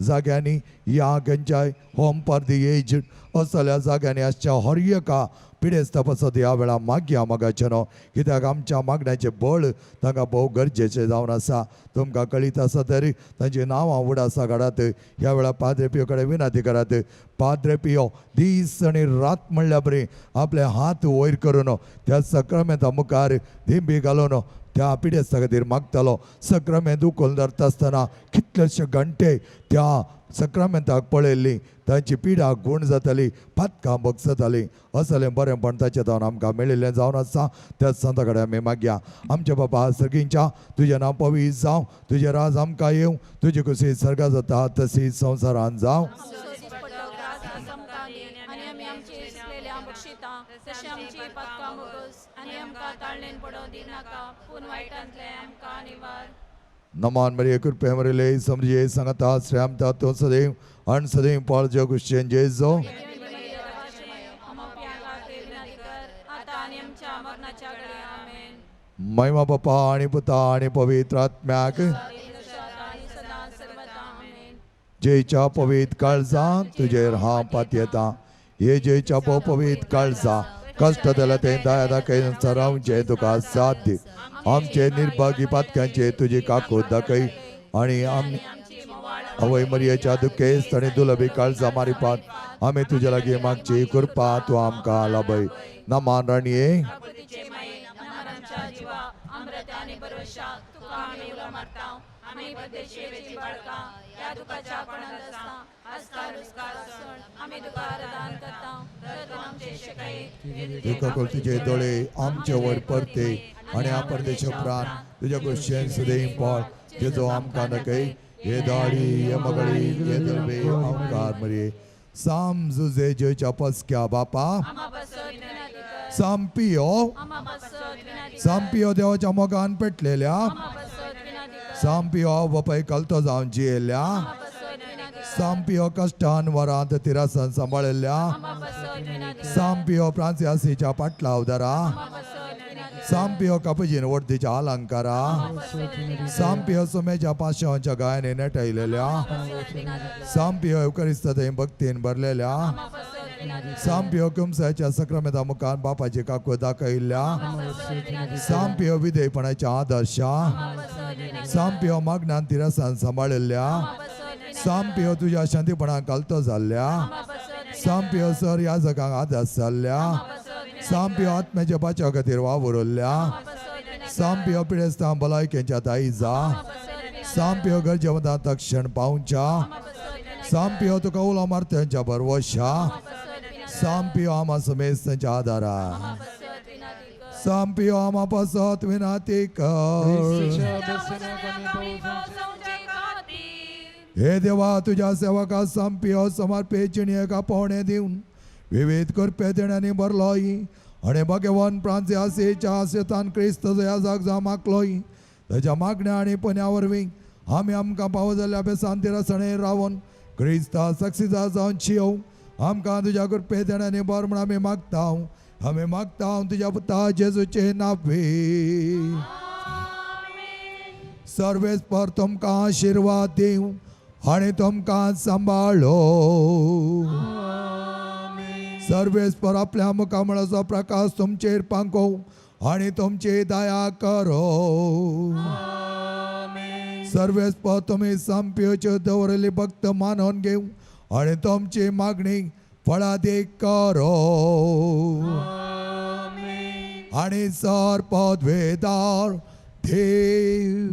जाग्यांनी या खंयच्याय होम फॉर दी एज्ड असल्या जाग्यांनी आसच्या हर एका पिडेस्त तपासत ह्या वेळा मागया मोगाचें न्हू कित्याक आमच्या मागण्याचें बळ तांकां भोव गरजेचें जावन आसा तुमकां कळीत आसा तरी तांची नांवां उडासा काडात ह्या वेळा पाद्रे पियो कडेन विनंती करात पाद्रे पियो दीस आनी रात म्हणल्या बरी आपले हात वयर करून त्या सक्रामेंता मुखार धिंबी घालून त्या पिडेस्ता खातीर मागतालो सक्रामेंत उखलून धरता आसतना कितलेशे घंटे त्या सक्रामेंताक पळयल्ली तांची पिडा गूण जाताली पातकां बगसताली असलें बरेंपण ताचें जावन आमकां मेळिल्लें जावन आसा त्याच संता कडेन आमी मागया आमच्या बाबा सर्गींच्या तुजें नांव पवित्र जावं तुजें राज आमकां येवं तुजी कुशी सर्गा जाता तशी संवसारांत जावं आणि आमी आमचे शिकलेल्या बक्षितां तशी आमची पदकां मोगोस आनी आमकां ताळणेन पडोवं दिनाका पूण वायटांतले आमकां निवार नमान मरिये कृपे मरिले समरिये संगता श्रेमता तो सदैव अण सदैव पाळ जो कुश्चन जेजो महिमा बापा आणि पुता आणि पवित्र आत्म्याक जेच्या पवित्र काळजा तुजेर हा पातयेता हे जेच्या पवित्र काळजा कष्ट दिला ते दया दाखय सरावचे तुका साथ दी आमचे निर्भागी पातक्यांचे तुझी काकूत दाखय आणि अवय मरियेच्या दुखेस्त आणि दुलभी काळजा मारिपात आम्ही तुझ्या लागी मागची कृपा तू आमकां लाभय नमान राणीये तुझे दोळे आमचे वर परते आणि आपण देश प्राण तुझ्या गोष्टी सदैव पळ जेजो आमकां नकय हे दाडी हे मगळी हे दलबे आमकार मरे साम जुजे जेच्या पसक्या बापा सांपियो देवाच्या मोगान पेटलेल्या सांपियो बापाय कलतो जावन जियेल्या सांपियो कष्टान वरांत तिरासन सांबाळिल्ल्या सांपियो फ्रांसियासीच्या पाटला उदारा सांपियो कापजीन वर्दीच्या अलंकारा सांपियो सुमेच्या पाशांच्या गायने नेटयलेल्या सांपियो युकरिस्त थंय भक्तीन भरलेल्या सांपियो कुमसाच्या सक्रामेता मुखान बापाची काकू दाखयल्ल्या सांपियो विधेयपणाच्या आदर्शा सांपियो मागणान तिरासान सांबाळिल्ल्या सांपियो तुझ्या शांतीपणाक कालतो जाल्ल्या सांपियो सर ह्या जगाक आदास जाल्ल्या सांपियो आत्म्याच्या बाच्या खातीर वावुरल्ल्या सांपियो पिडेस्तां भलायकेच्या दायजा सांपियो गरजेवंतां तक्षण पावच्या सांपियो तुका उलो मारत्यांच्या बरवशा सांपियो आमा समेस्त त्यांच्या आदारा सांपियो आमा पसत विनाती कर हे देवा तुझ्या सेवका सांपियो समर्पेचिणी एका पोवणे दिवन विविध कृपे देण्यानी भरलोय आणि भगवान फ्रांसियासीच्या आसेतान क्रिस्त ह्या जाग मागलोय ताच्या मागण्या आणि पुण्या वरवीं आमी आमकां पावो जाल्ल्या बेसान तिरासणे रावन क्रिस्ता सक्सिजा जावन शियोव आमकां तुज्या कृपे देण्यानी बर म्हण आमी मागता तुज्या पुता जेजूचे नांवे सर्वेस्पर तुमकां आशिर्वाद दिवं आणि तुमकां सांबाळो सर्वेस्पर आपल्या मुखामळाचो प्रकाश तुमचेर पांकोव आणि तुमची दया करो सर्वेस्पर तुमी सांपियोच्यो दवरली भक्त मानून घेव आणि तुमची मागणी फळादीक करो आणि सर पदवेदार देव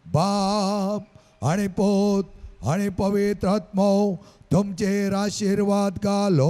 बाप आणि पोत आणि पवित्र आत्मो तुमचेर आशीर्वाद घालो